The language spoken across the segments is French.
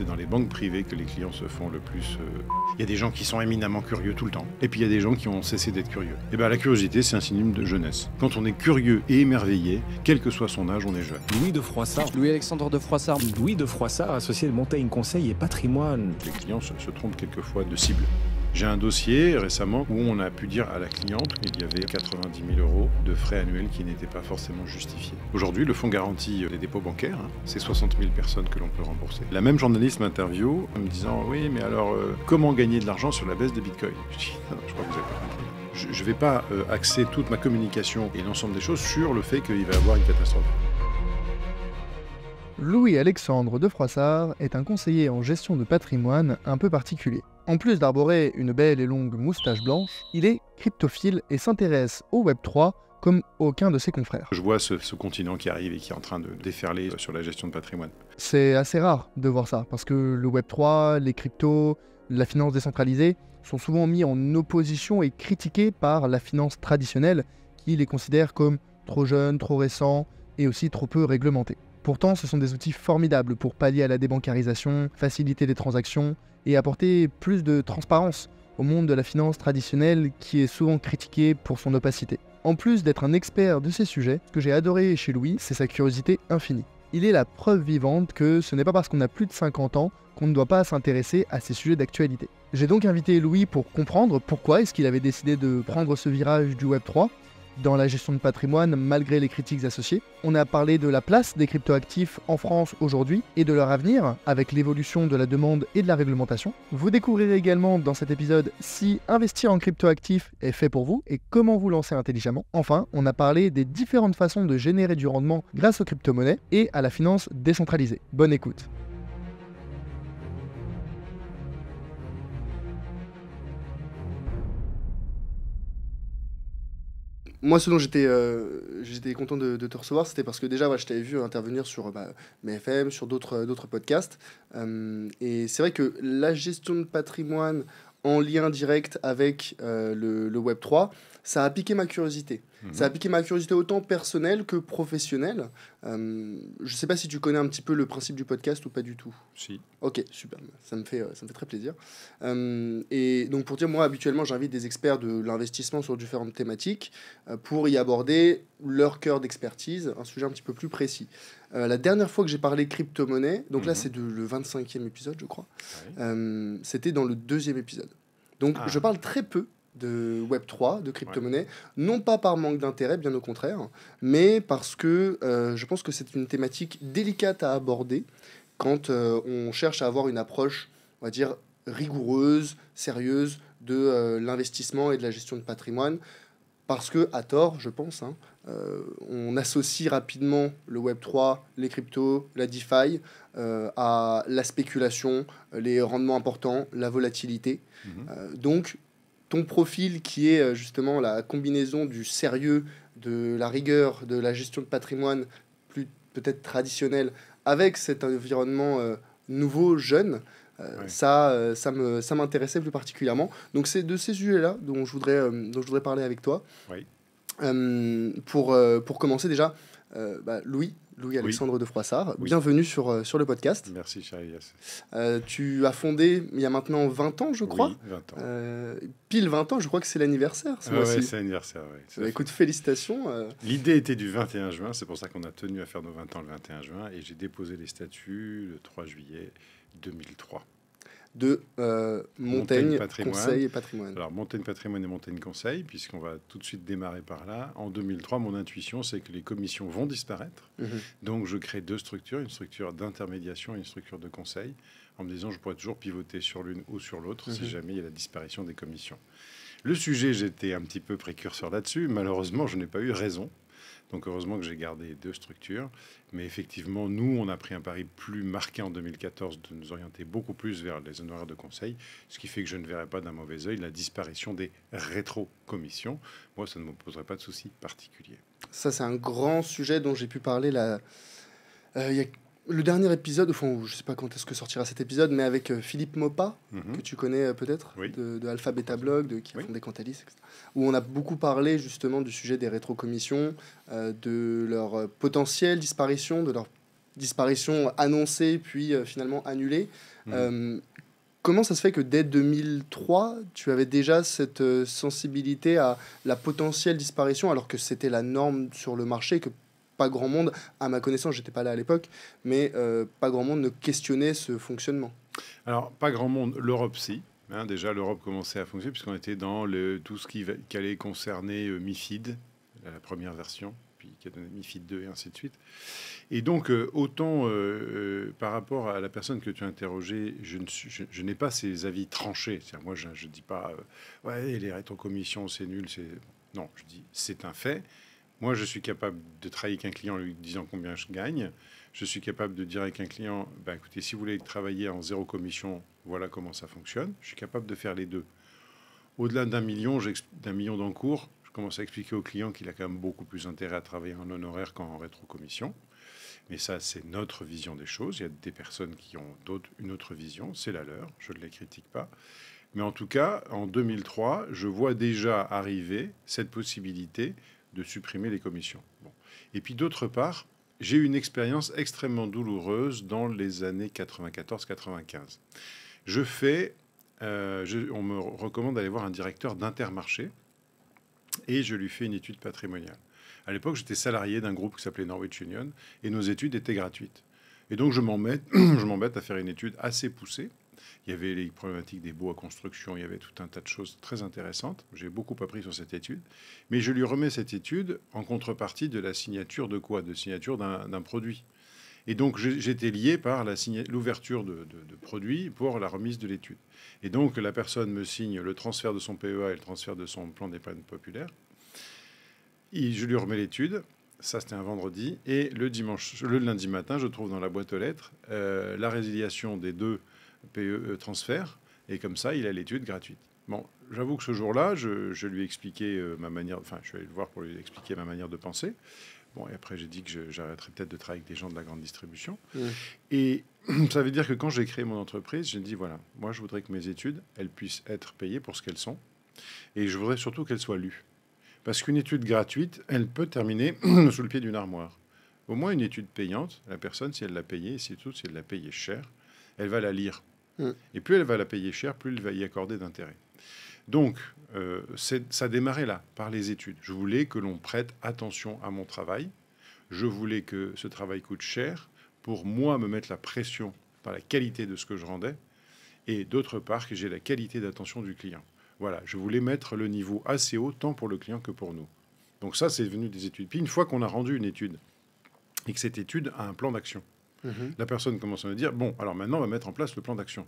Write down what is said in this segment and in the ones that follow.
c'est dans les banques privées que les clients se font le plus... Il y a des gens qui sont éminemment curieux tout le temps. Et puis il y a des gens qui ont cessé d'être curieux. Et bien la curiosité, c'est un synonyme de jeunesse. Quand on est curieux et émerveillé, quel que soit son âge, on est jeune. Louis de Froissart. Louis-Alexandre de Froissart. Louis de Froissart, associé de Montaigne Conseil et Patrimoine. Les clients se trompent quelquefois de cible. J'ai un dossier récemment où on a pu dire à la cliente qu'il y avait 90 000 € de frais annuels qui n'étaient pas forcément justifiés. Aujourd'hui, le fonds garantit des dépôts bancaires, c'est 60 000 personnes que l'on peut rembourser. La même journaliste m'interviewe en me disant « Oui, mais alors, comment gagner de l'argent sur la baisse des bitcoins ?» Je dis « Non, je crois que vous n'avez pas compris. Je ne vais pas axer toute ma communication et l'ensemble des choses sur le fait qu'il va y avoir une catastrophe. » Louis-Alexandre de Froissart est un conseiller en gestion de patrimoine un peu particulier. En plus d'arborer une belle et longue moustache blanche, il est cryptophile et s'intéresse au Web3 comme aucun de ses confrères. Je vois ce continent qui arrive et qui est en train de déferler sur la gestion de patrimoine. C'est assez rare de voir ça, parce que le Web3, les cryptos, la finance décentralisée sont souvent mis en opposition et critiqués par la finance traditionnelle qui les considère comme trop jeunes, trop récents et aussi trop peu réglementés. Pourtant, ce sont des outils formidables pour pallier à la débancarisation, faciliter les transactions et apporter plus de transparence au monde de la finance traditionnelle qui est souvent critiqué pour son opacité. En plus d'être un expert de ces sujets, ce que j'ai adoré chez Louis, c'est sa curiosité infinie. Il est la preuve vivante que ce n'est pas parce qu'on a plus de 50 ans qu'on ne doit pas s'intéresser à ces sujets d'actualité. J'ai donc invité Louis pour comprendre pourquoi est-ce qu'il avait décidé de prendre ce virage du Web3 dans la gestion de patrimoine malgré les critiques associées. On a parlé de la place des cryptoactifs en France aujourd'hui et de leur avenir avec l'évolution de la demande et de la réglementation. Vous découvrirez également dans cet épisode si investir en cryptoactifs est fait pour vous et comment vous lancer intelligemment. Enfin, on a parlé des différentes façons de générer du rendement grâce aux crypto-monnaies et à la finance décentralisée. Bonne écoute. Moi, ce dont j'étais content de te recevoir, c'était parce que déjà, je t'avais vu intervenir sur BFM, sur d'autres podcasts. Et c'est vrai que la gestion de patrimoine en lien direct avec le Web3, ça a piqué ma curiosité. Ça a piqué ma curiosité autant personnelle que professionnelle. Je ne sais pas si tu connais un petit peu le principe du podcast ou pas du tout. Si. Ok, super. Ça me fait très plaisir. Et donc, pour dire, moi, habituellement, j'invite des experts de l'investissement sur différentes thématiques pour y aborder leur cœur d'expertise, un sujet un petit peu plus précis. La dernière fois que j'ai parlé crypto-monnaie, donc là, c'est le 25e épisode, je crois, c'était dans le 2e épisode. Donc, je parle très peu de Web3, de crypto-monnaie, non pas par manque d'intérêt, bien au contraire, mais parce que je pense que c'est une thématique délicate à aborder quand on cherche à avoir une approche, on va dire, rigoureuse, sérieuse de l'investissement et de la gestion de patrimoine, parce que, à tort, je pense, on associe rapidement le Web3, les cryptos, la DeFi, à la spéculation, les rendements importants, la volatilité. Donc, ton profil qui est justement la combinaison du sérieux, de la rigueur, de la gestion de patrimoine plus peut-être traditionnelle, avec cet environnement nouveau, jeune, ça m'intéressait plus particulièrement. Donc c'est de ces sujets-là dont je voudrais parler avec toi. Oui. Pour commencer déjà, Louis-Alexandre de Froissart, bienvenue sur le podcast. Merci, cher Elias. Tu as fondé il y a maintenant 20 ans, je crois. Oui, 20 ans. Pile 20 ans, je crois que c'est l'anniversaire. Oui, c'est l'anniversaire. Ouais. Écoute, félicitations. L'idée était du 21 juin, c'est pour ça qu'on a tenu à faire nos 20 ans le 21 juin, et j'ai déposé les statuts le 3 juillet 2003. De Montaigne Conseil et Patrimoine. Alors, Montaigne Patrimoine et Montaigne Conseil, puisqu'on va tout de suite démarrer par là. En 2003, mon intuition, c'est que les commissions vont disparaître. Donc, je crée 2 structures, une structure d'intermédiation et une structure de conseil, en me disant je pourrais toujours pivoter sur l'une ou sur l'autre si jamais il y a la disparition des commissions. Le sujet, j'étais un petit peu précurseur là-dessus. Malheureusement, je n'ai pas eu raison. Donc, heureusement que j'ai gardé 2 structures. Mais effectivement, nous, on a pris un pari plus marqué en 2014 de nous orienter beaucoup plus vers les honoraires de conseil, ce qui fait que je ne verrai pas d'un mauvais œil la disparition des rétro-commissions. Moi, ça ne me poserait pas de souci particulier. Ça, c'est un grand sujet dont j'ai pu parler là. Il y a le dernier épisode, enfin, je ne sais pas quand est-ce que sortira cet épisode, mais avec Philippe Maupas, que tu connais peut-être, de Alpha Beta Blog, qui a fondé Cantalis, etc., où on a beaucoup parlé justement du sujet des rétrocommissions, de leur potentielle disparition, de leur disparition annoncée puis finalement annulée. Comment ça se fait que dès 2003, tu avais déjà cette sensibilité à la potentielle disparition, alors que c'était la norme sur le marché, que pas grand monde, à ma connaissance, j'étais pas là à l'époque, mais pas grand monde ne questionnait ce fonctionnement. Alors, pas grand monde, l'Europe si. Déjà, l'Europe commençait à fonctionner puisqu'on était dans tout ce qui allait concerner MIFID, la première version, puis qui a donné MIFID 2 et ainsi de suite. Et donc, autant par rapport à la personne que tu as interrogée, je n'ai pas ces avis tranchés. Moi, je ne dis pas ouais, les rétrocommissions, c'est nul. Non, je dis c'est un fait. Moi, je suis capable de travailler avec un client en lui disant combien je gagne. Je suis capable de dire avec un client, écoutez, si vous voulez travailler en 0 commission, voilà comment ça fonctionne. Je suis capable de faire les deux. Au-delà d'un million d'encours, je commence à expliquer au client qu'il a quand même beaucoup plus intérêt à travailler en honoraire qu'en rétrocommission. Mais ça, c'est notre vision des choses. Il y a des personnes qui ont une autre vision. C'est la leur. Je ne les critique pas. Mais en tout cas, en 2003, je vois déjà arriver cette possibilité de supprimer les commissions. Bon. Et puis d'autre part, j'ai eu une expérience extrêmement douloureuse dans les années 94-95. On me recommande d'aller voir un directeur d'Intermarché et je lui fais une étude patrimoniale. À l'époque, j'étais salarié d'un groupe qui s'appelait Norwich Union et nos études étaient gratuites. Et donc, je m'embête à faire une étude assez poussée. Il y avait les problématiques des baux à construction, il y avait tout un tas de choses très intéressantes. J'ai beaucoup appris sur cette étude. Mais je lui remets cette étude en contrepartie de la signature de quoi? De signature d'un produit. Et donc, j'étais lié par l'ouverture de produits pour la remise de l'étude. Et donc, la personne me signe le transfert de son PEA et le transfert de son plan d'épargne populaire. Je lui remets l'étude, ça c'était un vendredi, et le lundi matin, je trouve dans la boîte aux lettres la résiliation des 2 PE transferts, et comme ça, il a l'étude gratuite. Bon, j'avoue que ce jour-là, je lui ai expliqué ma manière, enfin, je suis allé le voir pour lui expliquer ma manière de penser. Bon, et après, j'ai dit que j'arrêterais peut-être de travailler avec des gens de la grande distribution. Et ça veut dire que quand j'ai créé mon entreprise, j'ai dit, voilà, moi, je voudrais que mes études, elles puissent être payées pour ce qu'elles sont, et je voudrais surtout qu'elles soient lues. Parce qu'une étude gratuite, elle peut terminer sous le pied d'une armoire. Au moins, une étude payante, la personne, si elle l'a payée, et surtout si elle l'a payée cher, elle va la lire. Et plus elle va la payer cher, plus elle va y accorder d'intérêt. Donc, ça démarrait là, par les études. Je voulais que l'on prête attention à mon travail. Je voulais que ce travail coûte cher pour moi me mettre la pression par la qualité de ce que je rendais. Et d'autre part, que j'ai la qualité d'attention du client. Voilà, je voulais mettre le niveau assez haut, tant pour le client que pour nous. Donc ça, c'est devenu des études. Puis une fois qu'on a rendu une étude, et que cette étude a un plan d'action, la personne commence à me dire, bon, alors maintenant, on va mettre en place le plan d'action.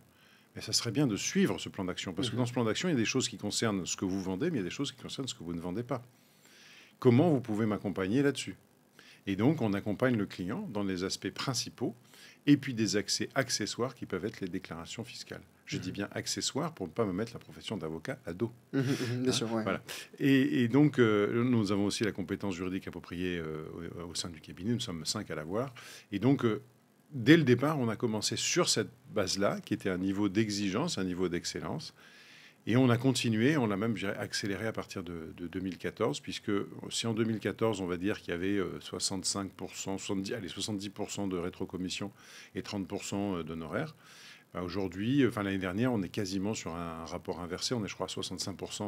Mais ça serait bien de suivre ce plan d'action, parce que dans ce plan d'action, il y a des choses qui concernent ce que vous vendez, mais il y a des choses qui concernent ce que vous ne vendez pas. Comment vous pouvez m'accompagner là-dessus? Et donc, on accompagne le client dans les aspects principaux, et puis des accessoires qui peuvent être les déclarations fiscales. Je dis bien accessoires pour ne pas me mettre la profession d'avocat à dos. Bien sûr, ouais. Voilà. Et donc, nous avons aussi la compétence juridique appropriée au sein du cabinet. Nous sommes 5 à l'avoir. Et donc, dès le départ, on a commencé sur cette base-là, qui était un niveau d'exigence, un niveau d'excellence. Et on a continué, on l'a même accéléré à partir de 2014, puisque si en 2014, on va dire qu'il y avait 65%, 70% de rétrocommission et 30% d'honoraires, aujourd'hui, l'année dernière, on est quasiment sur un rapport inversé. On est, je crois, à 65%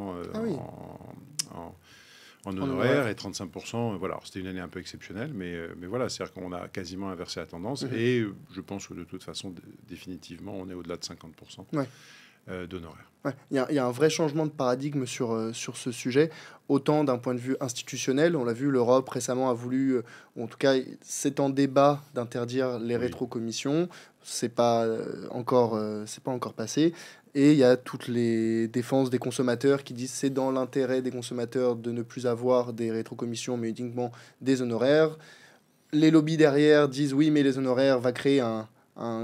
en honoraires et 35%. Voilà, c'était une année un peu exceptionnelle, mais voilà, c'est-à-dire qu'on a quasiment inversé la tendance. Et je pense que de toute façon, définitivement, on est au-delà de 50%. D'honoraires. Ouais. Il y a un vrai changement de paradigme sur ce sujet, autant d'un point de vue institutionnel. On l'a vu, l'Europe récemment a voulu, ou en tout cas, c'est en débat d'interdire les rétrocommissions. C'est pas encore passé. Et il y a toutes les défenses des consommateurs qui disent c'est dans l'intérêt des consommateurs de ne plus avoir des rétrocommissions, mais uniquement des honoraires. Les lobbies derrière disent oui, mais les honoraires va créer un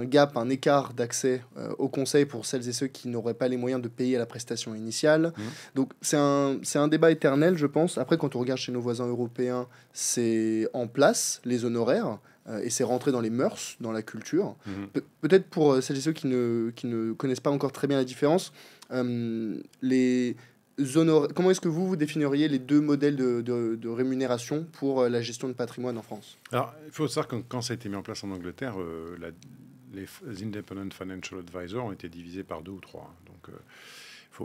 gap, un écart d'accès au conseil pour celles et ceux qui n'auraient pas les moyens de payer la prestation initiale. Donc c'est un débat éternel, je pense. Après, quand on regarde chez nos voisins européens, c'est en place, les honoraires, et c'est rentré dans les mœurs, dans la culture. Peut-être pour celles et ceux qui ne connaissent pas encore très bien la différence, les comment est-ce que vous définiriez les deux modèles de rémunération pour la gestion de patrimoine en France? Alors, il faut savoir que quand ça a été mis en place en Angleterre, les Independent Financial Advisors ont été divisés par 2 ou 3. Donc,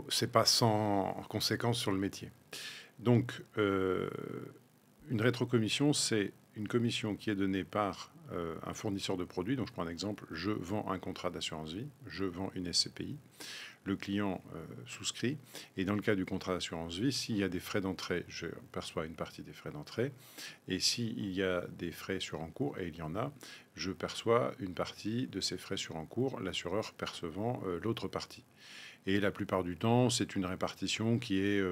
c'est pas sans conséquence sur le métier. Donc, une rétrocommission, c'est une commission qui est donnée par un fournisseur de produits. Donc, je prends un exemple. Je vends un contrat d'assurance vie. Je vends une SCPI. Le client souscrit. Et dans le cas du contrat d'assurance vie, s'il y a des frais d'entrée, je perçois une partie des frais d'entrée. Et s'il y a des frais sur encours, et il y en a, je perçois une partie de ces frais sur encours, l'assureur percevant l'autre partie. Et la plupart du temps, c'est une répartition qui est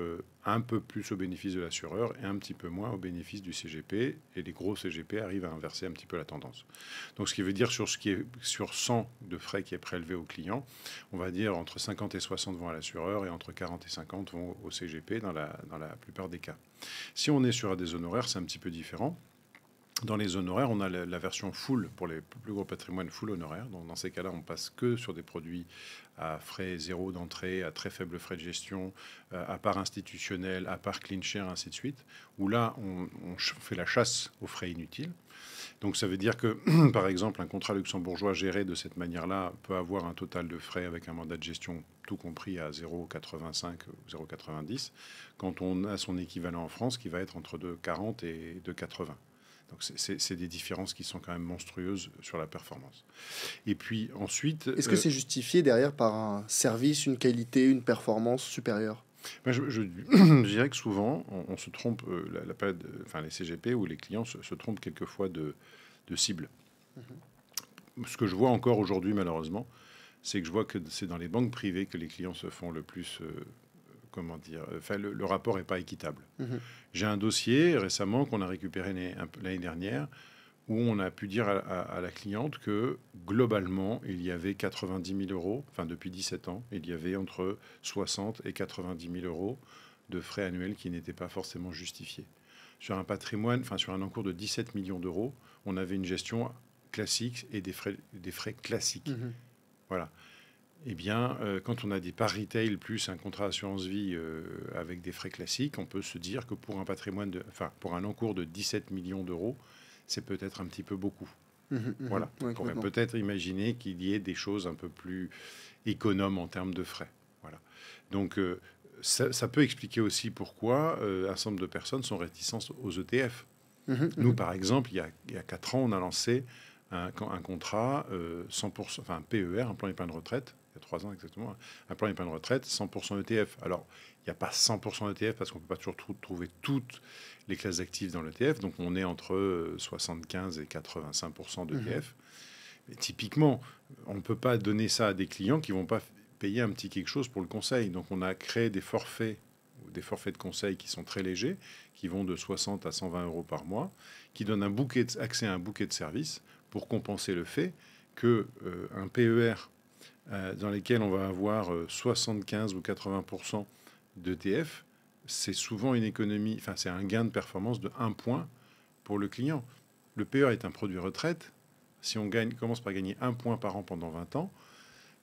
un peu plus au bénéfice de l'assureur et un petit peu moins au bénéfice du CGP. Et les gros CGP arrivent à inverser un petit peu la tendance. Donc, ce qui veut dire sur 100 de frais qui est prélevé au client, on va dire entre 50 et 60 vont à l'assureur et entre 40 et 50 vont au CGP dans la plupart des cas. Si on est sur des honoraires, c'est un petit peu différent. Dans les honoraires, on a la version full pour les plus gros patrimoines, full honoraire. Donc, dans ces cas-là, on passe que sur des produits à frais zéro d'entrée, à très faible frais de gestion, à part institutionnel, à part clean share, ainsi de suite. Où là, on fait la chasse aux frais inutiles. Donc, ça veut dire que, par exemple, un contrat luxembourgeois géré de cette manière-là peut avoir un total de frais avec un mandat de gestion tout compris à 0,85 ou 0,90, quand on a son équivalent en France qui va être entre 2,40 et 2,80. Donc, c'est des différences qui sont quand même monstrueuses sur la performance. Et puis ensuite... Est-ce que c'est justifié derrière par un service, une qualité, une performance supérieure? Je dirais que souvent, on se trompe, les CGP ou les clients se trompent quelquefois de cible. Ce que je vois encore aujourd'hui, malheureusement, c'est que je vois que c'est dans les banques privées que les clients se font le plus... le rapport n'est pas équitable. J'ai un dossier récemment qu'on a récupéré l'année dernière où on a pu dire à la cliente que globalement, il y avait 90 000 euros, enfin depuis 17 ans, il y avait entre 60 et 90 000 euros de frais annuels qui n'étaient pas forcément justifiés. Sur un patrimoine, enfin sur un encours de 17 millions d'euros, on avait une gestion classique et des frais classiques. Voilà. Eh bien, quand on a des parts retail plus un contrat assurance vie avec des frais classiques, on peut se dire que pour un pour un encours de 17 millions d'euros, c'est peut-être un petit peu beaucoup. Voilà. On pourrait peut-être imaginer qu'il y ait des choses un peu plus économes en termes de frais. Voilà. Donc, ça peut expliquer aussi pourquoi un certain nombre de personnes sont réticentes aux ETF. Nous, par exemple, il y a 4 ans, on a lancé un contrat 100%, enfin un PER, un plan d'épargne retraite, il y a 3 ans exactement, un plan d'épargne retraite 100% ETF. Alors, il n'y a pas 100% ETF parce qu'on ne peut pas toujours trouver toutes les classes d'actifs dans l'ETF. Donc, on est entre 75 et 85% d'ETF. Mais typiquement, on ne peut pas donner ça à des clients qui ne vont pas payer un petit quelque chose pour le conseil. Donc, on a créé des forfaits de conseil qui sont très légers, qui vont de 60 à 120 euros par mois, qui donnent accès à un bouquet de services pour compenser le fait qu'un PER dans lequel on va avoir 75 ou 80% d'ETF, c'est souvent une économie, enfin c'est un gain de performance de 1 point pour le client. Le PER est un produit retraite. Si on commence par gagner 1 point par an pendant 20 ans,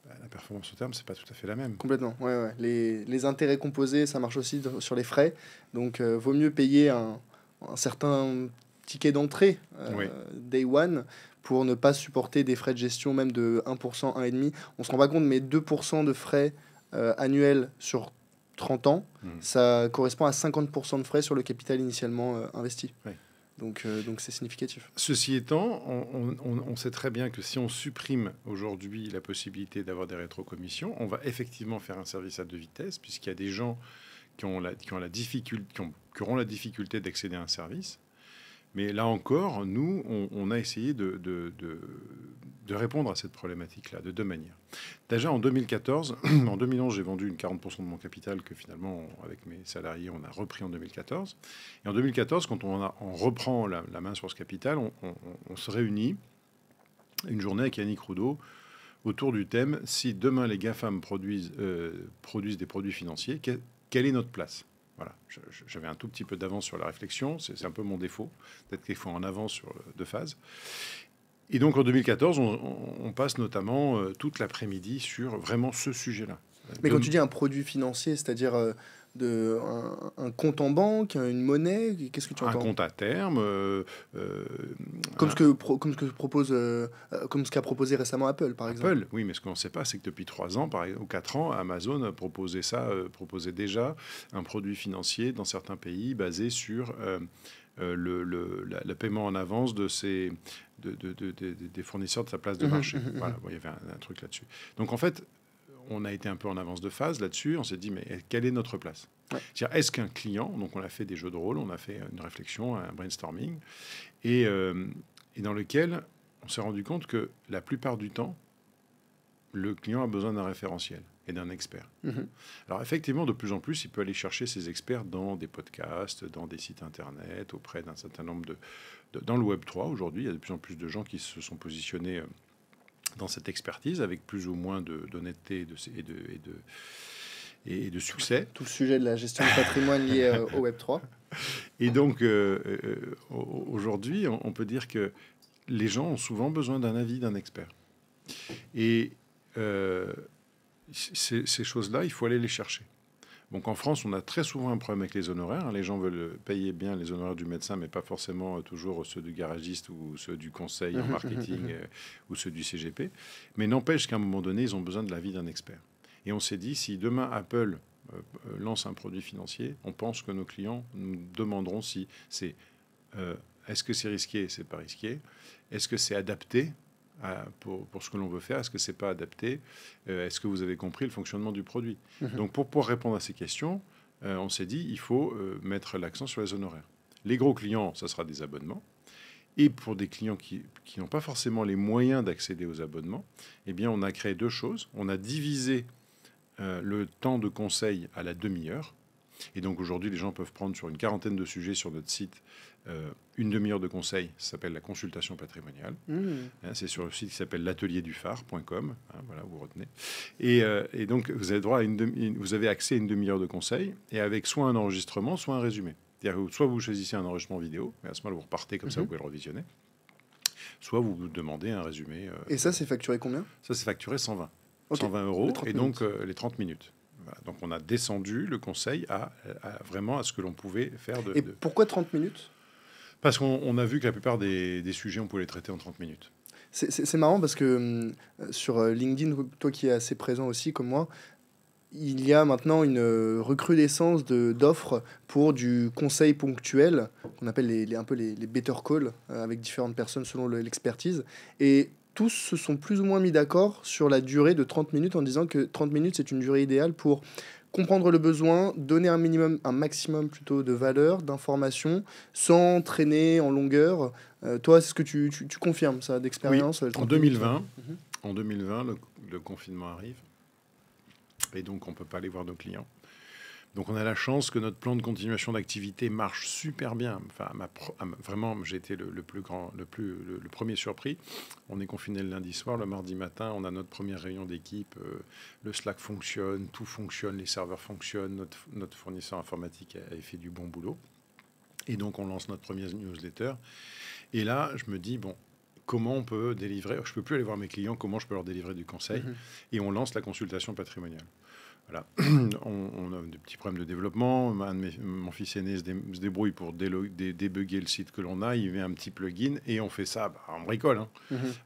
la performance au terme, c'est pas tout à fait la même. Complètement, ouais. Les intérêts composés, ça marche aussi sur les frais. Donc, vaut mieux payer un certain ticket d'entrée day one pour ne pas supporter des frais de gestion même de 1%, 1,5%. On se rend pas compte, mais 2% de frais annuels sur 30 ans, ça correspond à 50% de frais sur le capital initialement investi. Oui. Donc c'est significatif. Ceci étant, on sait très bien que si on supprime aujourd'hui la possibilité d'avoir des rétrocommissions, on va effectivement faire un service à 2 vitesses, puisqu'il y a des gens qui auront la difficulté d'accéder à un service. Mais là encore, nous, on a essayé de répondre à cette problématique-là de 2 manières. Déjà, en 2014, en 2011, j'ai vendu 40% de mon capital que finalement, avec mes salariés, on a repris en 2014. Et en 2014, quand on reprend la main sur ce capital, on se réunit une journée avec Yannick Roudot autour du thème « Si demain les GAFAM produisent des produits financiers, quelle est notre place ?» Voilà, j'avais un tout petit peu d'avance sur la réflexion, c'est un peu mon défaut, peut-être qu'il faut en avance sur 2 phases. Et donc en 2014, on passe notamment toute l'après-midi sur vraiment ce sujet-là. Mais quand tu dis un produit financier, c'est-à-dire un compte en banque, une monnaie, qu'est-ce que tu entends? Un compte à terme. Comme ce qu'a proposé récemment Apple, par exemple. Apple, oui, mais ce qu'on ne sait pas, c'est que depuis 3 ans, ou 4 ans, Amazon proposait déjà un produit financier dans certains pays basé sur le paiement en avance des fournisseurs de sa place de marché. Voilà, bon, il y avait un truc là-dessus. Donc en fait, on a été un peu en avance de phase là-dessus. On s'est dit, mais quelle est notre place? C'est-à-dire, est-ce qu'un client, donc on a fait des jeux de rôle, on a fait une réflexion, un brainstorming, et dans lequel on s'est rendu compte que la plupart du temps, le client a besoin d'un référentiel et d'un expert. Alors effectivement, de plus en plus, il peut aller chercher ses experts dans des podcasts, dans des sites internet, auprès d'un certain nombre dans le Web 3 aujourd'hui. Il y a de plus en plus de gens qui se sont positionnés dans cette expertise avec plus ou moins d'honnêteté et de succès. Tout le sujet de la gestion du patrimoine lié au Web 3. Et donc, aujourd'hui, on peut dire que les gens ont souvent besoin d'un avis d'un expert. Et ces choses-là, il faut aller les chercher. Donc en France, on a très souvent un problème avec les honoraires. Les gens veulent payer bien les honoraires du médecin, mais pas forcément toujours ceux du garagiste ou ceux du conseil en marketing ou ceux du CGP. Mais n'empêche qu'à un moment donné, ils ont besoin de l'avis d'un expert. Et on s'est dit, si demain Apple lance un produit financier, on pense que nos clients nous demanderont si c'est est-ce que c'est risqué, c'est pas risqué, est-ce que c'est adapté pour ce que l'on veut faire, est-ce que c'est pas adapté, est-ce que vous avez compris le fonctionnement du produit. Donc pour pouvoir répondre à ces questions, on s'est dit il faut mettre l'accent sur les honoraires. Les gros clients, ça sera des abonnements. Et pour des clients qui n'ont pas forcément les moyens d'accéder aux abonnements, eh bien, on a créé 2 choses. On a divisé le temps de conseil à la demi-heure. Et donc aujourd'hui, les gens peuvent prendre sur une quarantaine de sujets sur notre site une demi-heure de conseil. Ça s'appelle la consultation patrimoniale. C'est sur le site qui s'appelle l'atelierduphare.com. Voilà, vous retenez. Et donc, vous avez droit à vous avez accès à une demi-heure de conseil et avec soit un enregistrement, soit un résumé. C'est-à-dire que soit vous choisissez un enregistrement vidéo, mais à ce moment-là, vous repartez comme ça, vous pouvez le revisionner. Soit vous demandez un résumé. Et ça, c'est facturé combien? Ça, c'est facturé 120. Okay. 120 euros. Et donc, les 30 minutes. Voilà. Donc, on a descendu le conseil vraiment à ce que l'on pouvait faire. Et pourquoi 30 minutes? Parce qu'on a vu que la plupart des sujets, on pouvait les traiter en 30 minutes. C'est marrant parce que sur LinkedIn, toi qui es assez présent aussi comme moi, il y a maintenant une recrudescence d'offres pour du conseil ponctuel, qu'on appelle un peu les better calls, avec différentes personnes selon l'expertise. Et tous se sont plus ou moins mis d'accord sur la durée de 30 minutes en disant que 30 minutes, c'est une durée idéale pour comprendre le besoin, donner un maximum plutôt de valeur, d'information, sans traîner en longueur. Toi, est-ce que tu confirmes ça d'expérience? Oui. En 2020, le confinement arrive. Et donc, on ne peut pas aller voir nos clients. Donc, on a la chance que notre plan de continuation d'activité marche super bien. Enfin, vraiment, j'ai été le premier surpris. On est confiné le lundi soir, le mardi matin, on a notre première réunion d'équipe. Le Slack fonctionne, tout fonctionne, les serveurs fonctionnent. Notre fournisseur informatique a fait du bon boulot. Et donc, on lance notre première newsletter. Et là, je me dis, bon, comment on peut délivrer... Je ne peux plus aller voir mes clients, comment je peux leur délivrer du conseil. Et on lance la consultation patrimoniale. Voilà. On a des petits problèmes de développement. Mon fils aîné se débrouille pour débugger le site que l'on a. Il met un petit plugin et on fait ça. On bricole.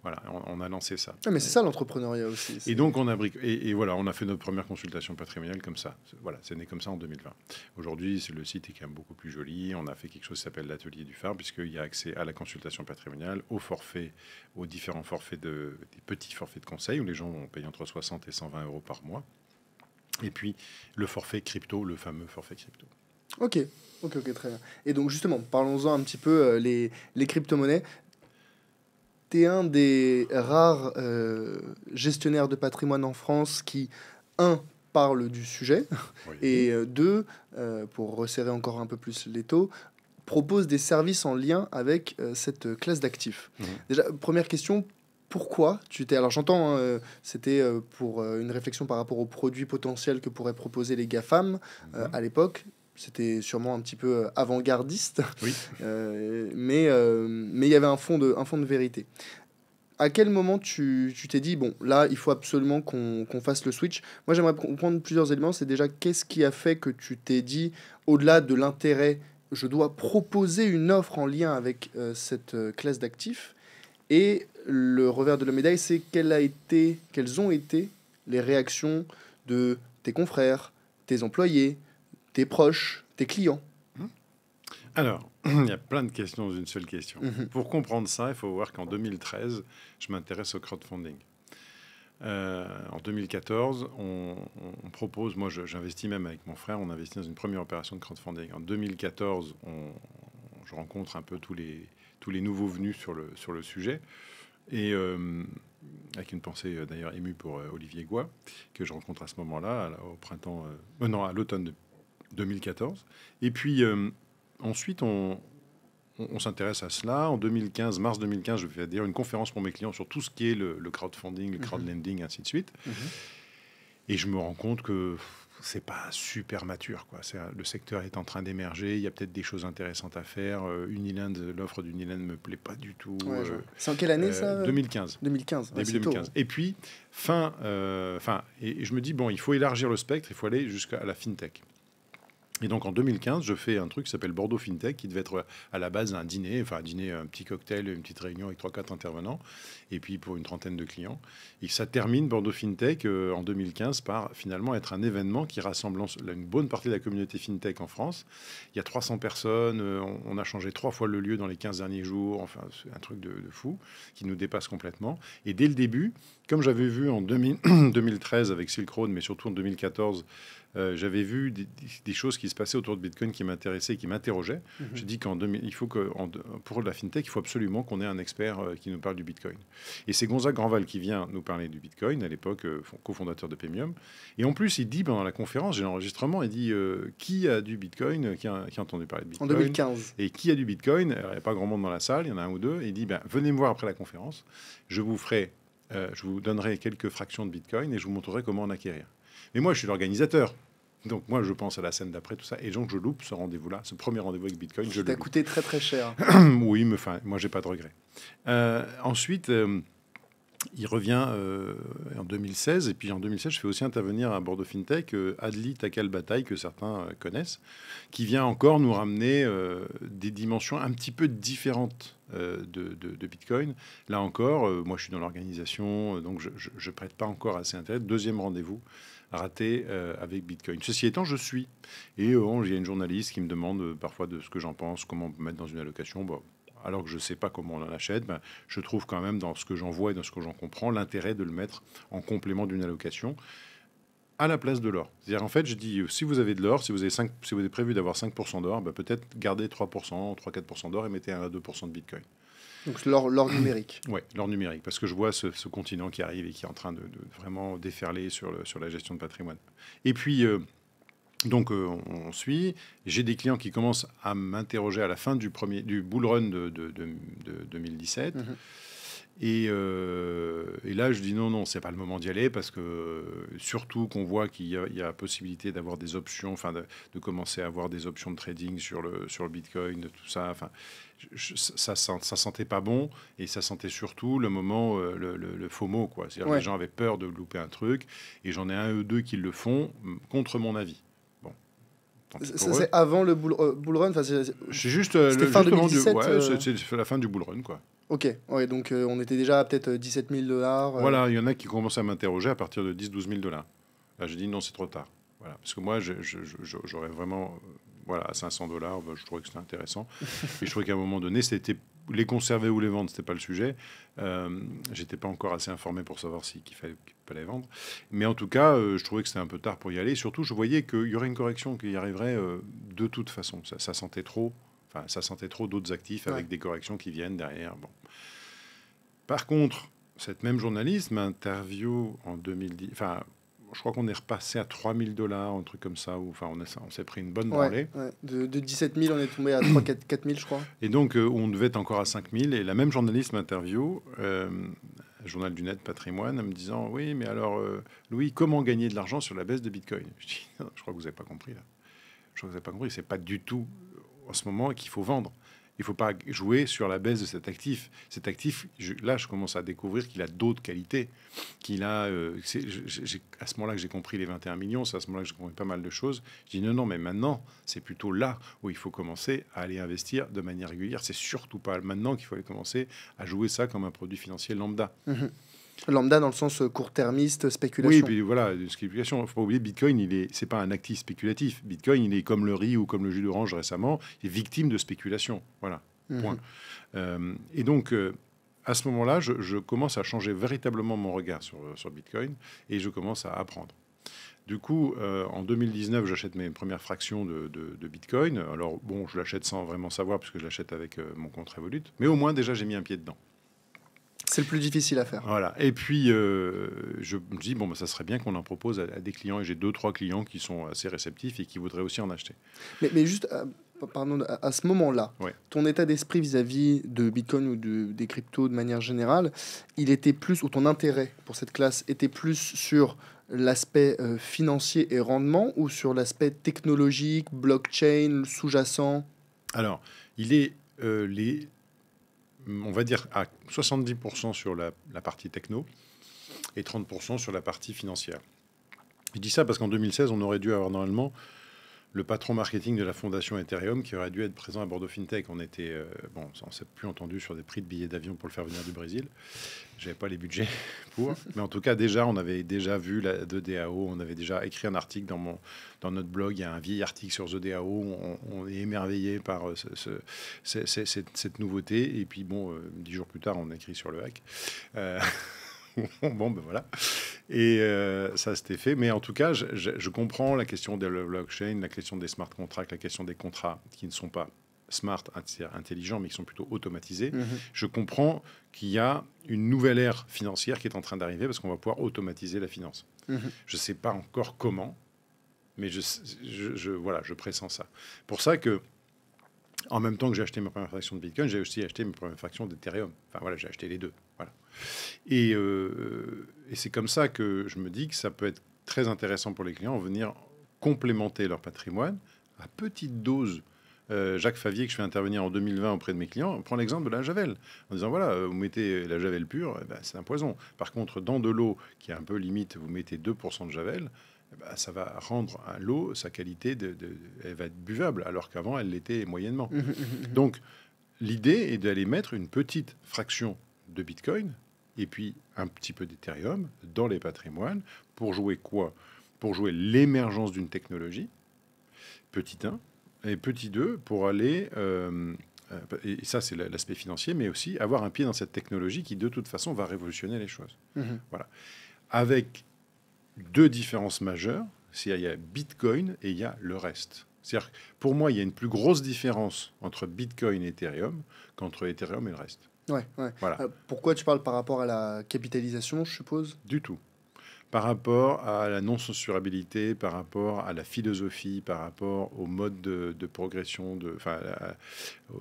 Voilà, on a lancé ça. Ah, mais c'est ça l'entrepreneuriat aussi. Et donc on a et voilà, on a fait notre première consultation patrimoniale comme ça. Voilà, c'est né comme ça en 2020. Aujourd'hui, le site est quand même beaucoup plus joli. On a fait quelque chose qui s'appelle l'atelier du phare, puisqu'il y a accès à la consultation patrimoniale, aux différents forfaits des petits forfaits de conseil où les gens vont payer entre 60 et 120 euros par mois. Et puis, le forfait crypto, le fameux forfait crypto. Ok, très bien. Et donc, justement, parlons-en un petit peu, les crypto-monnaies. Tu es un des rares gestionnaires de patrimoine en France qui, parle du sujet, oui. Et 2, pour resserrer encore un peu plus l'étau, propose des services en lien avec cette classe d'actifs. Déjà, première question, pourquoi tu t'es... Alors j'entends, c'était pour une réflexion par rapport aux produits potentiels que pourraient proposer les GAFAM à l'époque. C'était sûrement un petit peu avant-gardiste, oui. Mais il y avait un fond de vérité. à quel moment tu t'es dit, bon, là, il faut absolument qu'on fasse le switch? Moi, j'aimerais comprendre plusieurs éléments. C'est déjà, qu'est-ce qui a fait que tu t'es dit, au-delà de l'intérêt, je dois proposer une offre en lien avec cette classe d'actifs? Et le revers de la médaille, c'est quelles ont été les réactions de tes confrères, tes employés, tes proches, tes clients? Alors, il y a plein de questions dans une seule question. Mhm. Pour comprendre ça, il faut voir qu'en 2013, je m'intéresse au crowdfunding. En 2014, on propose, moi j'investis même avec mon frère, on investit dans une première opération de crowdfunding. En 2014, je rencontre un peu tous les nouveaux venus sur le sujet. Et avec une pensée d'ailleurs émue pour Olivier Goy, que je rencontre à ce moment-là, à l'automne de 2014. Et puis ensuite, on s'intéresse à cela. En 2015, mars 2015, je vais dire une conférence pour mes clients sur tout ce qui est le crowdfunding, le crowdlending, ainsi de suite. Et je me rends compte que c'est pas super mature, quoi. Le secteur est en train d'émerger. Il y a peut-être des choses intéressantes à faire. L'offre d'Uniland me plaît pas du tout. Ouais, c'est en quelle année ça? 2015. 2015. Début 2015. Et puis et je me dis bon, il faut élargir le spectre. Il faut aller jusqu'à la fintech. Et donc en 2015, je fais un truc qui s'appelle Bordeaux FinTech, qui devait être à la base un dîner, un petit cocktail, une petite réunion avec 3-4 intervenants, et puis pour une trentaine de clients. Et ça termine, Bordeaux FinTech, en 2015, par finalement être un événement qui rassemble une bonne partie de la communauté FinTech en France. Il y a 300 personnes, on a changé 3 fois le lieu dans les 15 derniers jours, enfin c'est un truc de fou, qui nous dépasse complètement. Et dès le début, comme j'avais vu en 2013 avec Silk Road, mais surtout en 2014, j'avais vu des choses qui se passaient autour de Bitcoin qui m'intéressaient et qui m'interrogeaient. J'ai dit pour la fintech, il faut absolument qu'on ait un expert qui nous parle du Bitcoin. Et c'est Gonzague Granval qui vient nous parler du Bitcoin, à l'époque cofondateur de Paymium. Et en plus, il dit pendant la conférence, j'ai l'enregistrement, il dit qui a du Bitcoin, qui a entendu parler de Bitcoin en 2015. Et qui a du Bitcoin? Alors, il n'y a pas grand monde dans la salle, il y en a un ou deux. Et il dit venez me voir après la conférence, je vous donnerai quelques fractions de Bitcoin et je vous montrerai comment en acquérir. Mais moi, je suis l'organisateur. Donc, moi, je pense à la scène d'après, tout ça. Et donc, je loupe ce rendez-vous-là, ce premier rendez-vous avec Bitcoin. Ça t'a coûté très, très cher. Oui, mais moi, j'ai pas de regret. Ensuite, il revient en 2016. Et puis, en 2016, je fais aussi intervenir à Bordeaux FinTech Adli Takal Bataille, que certains connaissent, qui vient encore nous ramener des dimensions un petit peu différentes de Bitcoin. Là encore, moi, je suis dans l'organisation, donc je prête pas encore assez intérêt. Deuxième rendez-vous raté avec Bitcoin. Ceci étant, je suis. Et il y a une journaliste qui me demande parfois de ce que j'en pense, comment mettre dans une allocation. Bon, alors que je ne sais pas comment on en achète, je trouve quand même dans ce que j'en vois et dans ce que j'en comprends l'intérêt de le mettre en complément d'une allocation à la place de l'or. C'est-à-dire, en fait, je dis, si vous avez de l'or, si vous avez prévu d'avoir 5% d'or, peut-être gardez 3%, 3-4% d'or et mettez 1 à 2% de Bitcoin. Donc l'or numérique. Oui, l'or numérique, parce que je vois ce continent qui arrive et qui est en train de vraiment déferler sur la gestion de patrimoine. Et puis, donc, on suit. J'ai des clients qui commencent à m'interroger à la fin du bull run de 2017. Et là, je dis non, c'est pas le moment d'y aller parce que surtout qu'on voit qu'il y a possibilité d'avoir des options, de commencer à avoir des options de trading sur le Bitcoin, de tout ça. Ça sentait pas bon et ça sentait surtout le moment le FOMO, quoi. C'est-à-dire que les gens avaient peur de louper un truc et j'en ai un ou deux qui le font contre mon avis. C'est avant le bull run. C'est juste c'était fin 2017. C'est la fin du bull run, quoi. Ok, ouais, donc on était déjà à peut-être 17 000 $. Voilà, il y en a qui commencent à m'interroger à partir de 10-12 000 $. Là, je dis non, c'est trop tard. Voilà, parce que moi, j'aurais vraiment, à 500 $, je trouvais que c'était intéressant. Et je trouvais qu'à un moment donné, c'était les conserver ou les vendre, c'était pas le sujet. J'étais pas encore assez informé pour savoir qu'il fallait les vendre. Mais en tout cas, je trouvais que c'était un peu tard pour y aller. Et surtout, je voyais qu'il y aurait une correction qui y arriverait de toute façon. Ça sentait trop. Ça sentait trop d'autres actifs avec des corrections qui viennent derrière. Bon. Par contre, cette même journaliste m'interviewe en 2010. Je crois qu'on est repassé à 3 000 $, un truc comme ça. On s'est pris une bonne branlée. Ouais. De 17 000, on est tombé à 4 000, je crois. Et donc, on devait être encore à 5 000. Et la même journaliste m'interviewe, Journal du Net Patrimoine, en me disant « Oui, mais alors, Louis, comment gagner de l'argent sur la baisse de Bitcoin ?» Je dis « Je crois que vous n'avez pas compris, là. Je crois que vous n'avez pas compris. C'est pas du tout... en ce moment qu'il faut vendre. Il ne faut pas jouer sur la baisse de cet actif. Cet actif, là, je commence à découvrir qu'il a d'autres qualités. Qu'il a, à ce moment-là que j'ai compris les 21 millions, c'est à ce moment-là que j'ai compris pas mal de choses. Je dis non, mais maintenant, c'est plutôt là où il faut commencer à aller investir de manière régulière. C'est surtout pas maintenant qu'il faut aller commencer à jouer ça comme un produit financier lambda. Mmh. Lambda dans le sens court-termiste, spéculation. Oui, puis voilà, spéculation. Il ne faut pas oublier, Bitcoin, c'est pas un actif spéculatif. Bitcoin, il est comme le riz ou comme le jus d'orange récemment, il est victime de spéculation. Voilà, point. Et donc, à ce moment-là, je commence à changer véritablement mon regard sur Bitcoin et je commence à apprendre. Du coup, en 2019, j'achète mes premières fractions de Bitcoin. Alors, bon, je l'achète sans vraiment savoir, puisque je l'achète avec mon compte Revolut. Mais au moins, déjà, j'ai mis un pied dedans. C'est le plus difficile à faire. Voilà. Et puis, je me dis, bon, ça serait bien qu'on en propose à des clients. Et j'ai 2-3 clients qui sont assez réceptifs et qui voudraient aussi en acheter. Mais juste, pardon, à ce moment-là, ouais. Ton état d'esprit vis-à-vis de Bitcoin ou des cryptos de manière générale, il était plus, ou ton intérêt pour cette classe était plus sur l'aspect financier et rendement ou sur l'aspect technologique, blockchain, sous-jacent? Alors, il est on va dire à 70% sur la partie techno et 30% sur la partie financière. Je dis ça parce qu'en 2016, on aurait dû avoir normalement le patron marketing de la fondation Ethereum qui aurait dû être présent à Bordeaux FinTech. On était, on ne s'est plus entendu sur des prix de billets d'avion pour le faire venir du Brésil. Je n'avais pas les budgets pour. Mais en tout cas, on avait déjà vu la 2DAO. On avait déjà écrit un article dans notre blog. Il y a un vieil article sur The DAO. On est émerveillé par cette nouveauté. Et puis, 10 jours plus tard, on a écrit sur le hack. Bon, ben voilà. Et ça, c'était fait. Mais en tout cas, je comprends la question de la blockchain, la question des smart contracts, la question des contrats qui ne sont pas smart, intelligents, mais qui sont plutôt automatisés. Je comprends qu'il y a une nouvelle ère financière qui est en train d'arriver parce qu'on va pouvoir automatiser la finance. Je ne sais pas encore comment, mais je pressens ça. Pour ça que, en même temps que j'ai acheté ma première fraction de Bitcoin, j'ai aussi acheté mes premières fractions d'Ethereum. Enfin voilà, j'ai acheté les deux. Voilà. Et c'est comme ça que je me dis que ça peut être très intéressant pour les clients de venir complémenter leur patrimoine à petite dose. Jacques Favier, que je fais intervenir en 2020 auprès de mes clients, prend l'exemple de la javel, en disant voilà, vous mettez la javel pure, c'est un poison. Par contre, dans de l'eau qui est un peu limite, vous mettez 2% de javel, ça va rendre à l'eau sa qualité, elle va être buvable, alors qu'avant, elle l'était moyennement. Donc, l'idée est d'aller mettre une petite fraction de Bitcoin et puis un petit peu d'Ethereum dans les patrimoines pour jouer quoi? Pour jouer l'émergence d'une technologie, petit 1, et petit 2, pour aller... et ça, c'est l'aspect financier, mais aussi avoir un pied dans cette technologie qui, de toute façon, va révolutionner les choses. Voilà. Avec deux différences majeures, il y a Bitcoin et il y a le reste. C'est-à-dire, pour moi, il y a une plus grosse différence entre Bitcoin et Ethereum qu'entre Ethereum et le reste. Ouais. Voilà. Pourquoi tu parles par rapport à la capitalisation, je suppose? Du tout. Par rapport à la non-censurabilité, par rapport à la philosophie, par rapport au mode de progression,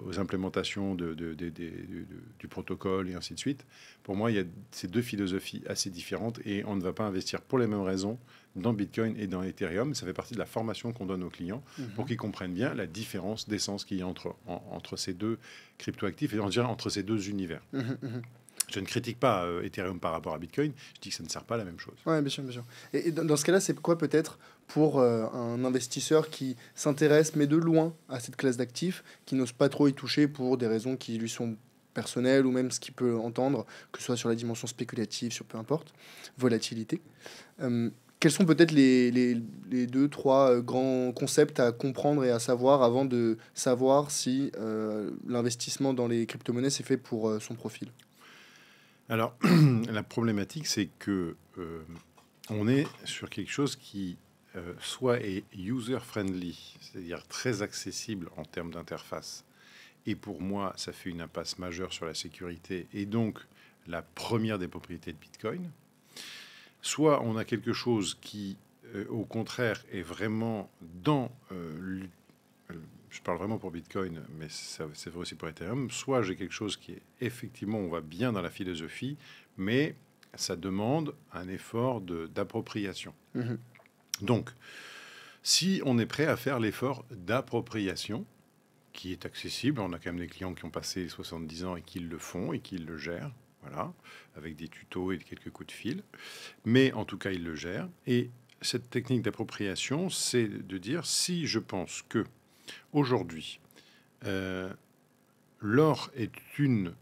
aux implémentations du protocole et ainsi de suite. Pour moi, il y a ces deux philosophies assez différentes et on ne va pas investir pour les mêmes raisons dans Bitcoin et dans Ethereum. Ça fait partie de la formation qu'on donne aux clients pour qu'ils comprennent bien la différence d'essence qu'il y a entre ces deux cryptoactifs et on dirait entre ces deux univers. Je ne critique pas Ethereum par rapport à Bitcoin, je dis que ça ne sert pas à la même chose. Oui, bien sûr, bien sûr. Et dans ce cas-là, c'est quoi peut-être pour un investisseur qui s'intéresse, mais de loin, à cette classe d'actifs, qui n'ose pas trop y toucher pour des raisons qui lui sont personnelles ou même ce qu'il peut entendre, que ce soit sur la dimension spéculative, sur peu importe, volatilité. Quels sont peut-être les 2-3 grands concepts à comprendre et à savoir avant de savoir si l'investissement dans les crypto-monnaies c'est fait pour son profil? Alors, la problématique, c'est que on est sur quelque chose qui soit est user-friendly, c'est-à-dire très accessible en termes d'interface. Et pour moi, ça fait une impasse majeure sur la sécurité et donc la première des propriétés de Bitcoin. Soit on a quelque chose qui, au contraire, est vraiment dans... je parle vraiment pour Bitcoin, mais c'est vrai aussi pour Ethereum. Soit j'ai quelque chose qui est effectivement, on va bien dans la philosophie, mais ça demande un effort d'appropriation. Donc, si on est prêt à faire l'effort d'appropriation, qui est accessible. On a quand même des clients qui ont passé 70 ans et qui le font et qui le gèrent. Voilà, avec des tutos et quelques coups de fil. Mais en tout cas, ils le gèrent. Et cette technique d'appropriation, c'est de dire, si je pense que aujourd'hui, l'or est une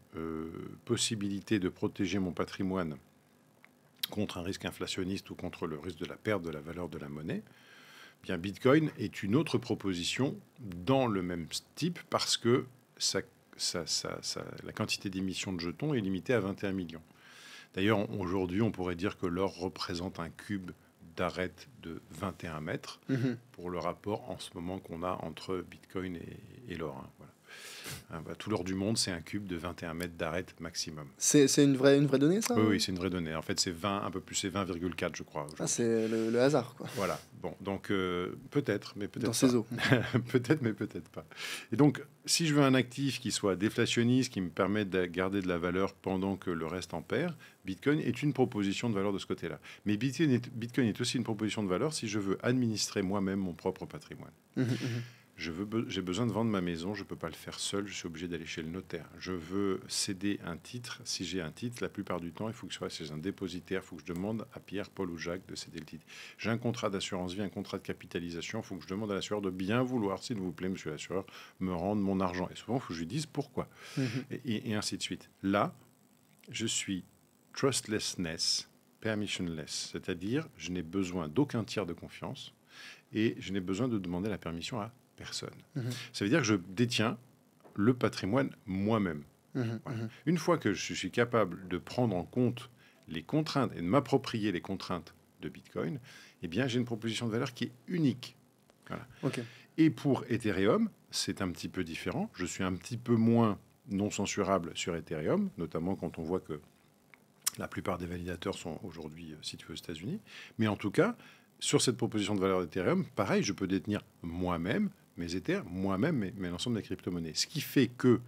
possibilité de protéger mon patrimoine contre un risque inflationniste ou contre le risque de la perte de la valeur de la monnaie, bien Bitcoin est une autre proposition dans le même type parce que la quantité d'émissions de jetons est limitée à 21 millions. D'ailleurs, aujourd'hui, on pourrait dire que l'or représente un cube d'arête de 21 mètres pour le rapport en ce moment qu'on a entre Bitcoin et l'or. Hein, voilà. Tout l'or du monde, c'est un cube de 21 mètres d'arête maximum. C'est une vraie donnée, ça? Oui, c'est une vraie donnée. En fait, c'est 20, un peu plus, c'est 20,4, je crois. Ah, c'est le hasard, quoi. Voilà. Bon, donc peut-être, mais peut-être dans pas. ces eaux. Peut-être, mais peut-être pas. Et donc, si je veux un actif qui soit déflationniste, qui me permette de garder de la valeur pendant que le reste en perd, Bitcoin est une proposition de valeur de ce côté-là. Mais Bitcoin est aussi une proposition de valeur si je veux administrer moi-même mon propre patrimoine. J'ai besoin de vendre ma maison, je ne peux pas le faire seul, je suis obligé d'aller chez le notaire. Je veux céder un titre. Si j'ai un titre, la plupart du temps, il faut que je sois chez un dépositaire, il faut que je demande à Pierre, Paul ou Jacques de céder le titre. J'ai un contrat d'assurance vie, un contrat de capitalisation, il faut que je demande à l'assureur de bien vouloir, s'il vous plaît, monsieur l'assureur, me rendre mon argent. Et souvent, il faut que je lui dise pourquoi. Et ainsi de suite. Là, je suis trustlessness, permissionless, c'est-à-dire je n'ai besoin d'aucun tiers de confiance et je n'ai besoin de demander la permission à personne. Ça veut dire que je détiens le patrimoine moi-même. Voilà. Une fois que je suis capable de prendre en compte les contraintes et de m'approprier les contraintes de Bitcoin, eh bien, j'ai une proposition de valeur qui est unique. Voilà. Et pour Ethereum, c'est un petit peu différent. Je suis un petit peu moins non censurable sur Ethereum, notamment quand on voit que la plupart des validateurs sont aujourd'hui situés aux États-Unis. Mais en tout cas, sur cette proposition de valeur d'Ethereum, pareil, je peux détenir moi-même mes Ethers, moi-même, mais l'ensemble des crypto-monnaies. Ce qui fait que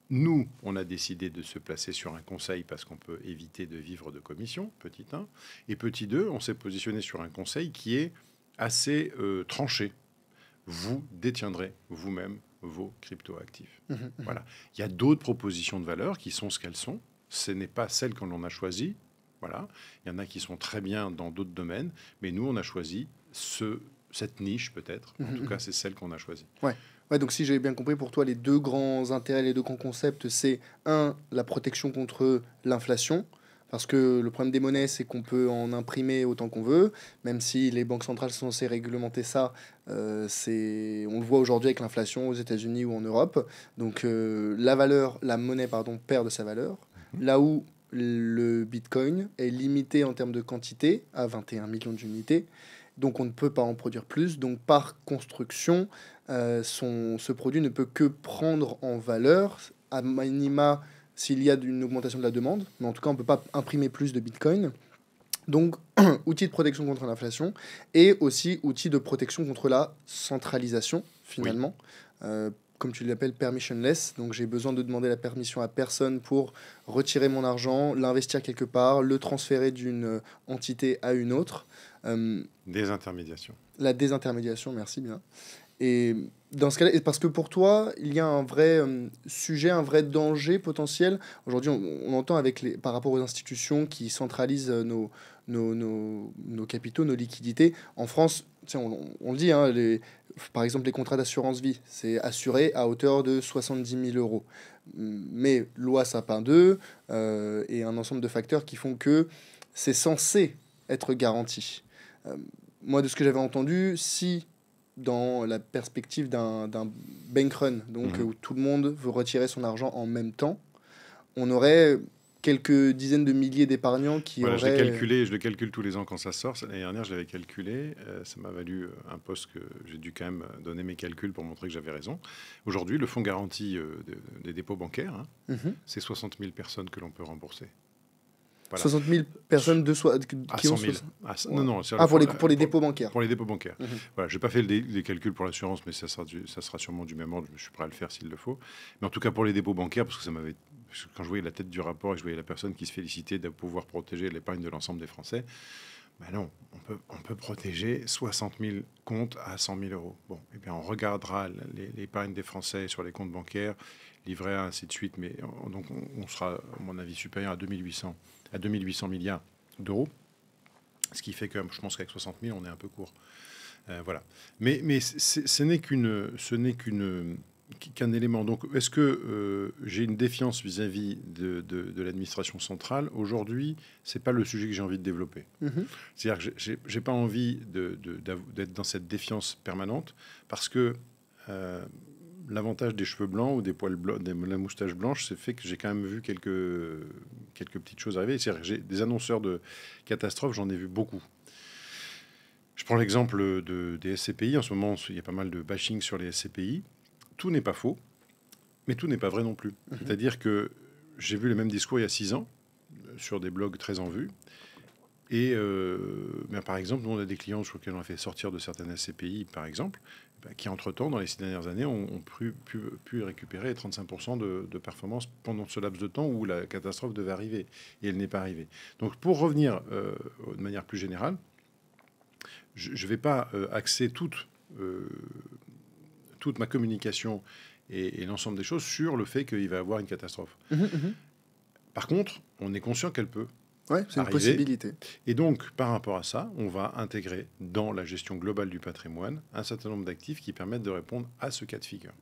nous, on a décidé de se placer sur un conseil parce qu'on peut éviter de vivre de commission, petit 1. Et petit 2, on s'est positionné sur un conseil qui est assez tranché. Vous détiendrez vous-même vos crypto-actifs. Voilà. Il y a d'autres propositions de valeur qui sont ce qu'elles sont. Ce n'est pas celle qu'on en a choisie. Voilà. Il y en a qui sont très bien dans d'autres domaines, mais nous, on a choisi cette niche, peut-être. En tout cas, c'est celle qu'on a choisie. Ouais, donc si j'avais bien compris, pour toi, les deux grands intérêts, les deux grands concepts, c'est la protection contre l'inflation, parce que le problème des monnaies, c'est qu'on peut en imprimer autant qu'on veut, même si les banques centrales sont censées réglementer ça. On le voit aujourd'hui avec l'inflation aux États-Unis ou en Europe. Donc la monnaie, perd de sa valeur, là où le Bitcoin est limité en termes de quantité à 21 millions d'unités. Donc on ne peut pas en produire plus. Donc par construction, ce produit ne peut que prendre en valeur, à minima s'il y a une augmentation de la demande. Mais en tout cas, on ne peut pas imprimer plus de Bitcoin. Donc outil de protection contre l'inflation et aussi outil de protection contre la centralisation, finalement. Comme tu l'appelles, permissionless. Donc j'ai besoin de demander la permission à personne pour retirer mon argent, l'investir quelque part, le transférer d'une entité à une autre. Désintermédiation. La désintermédiation, merci bien. Et dans ce cas-là, parce que pour toi, il y a un vrai sujet, un vrai danger potentiel. Aujourd'hui, on entend par rapport aux institutions qui centralisent nos capitaux, nos liquidités. En France, on le dit, hein, par exemple, les contrats d'assurance vie, c'est assuré à hauteur de 70 000 euros. Mais loi Sapin 2 et un ensemble de facteurs qui font que c'est censé être garanti. Moi, de ce que j'avais entendu, si dans la perspective d'un bank run, donc où tout le monde veut retirer son argent en même temps, on aurait quelques dizaines de milliers d'épargnants qui auraient... Je le calcule tous les ans quand ça sort. L'année dernière, je l'avais calculé. Ça m'a valu un poste que j'ai dû quand même donner mes calculs pour montrer que j'avais raison. Aujourd'hui, le fonds garanti des dépôts bancaires, c'est 60 000 personnes que l'on peut rembourser. Voilà. 60 000 personnes qui ont 100 000. Non, pour les dépôts bancaires. Pour les dépôts bancaires. Voilà, je n'ai pas fait les calculs pour l'assurance, mais ça sera sûrement du même ordre. Je suis prêt à le faire s'il le faut. Mais en tout cas, pour les dépôts bancaires, parce que quand je voyais la tête du rapport et je voyais la personne qui se félicitait de pouvoir protéger l'épargne de l'ensemble des Français, Ben non, on peut protéger 60 000 comptes à 100 000 euros. Bon, eh bien, on regardera l'épargne des Français sur les comptes bancaires, livret A, ainsi de suite, mais donc on sera, à mon avis, supérieur à 2800 milliards d'euros, ce qui fait que je pense qu'avec 60 000, on est un peu court. Voilà. Mais ce n'est qu'un élément. Donc, est-ce que j'ai une défiance vis-à-vis de l'administration centrale? Aujourd'hui, ce n'est pas le sujet que j'ai envie de développer. C'est-à-dire que je n'ai pas envie d'être dans cette défiance permanente parce que l'avantage des cheveux blancs ou des poils blancs, de la moustache blanche, c'est fait que j'ai quand même vu quelques petites choses arriver. C'est-à-dire que j'ai des annonceurs de catastrophes, j'en ai vu beaucoup. Je prends l'exemple des SCPI. En ce moment, il y a pas mal de bashing sur les SCPI. Tout n'est pas faux, mais tout n'est pas vrai non plus. C'est-à-dire que j'ai vu les mêmes discours il y a 6 ans sur des blogs très en vue. Et par exemple, nous, on a des clients sur lesquels on a fait sortir de certaines SCPI, par exemple, qui, entre-temps, dans les 6 dernières années, ont pu récupérer 35% de performance pendant ce laps de temps où la catastrophe devait arriver. Et elle n'est pas arrivée. Donc, pour revenir de manière plus générale, je ne vais pas axer toute ma communication et l'ensemble des choses sur le fait qu'il va y avoir une catastrophe. Par contre, on est conscient qu'elle peut c'est une possibilité. Et donc, par rapport à ça, on va intégrer dans la gestion globale du patrimoine un certain nombre d'actifs qui permettent de répondre à ce cas de figure.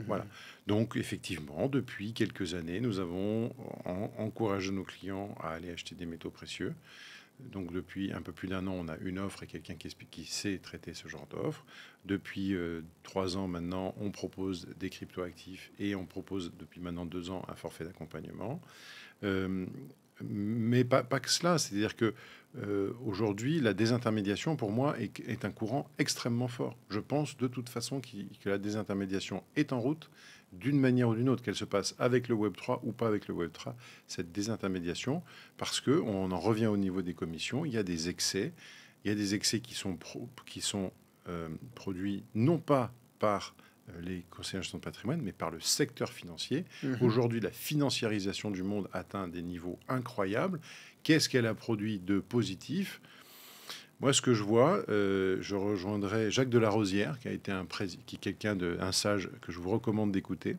Voilà. Donc, effectivement, depuis quelques années, nous avons encouragé nos clients à aller acheter des métaux précieux. Donc, depuis un peu plus d'1 an, on a une offre et quelqu'un qui sait traiter ce genre d'offre. Depuis 3 ans maintenant, on propose des cryptoactifs et on propose depuis maintenant 2 ans un forfait d'accompagnement. Mais pas que cela. C'est-à-dire que aujourd'hui, la désintermédiation, pour moi, est un courant extrêmement fort. Je pense de toute façon que la désintermédiation est en route, d'une manière ou d'une autre, qu'elle se passe avec le Web3 ou pas avec le Web3, cette désintermédiation, parce qu'on en revient au niveau des commissions, il y a des excès. Il y a des excès qui sont produits non pas par les conseillers en gestion de patrimoine, mais par le secteur financier. Aujourd'hui, la financiarisation du monde atteint des niveaux incroyables. Qu'est-ce qu'elle a produit de positif? Moi, ce que je vois, je rejoindrai Jacques Delarosière, qui a été un sage que je vous recommande d'écouter.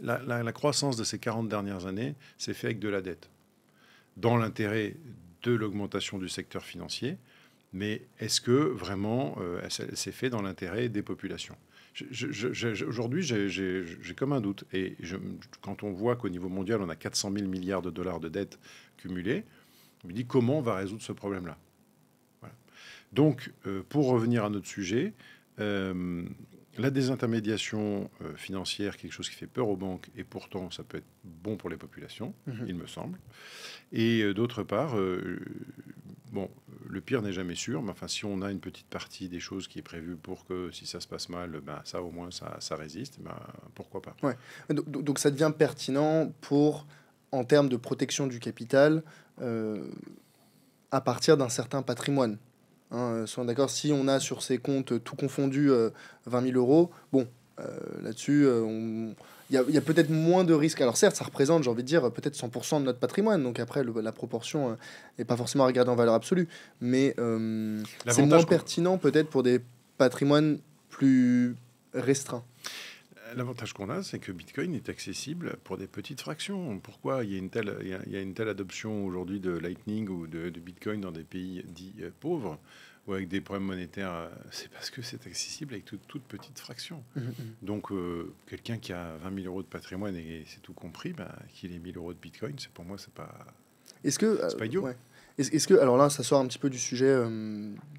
La croissance de ces 40 dernières années s'est faite avec de la dette, dans l'intérêt de l'augmentation du secteur financier. Mais est-ce que vraiment elle s'est fait dans l'intérêt des populations? Aujourd'hui, j'ai comme un doute. Et quand on voit qu'au niveau mondial, on a 400 000 milliards de dollars de dettes cumulées, on me dit comment on va résoudre ce problème-là. Voilà. Donc, pour revenir à notre sujet, la désintermédiation financière, quelque chose qui fait peur aux banques, et pourtant, ça peut être bon pour les populations, il me semble. Et d'autre part, le pire n'est jamais sûr, mais enfin, si on a une petite partie des choses qui est prévue pour que si ça se passe mal, ça au moins ça résiste, pourquoi pas. Ouais. Donc ça devient pertinent en termes de protection du capital, à partir d'un certain patrimoine. Soyons d'accord, si on a sur ces comptes tout confondu 20 000 euros, là-dessus, il y a peut-être moins de risques. Alors certes, ça représente, j'ai envie de dire, peut-être 100% de notre patrimoine. Donc après, la proportion n'est pas forcément à regarder en valeur absolue. Mais c'est moins pertinent peut-être pour des patrimoines plus restreints. L'avantage qu'on a, c'est que Bitcoin est accessible pour des petites fractions. Pourquoi il y a une telle adoption aujourd'hui de Lightning ou de Bitcoin dans des pays dits pauvres ou avec des problèmes monétaires? C'est parce que c'est accessible avec toute petite fraction. Donc, quelqu'un qui a 20 000 euros de patrimoine et c'est tout compris, qu'il ait 1 000 euros de Bitcoin, pour moi, c'est pas idiot. Ouais. Est-ce que, alors là, ça sort un petit peu du sujet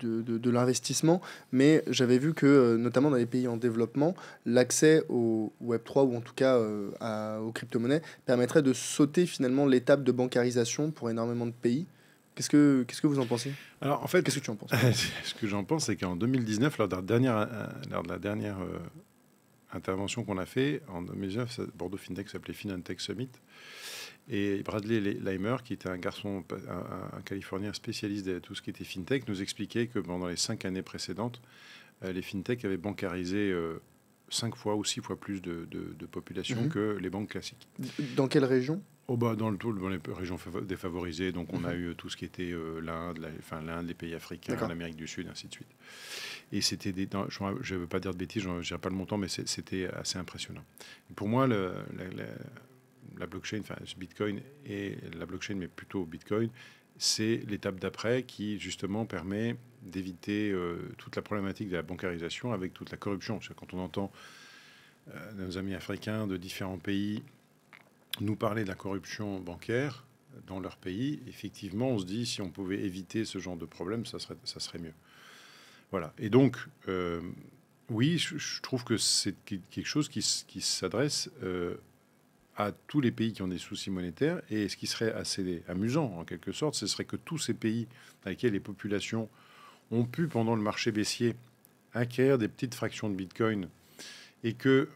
de l'investissement, mais j'avais vu que, notamment dans les pays en développement, l'accès au Web3, ou en tout cas aux crypto-monnaies, permettrait de sauter finalement l'étape de bancarisation pour énormément de pays. Qu'est-ce que vous en pensez? Alors, en fait, qu'est-ce que tu en penses? Ce que j'en pense, c'est qu'en 2019, lors de la dernière intervention qu'on a fait, en 2019, Bordeaux FinTech s'appelait FinTech Summit, et Bradley Leimer, qui était un Californien spécialiste de tout ce qui était FinTech, nous expliquait que pendant les 5 années précédentes, les FinTech avaient bancarisé 5 fois ou 6 fois plus de population que les banques classiques. Dans quelle région? Dans les régions défavorisées, donc on a eu tout ce qui était l'Inde, les pays africains, l'Amérique du Sud, ainsi de suite. Et c'était je ne veux pas dire de bêtises, je ne dirai pas le montant, mais c'était assez impressionnant. Et pour moi, la blockchain, Bitcoin et la blockchain, mais plutôt Bitcoin, c'est l'étape d'après qui, justement, permet d'éviter toute la problématique de la bancarisation avec toute la corruption. Parce que quand on entend nos amis africains de différents pays nous parler de la corruption bancaire dans leur pays, effectivement, on se dit, si on pouvait éviter ce genre de problème, ça serait mieux. Voilà. Et donc, oui, je trouve que c'est quelque chose qui s'adresse à tous les pays qui ont des soucis monétaires. Et ce qui serait assez amusant, en quelque sorte, ce serait que tous ces pays dans lesquels les populations ont pu, pendant le marché baissier, acquérir des petites fractions de Bitcoin et que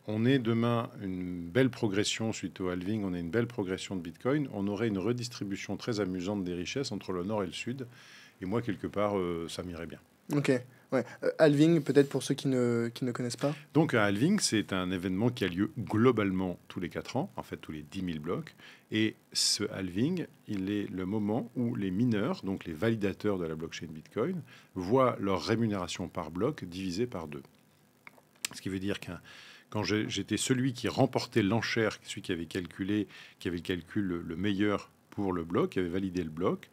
on ait demain une belle progression suite au halving, on a une belle progression de Bitcoin, on aurait une redistribution très amusante des richesses entre le nord et le sud. Et moi, quelque part, ça m'irait bien. Ok, ouais. Halving, peut-être pour ceux qui ne connaissent pas. Donc, un halving, c'est un événement qui a lieu globalement tous les 4 ans, en fait tous les 10 000 blocs. Et ce halving, il est le moment où les mineurs, donc les validateurs de la blockchain Bitcoin, voient leur rémunération par bloc divisée par 2. Ce qui veut dire quand j'étais celui qui remportait l'enchère, celui qui avait calculé, qui avait le calcul le meilleur pour le bloc, qui avait validé le bloc,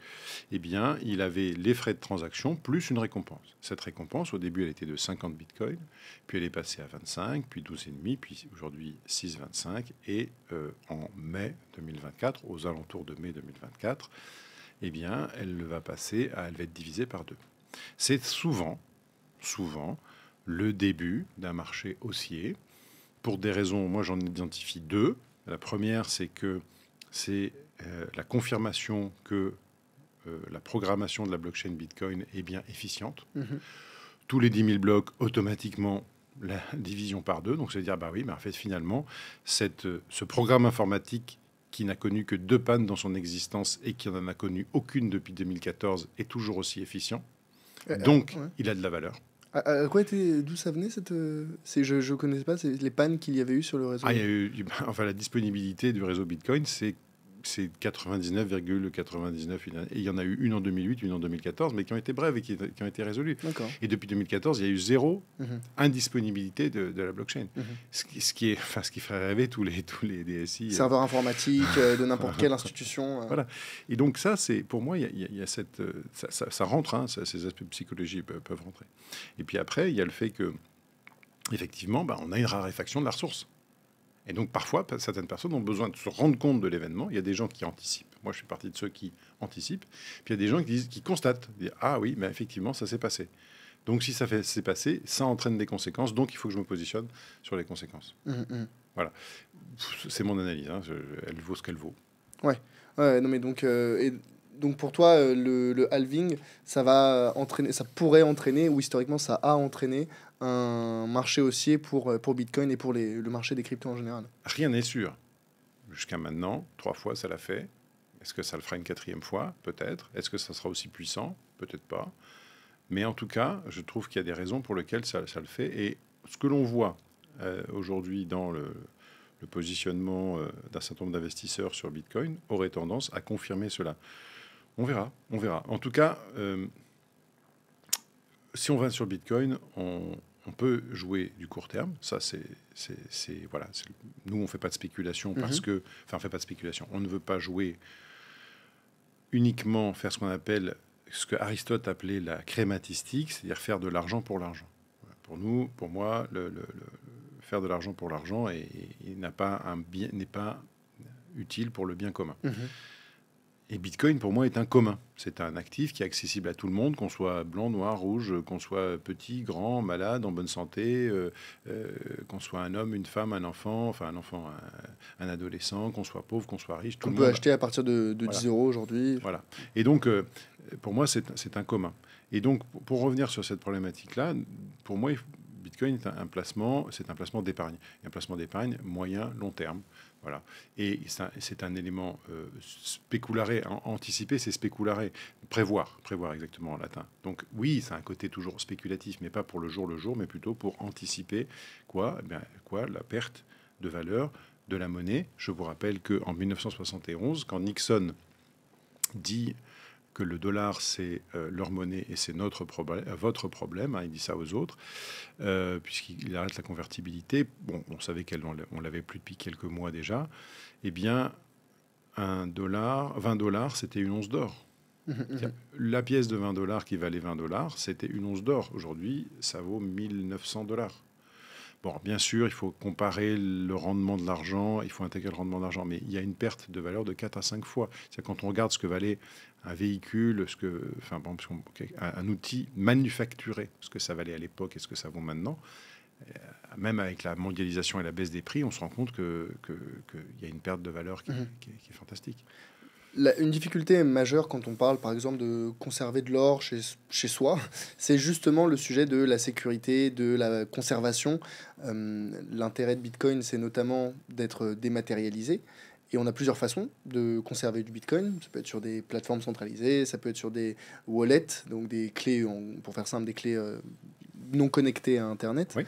eh bien, il avait les frais de transaction plus une récompense. Cette récompense, au début, elle était de 50 bitcoins, puis elle est passée à 25, puis 12,5, puis aujourd'hui 6,25, et en mai 2024, aux alentours de mai 2024, eh bien, elle va être divisée par 2. C'est souvent le début d'un marché haussier, pour des raisons, moi j'en identifie 2. La première, c'est que c'est la confirmation que la programmation de la blockchain Bitcoin est bien efficiente. Tous les 10 000 blocs, automatiquement, la division par 2. Donc, c'est dire, en fait, finalement, ce programme informatique qui n'a connu que 2 pannes dans son existence et qui n'en a connu aucune depuis 2014 est toujours aussi efficient. Donc, il a de la valeur. D'où ça venait je connaissais pas les pannes qu'il y avait eu sur le réseau. Il y a eu, la disponibilité du réseau Bitcoin, c'est 99,99. Et il y en a eu une en 2008, une en 2014, mais qui ont été brèves et qui ont été résolues. Et depuis 2014, il y a eu 0 indisponibilité de la blockchain. Ce qui ferait rêver tous les DSI. Serveurs informatiques de n'importe quelle institution. Voilà. Et donc ça, c'est pour moi, il y a cette... Ça rentre, ces aspects de psychologie peuvent rentrer. Et puis après, il y a le fait que, effectivement, on a une raréfaction de la ressource. Et donc, parfois, certaines personnes ont besoin de se rendre compte de l'événement. Il y a des gens qui anticipent. Moi, je fais partie de ceux qui anticipent. Puis, il y a des gens qui constatent. Disent, ah oui, mais effectivement, ça s'est passé. Donc, si c'est passé, ça entraîne des conséquences. Donc, il faut que je me positionne sur les conséquences. Voilà. C'est mon analyse. Elle vaut ce qu'elle vaut. Ouais. Non, mais donc pour toi, le halving, ça pourrait entraîner, ou historiquement, ça a entraîné un marché haussier pour Bitcoin et pour le marché des cryptos en général. Rien n'est sûr. Jusqu'à maintenant, 3 fois, ça l'a fait. Est-ce que ça le fera une 4e fois? Peut-être. Est-ce que ça sera aussi puissant? Peut-être pas. Mais en tout cas, je trouve qu'il y a des raisons pour lesquelles ça le fait. Et ce que l'on voit aujourd'hui dans le positionnement d'un certain nombre d'investisseurs sur Bitcoin aurait tendance à confirmer cela. On verra. En tout cas, si on va sur Bitcoin, on peut jouer du court terme. Ça, voilà. Nous, on ne fait pas de spéculation parce que... Enfin, on ne fait pas de spéculation. On ne veut pas jouer uniquement, faire ce qu'on appelle, ce que Aristote appelait la crématistique, c'est-à-dire faire de l'argent pour l'argent. Pour moi, faire de l'argent pour l'argent n'est pas utile pour le bien commun. Et Bitcoin, pour moi, est un commun. C'est un actif qui est accessible à tout le monde, qu'on soit blanc, noir, rouge, qu'on soit petit, grand, malade, en bonne santé, qu'on soit un homme, une femme, un enfant, un adolescent, qu'on soit pauvre, qu'on soit riche. On peut acheter à partir de 10 euros aujourd'hui. Voilà. Et donc, pour moi, c'est un commun. Et donc, pour revenir sur cette problématique-là, pour moi, Bitcoin est un placement d'épargne. Et un placement d'épargne moyen, long terme. Voilà. Et c'est un élément spéculare. Anticiper, c'est spéculare. Prévoir exactement en latin. Donc oui, c'est un côté toujours spéculatif, mais pas pour le jour, mais plutôt pour anticiper quoi? La perte de valeur de la monnaie. Je vous rappelle qu'en 1971, quand Nixon dit que le dollar, c'est leur monnaie et c'est votre problème, hein, il dit ça aux autres, puisqu'il arrête la convertibilité. Bon, on savait qu'on l'avait plus depuis quelques mois déjà. Eh bien, 20 $, c'était une once d'or. La pièce de 20 $ qui valait 20 $, c'était une once d'or. Aujourd'hui, ça vaut 1900 $. Bon, bien sûr, il faut comparer le rendement de l'argent, il faut intégrer le rendement de l'argent, mais il y a une perte de valeur de 4 à 5 fois. C'est quand on regarde ce que valait un véhicule, un outil manufacturé, ce que ça valait à l'époque et ce que ça vaut maintenant, même avec la mondialisation et la baisse des prix, on se rend compte qu'il y a une perte de valeur qui est fantastique. Une difficulté majeure quand on parle, par exemple, de conserver de l'or chez soi, c'est justement le sujet de la sécurité, de la conservation. L'intérêt de Bitcoin, c'est notamment d'être dématérialisé. Et on a plusieurs façons de conserver du Bitcoin. Ça peut être sur des plateformes centralisées, ça peut être sur des wallets, donc des clés, pour faire simple, des clés non connectées à Internet. Oui.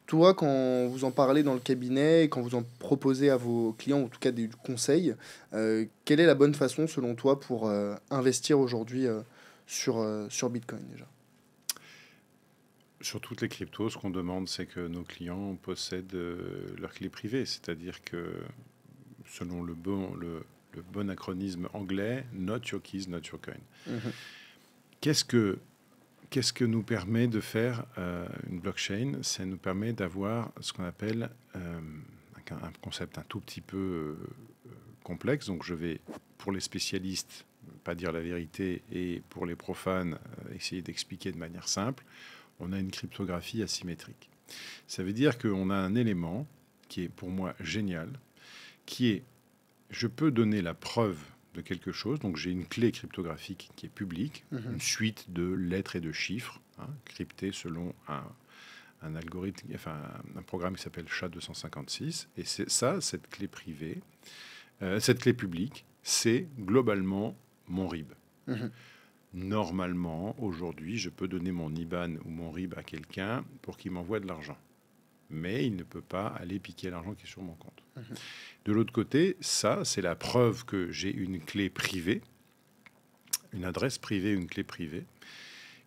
Toi, quand vous en parlez dans le cabinet, quand vous en proposez à vos clients, en tout cas des conseils, quelle est la bonne façon, selon toi, pour investir aujourd'hui sur Bitcoin déjà? Sur toutes les cryptos, ce qu'on demande, c'est que nos clients possèdent leurs clés privées. C'est-à-dire que, selon le bon acronyme anglais, not your keys, not your coin. Qu'est-ce que nous permet de faire une blockchain? Ça nous permet d'avoir ce qu'on appelle un concept un tout petit peu complexe. Donc je vais, pour les spécialistes, pas dire la vérité, et pour les profanes, essayer d'expliquer de manière simple. On a une cryptographie asymétrique. Ça veut dire qu'on a un élément qui est pour moi génial, qui est, je peux donner la preuve de quelque chose. Donc j'ai une clé cryptographique qui est publique, une suite de lettres et de chiffres, cryptées selon un algorithme, enfin un programme qui s'appelle SHA-256. Et c'est ça, cette clé privée, cette clé publique, c'est globalement mon RIB. Normalement, aujourd'hui, je peux donner mon IBAN ou mon RIB à quelqu'un pour qu'il m'envoie de l'argent. Mais il ne peut pas aller piquer l'argent qui est sur mon compte. De l'autre côté, ça, c'est la preuve que j'ai une clé privée, une adresse privée, une clé privée,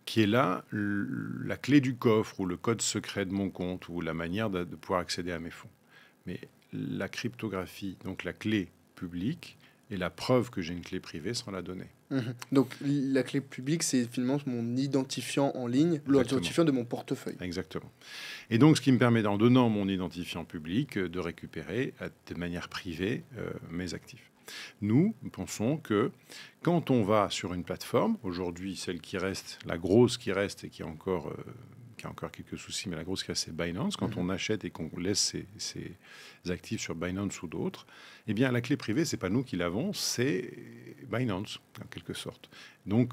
qui est là la clé du coffre ou le code secret de mon compte ou la manière de pouvoir accéder à mes fonds. Mais la cryptographie, donc la clé publique, et la preuve que j'ai une clé privée sans la donner. Donc la clé publique, c'est finalement mon identifiant en ligne, l'identifiant de mon portefeuille. Exactement. Et donc, ce qui me permet, en donnant mon identifiant public, de récupérer de manière privée mes actifs. Nous pensons que quand on va sur une plateforme, aujourd'hui, celle qui reste, la grosse qui reste et qui a encore quelques soucis, mais la grosse qui reste, c'est Binance. Quand on achète et qu'on laisse ses actifs sur Binance ou d'autres, eh bien, la clé privée, c'est pas nous qui l'avons, c'est Binance, en quelque sorte. Donc,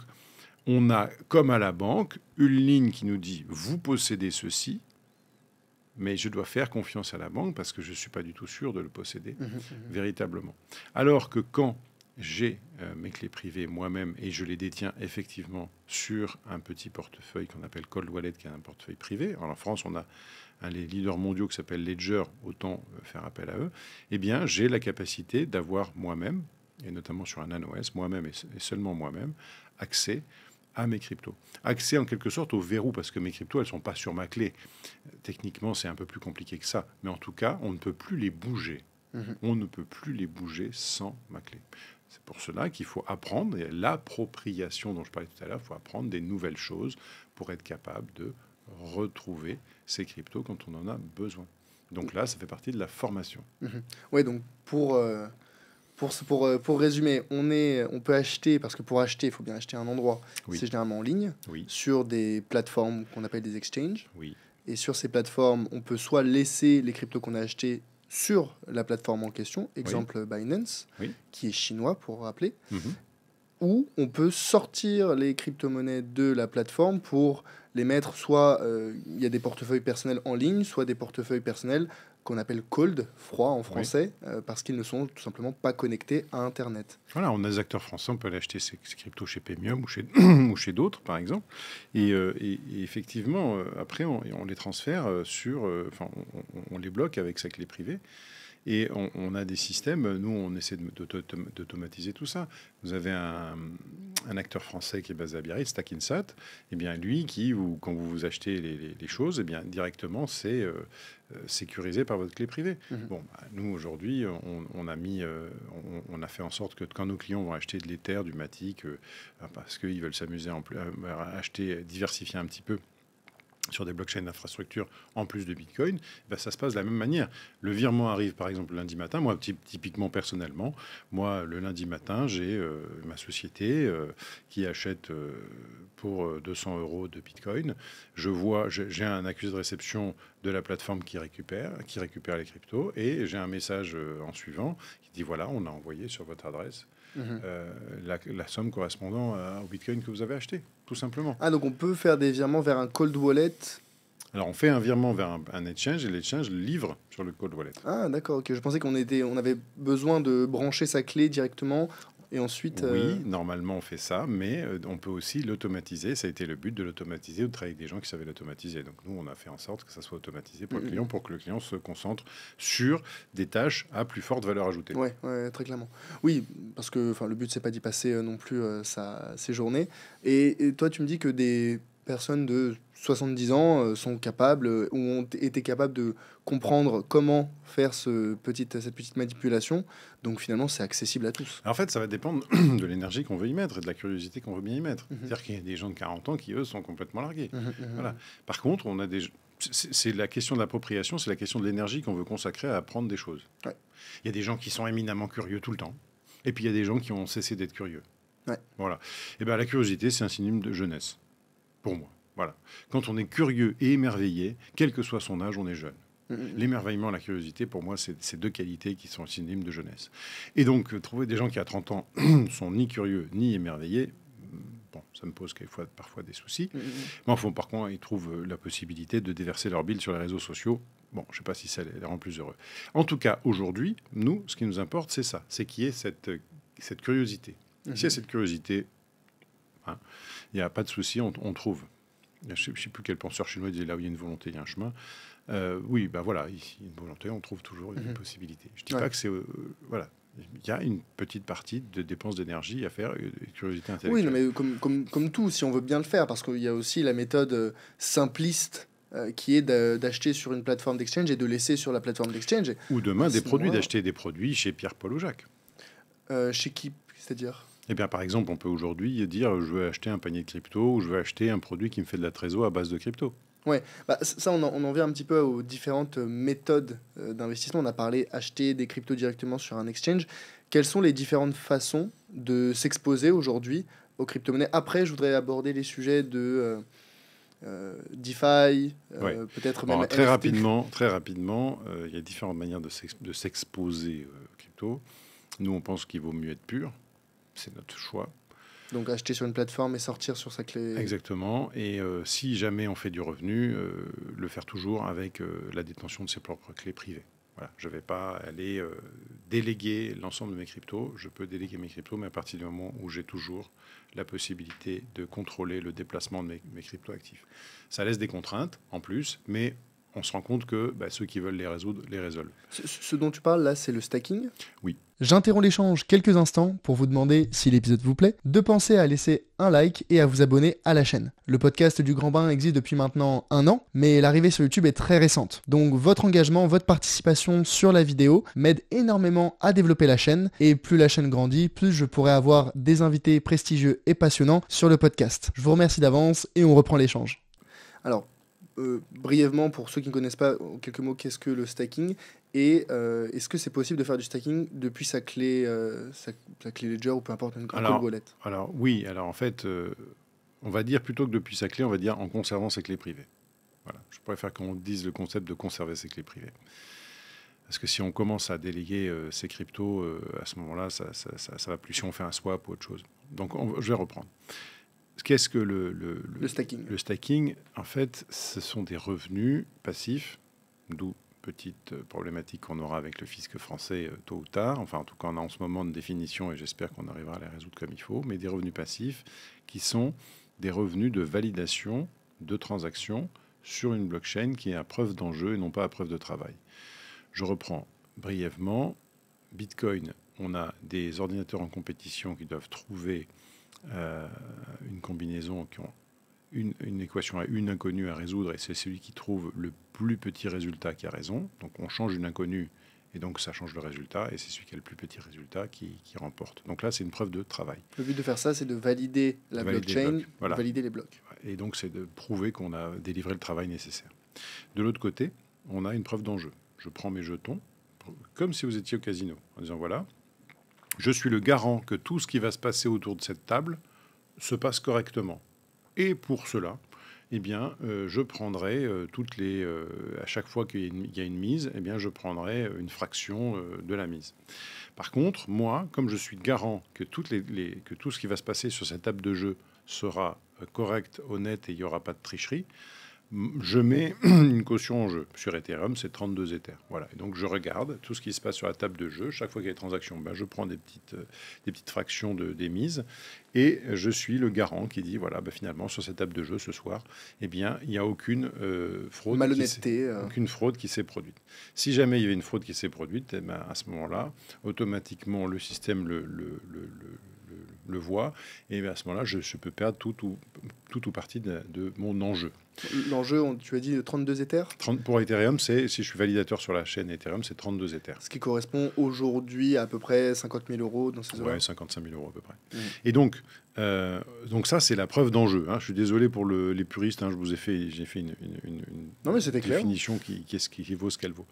on a, comme à la banque, une ligne qui nous dit « vous possédez ceci », mais je dois faire confiance à la banque parce que je ne suis pas du tout sûr de le posséder véritablement. Alors que quand j'ai mes clés privées moi-même et je les détiens effectivement sur un petit portefeuille qu'on appelle Cold Wallet, qui est un portefeuille privé. Alors en France, on a les leaders mondiaux qui s'appellent Ledger, autant faire appel à eux. Eh bien, j'ai la capacité d'avoir moi-même, et notamment sur un NanoS, moi-même et seulement moi-même, accès à mes cryptos. Accès en quelque sorte au verrou, parce que mes cryptos, elles ne sont pas sur ma clé. Techniquement, c'est un peu plus compliqué que ça. Mais en tout cas, on ne peut plus les bouger. On ne peut plus les bouger sans ma clé. C'est pour cela qu'il faut apprendre, et l'appropriation dont je parlais tout à l'heure, il faut apprendre des nouvelles choses pour être capable de retrouver ces cryptos quand on en a besoin. Donc là, ça fait partie de la formation. Oui, donc pour résumer, on peut acheter, parce que pour acheter, il faut bien acheter un endroit. Oui. C'est généralement en ligne, sur des plateformes qu'on appelle des exchanges. Et sur ces plateformes, on peut soit laisser les cryptos qu'on a achetés sur la plateforme en question, exemple Binance, qui est chinois pour rappeler, ou on peut sortir les crypto-monnaies de la plateforme pour les mettre, soit il y a des portefeuilles personnels en ligne, soit des portefeuilles personnels qu'on appelle cold, froid en français, parce qu'ils ne sont tout simplement pas connectés à Internet. Voilà, on a des acteurs français, on peut aller acheter ces cryptos chez Paymium ou chez d'autres, par exemple. Et effectivement, après, on les transfère on les bloque avec sa clé privée. Et on a des systèmes, nous on essaie d'automatiser tout ça. Vous avez un acteur français qui est basé à Biarritz, Stackinsat, et bien lui, quand vous achetez les choses, et bien directement c'est sécurisé par votre clé privée. Bon, nous aujourd'hui, on a fait en sorte que quand nos clients vont acheter de l'Ether, du Matic, parce qu'ils veulent s'amuser diversifier un petit peu sur des blockchains d'infrastructure en plus de Bitcoin, ça se passe de la même manière. Le virement arrive par exemple lundi matin. Moi, typiquement personnellement, le lundi matin, j'ai ma société qui achète pour 200 € de Bitcoin. J'ai un accusé de réception de la plateforme qui récupère les cryptos, et j'ai un message en suivant qui dit voilà, on a envoyé sur votre adresse la somme correspondant au Bitcoin que vous avez acheté, tout simplement. Ah, donc on peut faire des virements vers un cold wallet. Alors on fait un virement vers un exchange, et l'exchange livre sur le cold wallet. Ah, d'accord, ok. Je pensais qu'on avait besoin de brancher sa clé directement. Et ensuite, oui, normalement on fait ça, mais on peut aussi l'automatiser. Ça a été le but de l'automatiser, ou de travailler avec des gens qui savaient l'automatiser. Donc nous, on a fait en sorte que ça soit automatisé pour le client, pour que le client se concentre sur des tâches à plus forte valeur ajoutée. Ouais, très clairement. Oui, parce que le but, c'est pas d'y passer non plus ses journées. Et toi, tu me dis que des personnes de 70 ans sont capables ou ont été capables de comprendre comment faire cette petite manipulation. Donc finalement, c'est accessible à tous. Alors, en fait, ça va dépendre de l'énergie qu'on veut y mettre et de la curiosité qu'on veut bien y mettre. C'est-à-dire qu'il y a des gens de 40 ans qui, eux, sont complètement largués. Voilà. Par contre, on a c'est la question de l'appropriation, c'est la question de l'énergie qu'on veut consacrer à apprendre des choses. Ouais. Il y a des gens qui sont éminemment curieux tout le temps. Et puis, il y a des gens qui ont cessé d'être curieux. Ouais. Voilà. Et la curiosité, c'est un synonyme de jeunesse. Pour moi. Voilà. Quand on est curieux et émerveillé, quel que soit son âge, on est jeune. L'émerveillement et la curiosité, pour moi, c'est deux qualités qui sont synonymes de jeunesse. Et donc, trouver des gens qui, à 30 ans, sont ni curieux ni émerveillés, ça me pose parfois des soucis. Mais enfin, par contre, ils trouvent la possibilité de déverser leur bile sur les réseaux sociaux. Bon, je ne sais pas si ça les rend plus heureux. En tout cas, aujourd'hui, nous, ce qui nous importe, c'est ça. C'est qu'il y ait cette curiosité. S'il y a cette curiosité, il n'y a pas de souci, on trouve. Je ne sais plus quel penseur chinois disait là où il y a une volonté, il y a un chemin. Oui, voilà, ici, une volonté, on trouve toujours une possibilité. Je ne dis pas que c'est... voilà. Il y a une petite partie de dépenses d'énergie à faire, de curiosité intellectuelle. Oui, mais comme tout, si on veut bien le faire, parce qu'il y a aussi la méthode simpliste qui est d'acheter sur une plateforme d'exchange et de laisser sur la plateforme d'exchange. Ou demain, d'acheter des produits chez Pierre, Paul ou Jacques. Chez qui, c'est-à-dire ? Eh bien, par exemple, on peut aujourd'hui dire je veux acheter un panier de crypto, ou je veux acheter un produit qui me fait de la trésor à base de crypto. Ouais, ça, on en vient un petit peu aux différentes méthodes d'investissement. On a parlé acheter des cryptos directement sur un exchange. Quelles sont les différentes façons de s'exposer aujourd'hui aux crypto-monnaies ? Après, je voudrais aborder les sujets de DeFi, peut-être même très rapidement, il y a différentes manières de s'exposer aux cryptos. Nous, on pense qu'il vaut mieux être pur. C'est notre choix. Donc acheter sur une plateforme et sortir sur sa clé. Exactement. Et si jamais on fait du revenu, le faire toujours avec la détention de ses propres clés privées. Voilà. Je ne vais pas aller déléguer l'ensemble de mes cryptos. Je peux déléguer mes cryptos, mais à partir du moment où j'ai toujours la possibilité de contrôler le déplacement de mes cryptos actifs. Ça laisse des contraintes en plus, mais on se rend compte que ceux qui veulent les résoudre, les résolvent. Ce dont tu parles là, c'est le stacking ? Oui. J'interromps l'échange quelques instants pour vous demander, si l'épisode vous plaît, de penser à laisser un like et à vous abonner à la chaîne. Le podcast du Grand Bain existe depuis maintenant 1 an, mais l'arrivée sur YouTube est très récente. Donc votre engagement, votre participation sur la vidéo m'aide énormément à développer la chaîne, et plus la chaîne grandit, plus je pourrai avoir des invités prestigieux et passionnants sur le podcast. Je vous remercie d'avance et on reprend l'échange. Alors, brièvement, pour ceux qui ne connaissent pas, en quelques mots, qu'est-ce que le stacking ? Et est-ce que c'est possible de faire du stacking depuis sa clé Ledger ou peu importe, une cold wallet ? Alors oui, en fait, on va dire plutôt que depuis sa clé, on va dire en conservant ses clés privées. Voilà. Je préfère qu'on dise le concept de conserver ses clés privées. Parce que si on commence à déléguer ses cryptos, à ce moment-là, ça va plus si on fait un swap ou autre chose. Donc je vais reprendre. Qu'est-ce que le stacking ? Le stacking, en fait, ce sont des revenus passifs, d'où petite problématique qu'on aura avec le fisc français tôt ou tard. Enfin, en tout cas, on a en ce moment une définition et j'espère qu'on arrivera à les résoudre comme il faut. Mais des revenus passifs qui sont des revenus de validation de transactions sur une blockchain qui est à preuve d'enjeu et non pas à preuve de travail. Je reprends. brièvement, Bitcoin, on a des ordinateurs en compétition qui doivent trouver une combinaison qui ont une équation à une inconnue à résoudre, et c'est celui qui trouve le plus petit résultat qui a raison. Donc on change une inconnue, et donc ça change le résultat, et c'est celui qui a le plus petit résultat qui remporte. Donc là, c'est une preuve de travail. Le but de faire ça, c'est de valider la blockchain, voilà. valider les blocs. Et donc c'est de prouver qu'on a délivré le travail nécessaire. De l'autre côté, on a une preuve d'enjeu. Je prends mes jetons, comme si vous étiez au casino, en disant voilà, je suis le garant que tout ce qui va se passer autour de cette table se passe correctement. Et pour cela, eh bien, je prendrai à chaque fois qu'il y a une mise, eh bien, je prendrai une fraction de la mise. Par contre, moi, comme je suis garant que tout ce qui va se passer sur cette table de jeu sera correct, honnête et il n'y aura pas de tricherie, je mets une caution en jeu. Sur Ethereum, c'est 32 Ethers. Voilà. Et donc, je regarde tout ce qui se passe sur la table de jeu. Chaque fois qu'il y a des transactions, je prends des petites fractions des mises. Et je suis le garant qui dit, voilà, finalement, sur cette table de jeu, ce soir, eh bien, il n'y a aucune fraude. Malhonnêteté. Aucune fraude qui s'est produite. Si jamais il y avait une fraude qui s'est produite, eh bien, à ce moment-là, automatiquement, le système le voit. Et à ce moment-là, je peux perdre tout ou partie de mon enjeu. L'enjeu, tu as dit 32 Ethers. Pour Ethereum, si je suis validateur sur la chaîne Ethereum, c'est 32 Ethers. Ce qui correspond aujourd'hui à peu près 50 000 euros dans ces eaux-là. Oui, 55 000 euros à peu près. Et donc ça, c'est la preuve d'enjeu. Je suis désolé pour les puristes. J'ai fait une non, mais c'était définition qui vaut ce qu'elle vaut.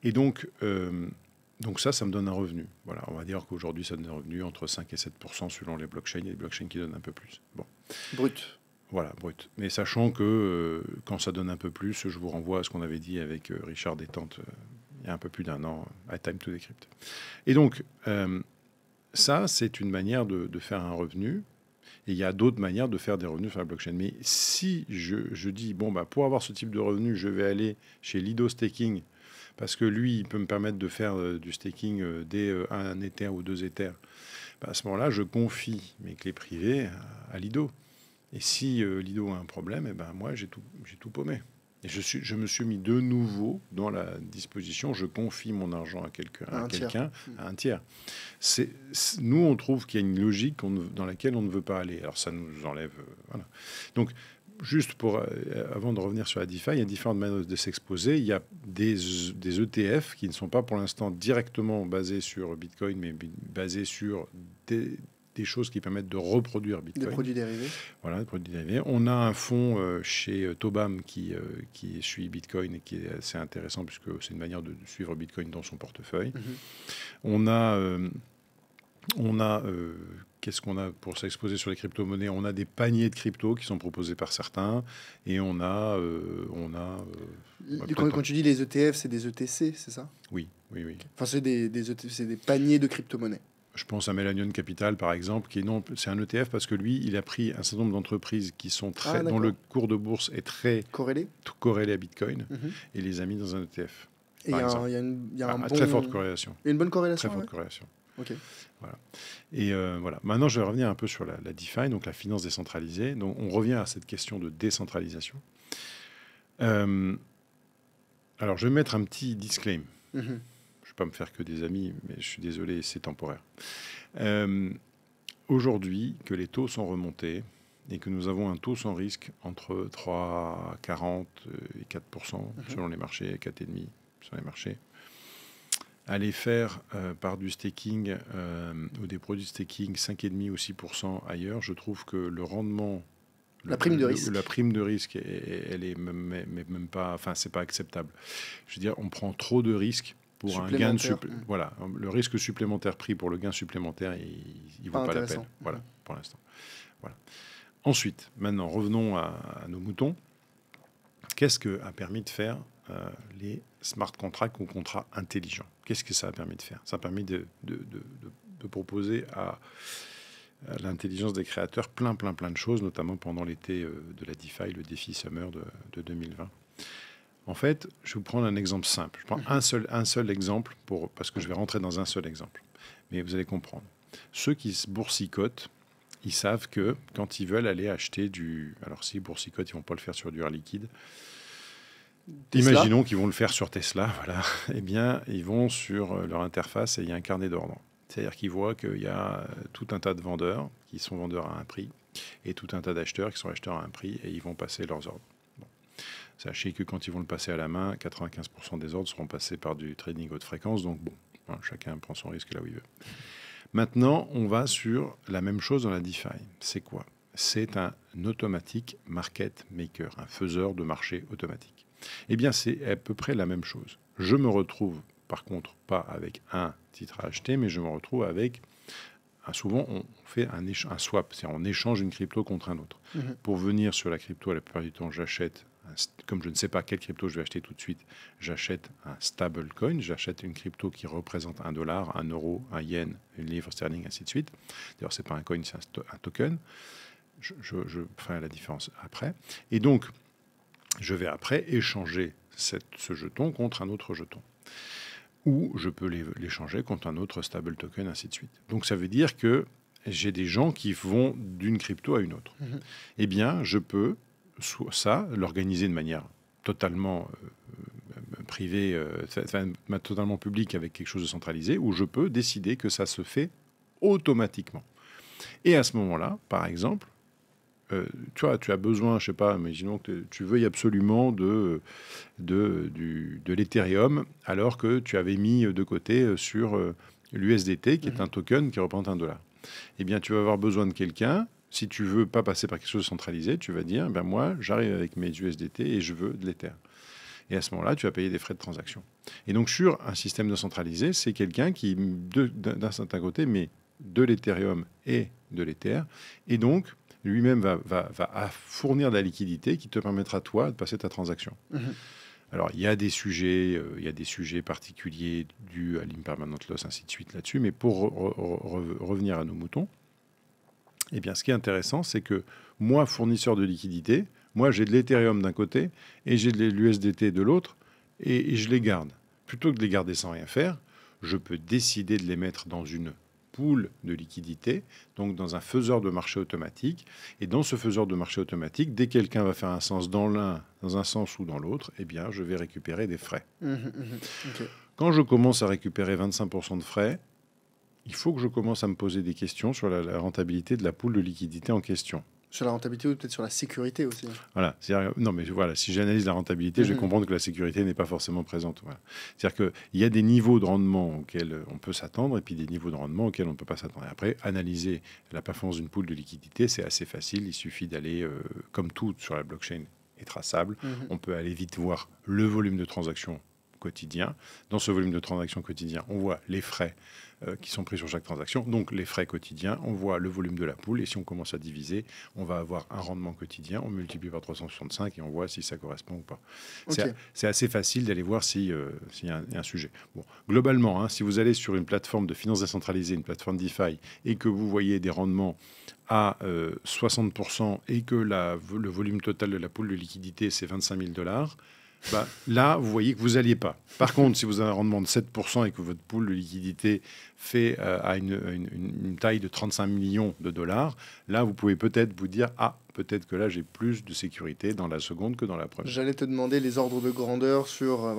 Et donc ça me donne un revenu. Voilà, on va dire qu'aujourd'hui, ça donne un revenu entre 5 et 7% selon les blockchains. Il y a des blockchains qui donnent un peu plus. Bon. Brut. Voilà, brut. Mais sachant que quand ça donne un peu plus, je vous renvoie à ce qu'on avait dit avec Richard Détente il y a un peu plus d'un an, à Time to Decrypt. Et donc, ça, c'est une manière de faire un revenu. Et il y a d'autres manières de faire des revenus sur la blockchain. Mais si je dis, pour avoir ce type de revenu, je vais aller chez Lido Staking, parce que lui, il peut me permettre de faire du staking dès 1 Ether ou 2 Ethers, à ce moment-là, je confie mes clés privées à Lido. Et si Lido a un problème, moi, j'ai tout paumé. Et je me suis mis de nouveau dans la disposition, je confie mon argent à quelqu'un, à un tiers. Nous, on trouve qu'il y a une logique dans laquelle on ne veut pas aller. Alors, ça nous enlève... voilà. Donc, juste avant de revenir sur la DeFi, il y a différentes manières de s'exposer. Il y a des ETF qui ne sont pas pour l'instant directement basés sur Bitcoin, mais basés sur des choses qui permettent de reproduire Bitcoin. Des produits dérivés. Voilà, des produits dérivés. On a un fonds chez Tobam qui suit Bitcoin et qui est assez intéressant puisque c'est une manière de suivre Bitcoin dans son portefeuille. Mm-hmm. On a qu'est-ce qu'on a pour s'exposer sur les crypto-monnaies? On a des paniers de crypto qui sont proposés par certains et on a quand tu dis les ETF, c'est des ETC, c'est ça? Oui. Enfin, c'est des paniers de crypto-monnaies. Je pense à Millennium Capital, par exemple, c'est un ETF parce que lui, il a pris un certain nombre d'entreprises qui sont dont le cours de bourse est très corrélé à Bitcoin et les a mis dans un ETF. Et il y a très forte corrélation. Il y a une bonne corrélation. Très forte corrélation. Ok. Voilà. Et voilà. Maintenant, je vais revenir un peu sur la DeFi, donc la finance décentralisée. Donc, on revient à cette question de décentralisation. Alors, je vais mettre un petit disclaimer. Je ne vais pas me faire que des amis, mais je suis désolé, c'est temporaire. Aujourd'hui, que les taux sont remontés et que nous avons un taux sans risque entre 3,40 et 4% selon les marchés, 4,5% sur les marchés, aller faire par du staking ou des produits de staking 5,5 ou 6% ailleurs, je trouve que le rendement... La prime de risque, elle est même pas... Enfin, c'est pas acceptable. Je veux dire, on prend trop de risques pour un gain voilà, le risque supplémentaire pris pour le gain supplémentaire, il ne vaut pas la peine. Voilà, pour l'instant. Voilà. Ensuite, maintenant, revenons à nos moutons. Qu'est-ce qu'a permis de faire les smart contracts ou contrats intelligents? Qu'est-ce que ça a permis de faire? Ça a permis de proposer à l'intelligence des créateurs plein de choses, notamment pendant l'été de la DeFi, le défi Summer de 2020. En fait, je vais vous prendre un exemple simple. Je prends un seul exemple parce que je vais rentrer dans un seul exemple. Mais vous allez comprendre. Ceux qui se boursicotent, ils savent que quand ils veulent aller acheter alors s'ils boursicotent, ils ne vont pas le faire sur du air liquide. Tesla. Imaginons qu'ils vont le faire sur Tesla, voilà. Eh bien, ils vont sur leur interface et il y a un carnet d'ordre. C'est-à-dire qu'ils voient qu'il y a tout un tas de vendeurs qui sont vendeurs à un prix et tout un tas d'acheteurs qui sont acheteurs à un prix et ils vont passer leurs ordres. Bon. Sachez que quand ils vont le passer à la main, 95% des ordres seront passés par du trading haute fréquence. Donc bon, chacun prend son risque là où il veut. Maintenant, on va sur la même chose dans la DeFi. C'est quoi ? C'est un automatic market maker, un faiseur de marché automatique. Eh bien, c'est à peu près la même chose. Je me retrouve, par contre, pas avec un titre à acheter, mais je me retrouve avec... Souvent, on fait un swap, c'est-à-dire on échange une crypto contre un autre. Pour venir sur la crypto, la plupart du temps, j'achète, comme je ne sais pas quelle crypto je vais acheter tout de suite, j'achète un stablecoin, j'achète une crypto qui représente $1, €, un yen, une livre sterling, ainsi de suite. D'ailleurs, ce n'est pas un coin, c'est un token. Je ferai la différence après. Et donc, je vais après échanger ce jeton contre un autre jeton. Ou je peux l'échanger contre un autre stable token, ainsi de suite. Donc ça veut dire que j'ai des gens qui vont d'une crypto à une autre. Eh bien, je peux l'organiser de manière totalement privée, totalement publique avec quelque chose de centralisé, ou je peux décider que ça se fait automatiquement. Et à ce moment-là, par exemple, tu as besoin, je sais pas, imaginons que tu veuilles absolument de l'Ethereum, alors que tu avais mis de côté sur l'USDT, qui est un token qui représente $1. Eh bien, tu vas avoir besoin de quelqu'un. Si tu veux pas passer par quelque chose de centralisé, tu vas dire, ben moi, j'arrive avec mes USDT et je veux de l'Ether. Et à ce moment-là, tu vas payer des frais de transaction. Et donc, sur un système décentralisé, c'est quelqu'un qui, d'un certain côté, met de l'Ethereum et de l'Ether. Et donc, lui-même va fournir de la liquidité qui te permettra, toi, de passer ta transaction. Alors, il y a des sujets particuliers dus à l'impermanent loss, ainsi de suite là-dessus. Mais pour revenir à nos moutons, eh bien, ce qui est intéressant, c'est que moi, fournisseur de liquidité, moi, j'ai de l'Ethereum d'un côté et j'ai de l'USDT de l'autre et je les garde. Plutôt que de les garder sans rien faire, je peux décider de les mettre dans une pool de liquidité, donc dans un faiseur de marché automatique. Et dans ce faiseur de marché automatique, dès que quelqu'un va faire un sens dans un sens ou dans l'autre, eh bien, je vais récupérer des frais. Okay. Quand je commence à récupérer 25% de frais, il faut que je commence à me poser des questions sur la rentabilité de la pool de liquidité en question. Sur la rentabilité ou peut-être sur la sécurité aussi. Voilà. Non, mais voilà, si j'analyse la rentabilité, je vais comprendre que la sécurité n'est pas forcément présente. Voilà. C'est-à-dire qu'il y a des niveaux de rendement auxquels on peut s'attendre et puis des niveaux de rendement auxquels on ne peut pas s'attendre. Et après, analyser la performance d'une pool de liquidité, c'est assez facile. Il suffit d'aller, comme tout sur la blockchain est traçable, on peut aller vite voir le volume de transactions quotidien. Dans ce volume de transactions quotidien, on voit les frais qui sont pris sur chaque transaction. Donc, les frais quotidiens, on voit le volume de la pool. Et si on commence à diviser, on va avoir un rendement quotidien. On multiplie par 365 et on voit si ça correspond ou pas. Okay. C'est assez facile d'aller voir s'il y a un sujet. Bon, globalement, si vous allez sur une plateforme de finance décentralisée, une plateforme DeFi, et que vous voyez des rendements à 60% et que le volume total de la pool de liquidité, c'est $25 000, là, vous voyez que vous n'alliez pas. Par contre, si vous avez un rendement de 7% et que votre pool de liquidité fait à une taille de 35 millions de dollars, là, vous pouvez peut-être vous dire « Ah, peut-être que là, j'ai plus de sécurité dans la seconde que dans la première. » J'allais te demander les ordres de grandeur sur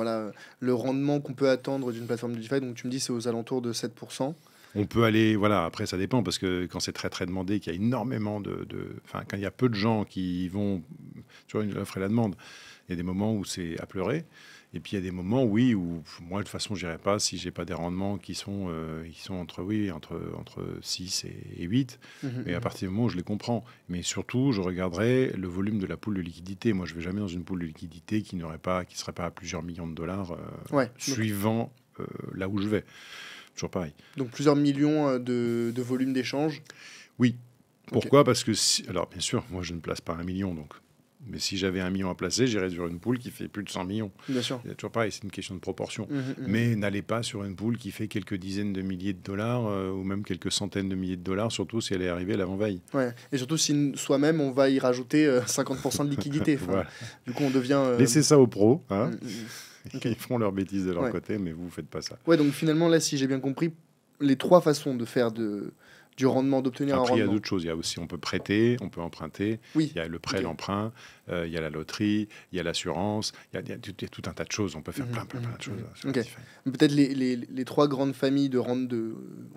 le rendement qu'on peut attendre d'une plateforme de DeFi. Donc, tu me dis c'est aux alentours de 7%. On peut aller, voilà, après ça dépend, parce que quand c'est très très demandé, qu'il y a énormément quand il y a peu de gens qui vont sur l'offre et la demande, il y a des moments où c'est à pleurer. Et puis il y a des moments, oui, où moi de toute façon je n'irai pas si j'ai pas des rendements qui sont entre 6 et 8. Mais à partir du moment où je les comprends. Mais surtout, je regarderai le volume de la pool de liquidité. Moi, je ne vais jamais dans une pool de liquidité qui serait pas à plusieurs millions de dollars suivant là où je vais. Toujours pareil. Donc plusieurs millions de volume d'échange. Oui. Pourquoi ? Parce que, alors bien sûr, moi je ne place pas 1 million. Mais si j'avais 1 million à placer, j'irais sur une pool qui fait plus de 100 millions. Bien sûr. Toujours pareil, c'est une question de proportion. Mais n'allez pas sur une pool qui fait quelques dizaines de milliers de dollars ou même quelques centaines de milliers de dollars, surtout si elle est arrivée à l'avant-veille. Ouais. Et surtout si soi-même, on va y rajouter 50% de liquidité. Voilà. Du coup, on devient... Laissez ça aux pros. Ils feront leurs bêtises de leur côté, mais vous ne faites pas ça. Ouais, donc finalement, là, si j'ai bien compris, les 3 façons de faire du du rendement, d'obtenir un Après, il y a rendement. d'autres choses. Il y a aussi, on peut prêter, on peut emprunter. Oui. Il y a le prêt, Ok. l'emprunt, il y a la loterie, il y a l'assurance. Il y a tout un tas de choses. On peut faire plein de choses. Sur Ok. DeFi. Peut-être les trois grandes familles on va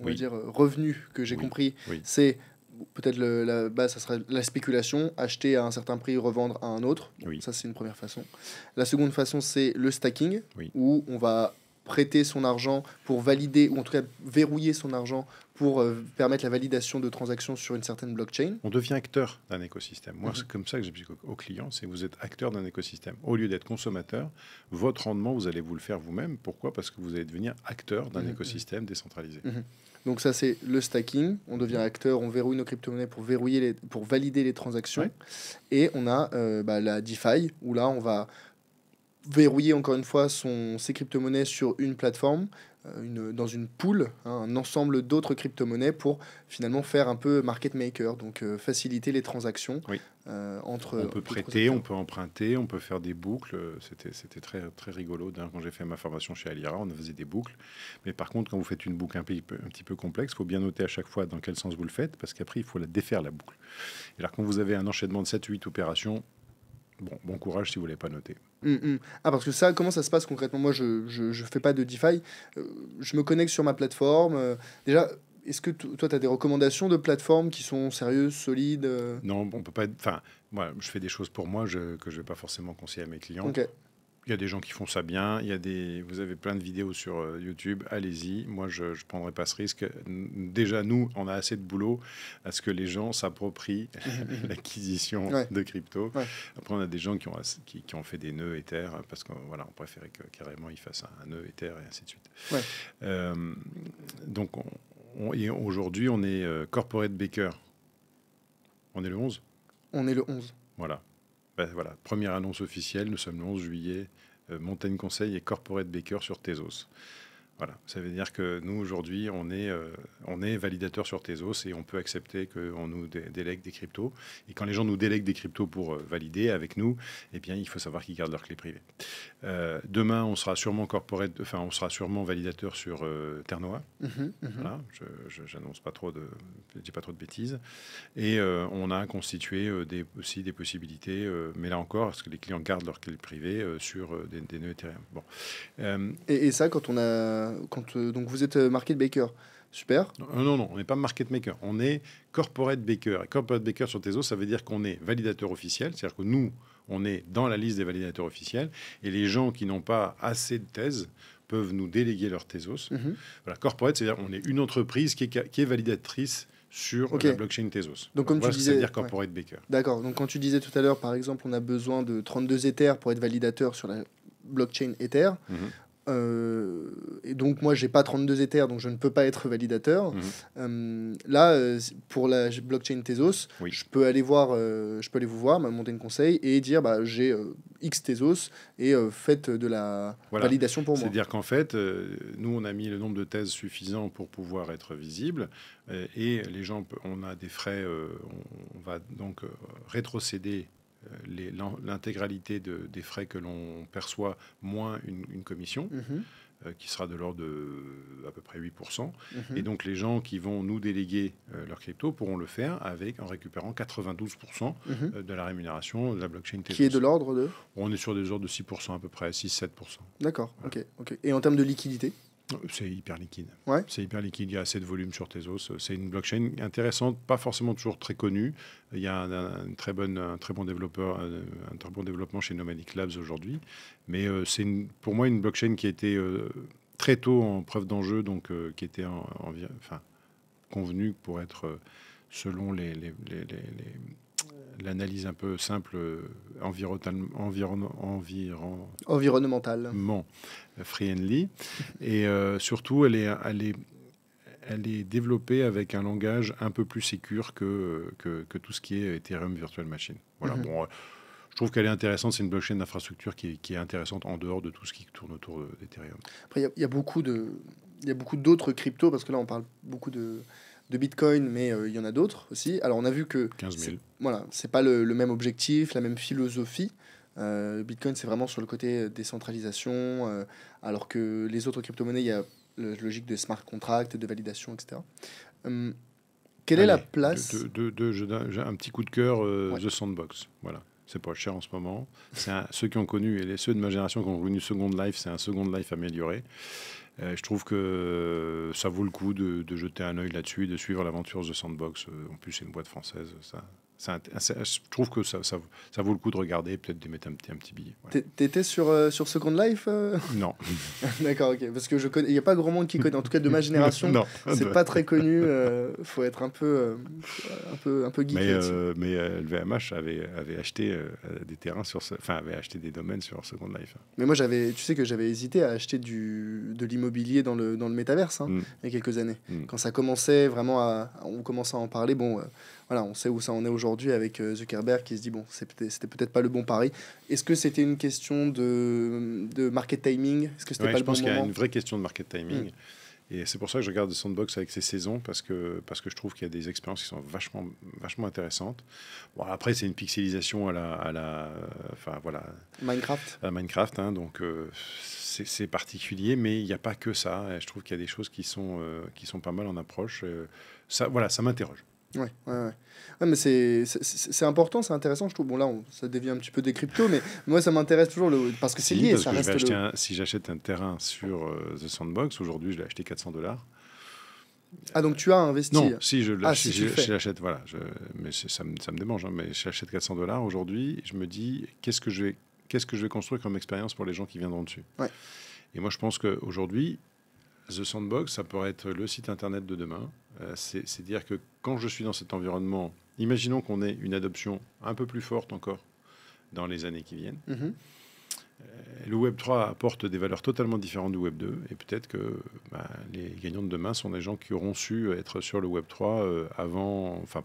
Oui. dire, revenus que j'ai Oui. compris, Oui. c'est peut-être la base, ça serait la spéculation, acheter à un certain prix, revendre à un autre. Bon, Oui. ça, c'est une première façon. La seconde façon, c'est le stacking, Oui. où on va prêter son argent pour valider, ou en tout cas verrouiller son argent pour permettre la validation de transactions sur une certaine blockchain. On devient acteur d'un écosystème. Moi, Mhm. c'est comme ça que j'explique aux clients, c'est que vous êtes acteur d'un écosystème. Au lieu d'être consommateur, votre rendement, vous allez vous le faire vous-même. Pourquoi ? Parce que vous allez devenir acteur d'un écosystème décentralisé. Donc ça, c'est le stacking. On devient acteur, on verrouille nos crypto-monnaies pour valider les transactions. Ouais. Et on a la DeFi, où là, on va verrouiller encore une fois ses crypto-monnaies sur une plateforme, dans une pool, un ensemble d'autres crypto-monnaies pour finalement faire un peu market maker, donc faciliter les transactions Oui. entre. On peut prêter, on peut emprunter, on peut faire des boucles. C'était très, très rigolo. D'ailleurs, quand j'ai fait ma formation chez Alira, on faisait des boucles. Mais par contre, quand vous faites une boucle un petit peu complexe, il faut bien noter à chaque fois dans quel sens vous le faites, parce qu'après, il faut la défaire, la boucle. Et alors, quand vous avez un enchaînement de 7 ou 8 opérations, bon courage si vous ne l'avez pas noté. Ah, parce que ça, comment ça se passe concrètement? Moi, je fais pas de DeFi. Je me connecte sur ma plateforme. Déjà, est-ce que toi, tu as des recommandations de plateformes qui sont sérieuses, solides? Non, on peut pas être. Enfin, moi, je fais des choses pour moi que je ne vais pas forcément conseiller à mes clients. Ok. Il y a des gens qui font ça bien. Vous avez plein de vidéos sur YouTube. Allez-y. Moi, je ne prendrai pas ce risque. Déjà, nous, on a assez de boulot à ce que les gens s'approprient l'acquisition de crypto. Ouais. Après, on a des gens qui ont fait des nœuds Ether parce qu'on on préférait que carrément ils fassent un nœud Ether et ainsi de suite. Ouais. Donc, aujourd'hui, on est Corporate Baker. On est le 11 ? On est le 11. Voilà. Voilà. Première annonce officielle, nous sommes le 11 juillet. Montaigne Conseil et Corporate Baker sur Tezos. Voilà, ça veut dire que nous, aujourd'hui, on est validateur sur Tezos et on peut accepter qu'on nous délègue des cryptos. Et quand les gens nous délèguent des cryptos pour valider avec nous, eh bien, il faut savoir qu'ils gardent leurs clés privées. Demain, on sera sûrement validateur sur Ternoa. Voilà, je n'annonce pas trop je dis pas trop de bêtises. Et on a constitué aussi des possibilités, mais là encore, parce que les clients gardent leurs clés privées sur des nœuds Ethereum. Bon. Et ça, donc vous êtes market baker. Super. Non, on n'est pas market maker. On est corporate baker. Et corporate baker sur Tezos, ça veut dire qu'on est validateur officiel. C'est-à-dire que nous, on est dans la liste des validateurs officiels. Et les gens qui n'ont pas assez de thèses peuvent nous déléguer leur Tezos. Voilà, corporate, c'est-à-dire qu'on est une entreprise qui est validatrice sur la blockchain Tezos. Donc, comme tu disais, c'est-à-dire corporate baker. D'accord. Donc, quand tu disais tout à l'heure, par exemple, on a besoin de 32 Ethers pour être validateur sur la blockchain Ether. Et donc moi j'ai pas 32 Ethers, donc je ne peux pas être validateur. Là pour la blockchain Tezos, je peux aller vous voir, monter une conseil et dire j'ai X Tezos et faites de la validation pour moi. C'est-à-dire qu'en fait nous on a mis le nombre de thèses suffisant pour pouvoir être visible et les gens, on a des frais, on va donc rétrocéder l'intégralité des frais que l'on perçoit, moins une commission, qui sera de l'ordre de à peu près 8%. Et donc, les gens qui vont nous déléguer leur crypto pourront le faire en récupérant 92% de la rémunération de la blockchain Tezos. Qui est de l'ordre de ? On est sur des ordres de 6% à peu près, 6-7%. D'accord, voilà. Ok. Et en termes de liquidité ? C'est hyper liquide. Ouais. C'est hyper liquide. Il y a assez de volume sur Tezos. C'est une blockchain intéressante, pas forcément toujours très connue. Il y a un très bon développement chez Nomadic Labs aujourd'hui. Mais c'est pour moi une blockchain qui a été très tôt en preuve d'enjeu, donc qui était convenue pour être selon l'analyse un peu simple environnementalement friendly. Et surtout, elle est développée avec un langage un peu plus sécure que tout ce qui est Ethereum Virtual Machine. Voilà. Je trouve qu'elle est intéressante. C'est une blockchain d'infrastructure qui est intéressante en dehors de tout ce qui tourne autour d'Ethereum. Après, il y a beaucoup d'autres cryptos, parce que là, on parle beaucoup de Bitcoin, mais il y en a d'autres aussi. Alors, on a vu que 15 000. C'est pas le même objectif, la même philosophie. Bitcoin, c'est vraiment sur le côté décentralisation, alors que les autres crypto-monnaies, il y a la logique de smart contract, de validation, etc. Quelle est la place j'ai un petit coup de cœur, Ouais. The Sandbox. Voilà. C'est pas cher en ce moment. Ceux qui ont connu, ceux de ma génération qui ont connu Second Life, c'est un Second Life amélioré. Je trouve que ça vaut le coup de jeter un œil là-dessus et de suivre l'aventure The Sandbox. En plus, c'est une boîte française. Je trouve que ça vaut le coup de regarder et peut-être de mettre un petit billet. Voilà. T'étais sur Second Life Non. D'accord, ok. Parce que il n'y a pas grand monde qui connaît. En tout cas, de ma génération, Non. c'est pas très connu. Faut être un peu geeké là-dessus. Mais LVMH avait acheté des terrains avait acheté des domaines sur Second Life. Mais moi, tu sais que j'avais hésité à acheter de l'immobilier dans le métaverse il y a quelques années. Quand ça commençait vraiment on commençait à en parler, bon, voilà, on sait où ça en est aujourd'hui avec Zuckerberg qui se dit, bon, c'était peut-être pas le bon pari. Est-ce que c'était une question de market timing? Est-ce que c'était pas le bon moment? Je pense qu'il y a une vraie question de market timing. Et c'est pour ça que je regarde The Sandbox avec ses saisons, parce que je trouve qu'il y a des expériences qui sont vachement intéressantes. Bon, après, c'est une pixelisation à la Minecraft. À Minecraft, hein, donc c'est particulier, mais il n'y a pas que ça. Et je trouve qu'il y a des choses qui sont pas mal en approche. Ça m'interroge. Ouais, mais c'est important, c'est intéressant, je trouve. Bon, là, ça devient un petit peu des cryptos, mais moi, ça m'intéresse toujours parce que c'est lié. Si j'achète un terrain sur The Sandbox, aujourd'hui, je l'ai acheté $400. Ah, donc tu as investi? Non, si je l'achète, voilà. Mais ça me démange, hein, mais j'achète $400 aujourd'hui. Je me dis, qu'est-ce que je vais construire comme expérience pour les gens qui viendront dessus? Ouais. Et moi, je pense qu'aujourd'hui, The Sandbox, ça pourrait être le site internet de demain. C'est-à-dire que quand je suis dans cet environnement, imaginons qu'on ait une adoption un peu plus forte encore dans les années qui viennent. Le Web 3 apporte des valeurs totalement différentes du Web 2. Et peut-être que les gagnants de demain sont des gens qui auront su être sur le Web 3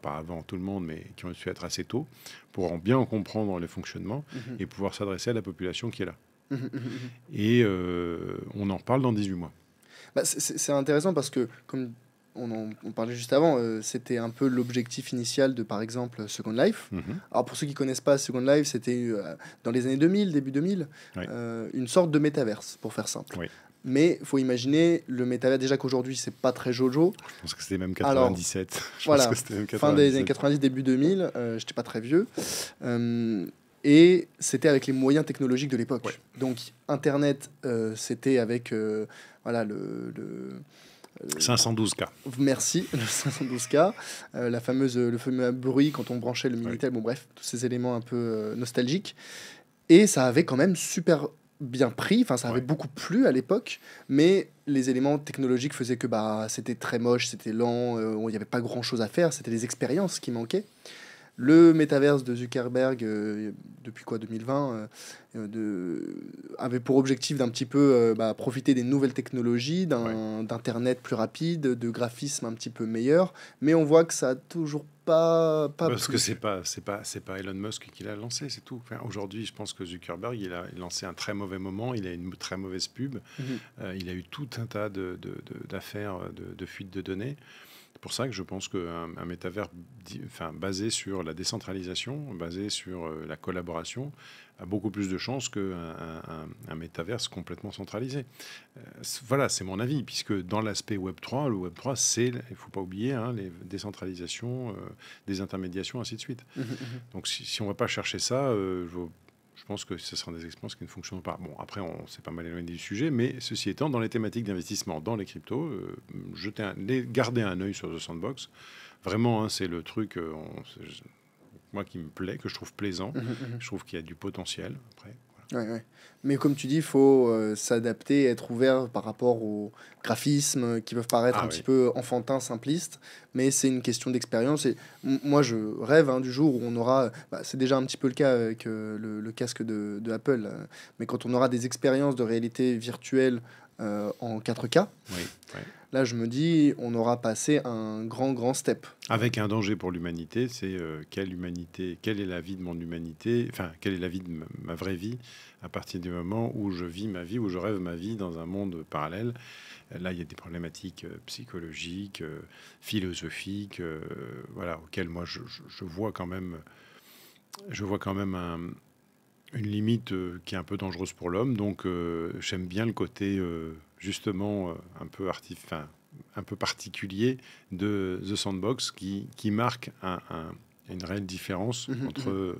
pas avant tout le monde, mais qui ont su être assez tôt pour bien en comprendre les fonctionnements et pouvoir s'adresser à la population qui est là. Et on en parle dans 18 mois. C'est intéressant parce que, comme on parlait juste avant, c'était un peu l'objectif initial de, par exemple, Second Life. Alors, pour ceux qui ne connaissent pas Second Life, c'était dans les années 2000, début 2000, une sorte de métaverse, pour faire simple. Oui. Mais il faut imaginer le métaverse, déjà qu'aujourd'hui, c'est pas très jojo. Je pense que c'était même 97. Voilà, fin des années 90, début 2000, j'étais pas très vieux. Et c'était avec les moyens technologiques de l'époque. Ouais. Donc, Internet, c'était avec le 512K. Merci, le 512K. Le fameux bruit quand on branchait le Minitel. Bon, bref, tous ces éléments un peu nostalgiques. Et ça avait quand même super bien pris. Enfin, ça avait beaucoup plu à l'époque. Mais les éléments technologiques faisaient que c'était très moche, c'était lent, il n'y avait pas grand-chose à faire. C'était les expériences qui manquaient. Le métaverse de Zuckerberg, depuis 2020, avait pour objectif d'un petit peu profiter des nouvelles technologies, d'Internet plus rapide, de graphisme un petit peu meilleur. Mais on voit que ça a toujours pas parce que c'est pas Elon Musk qui l'a lancé, c'est tout. Enfin, aujourd'hui, je pense que Zuckerberg, il a lancé un très mauvais moment, il a une très mauvaise pub, il a eu tout un tas d'affaires de fuite de données. C'est pour ça que je pense qu'un métavers basé sur la décentralisation, basé sur la collaboration, a beaucoup plus de chances qu'un métaverse complètement centralisé. Voilà, c'est mon avis, puisque dans l'aspect Web3, le Web3, il ne faut pas oublier les décentralisations, des intermédiations, ainsi de suite. Donc si on ne va pas chercher ça, je pense que ce seront des expériences qui ne fonctionnent pas. Bon, après, on s'est pas mal éloigné du sujet, mais ceci étant, dans les thématiques d'investissement, dans les cryptos, garder un œil sur The Sandbox, vraiment, c'est le truc, moi, qui me plaît, que je trouve plaisant. Je trouve qu'il y a du potentiel. Après, voilà. Ouais. Mais comme tu dis, il faut s'adapter, être ouvert par rapport aux graphismes qui peuvent paraître un petit peu enfantins, simplistes, mais c'est une question d'expérience. Et moi, je rêve du jour où on aura, c'est déjà un petit peu le cas avec le casque de Apple, mais quand on aura des expériences de réalité virtuelle en 4K, là, je me dis, on aura passé un grand step. Avec un danger pour l'humanité, c'est quelle est la vie de mon humanité, enfin, quelle est la vie de ma vraie vie, à partir du moment où je vis ma vie, où je rêve ma vie dans un monde parallèle. Là, il y a des problématiques psychologiques, philosophiques, auxquelles moi, je vois quand même une limite qui est un peu dangereuse pour l'homme. Donc, j'aime bien le côté, justement, un peu un peu particulier de The Sandbox qui marque une réelle différence entre...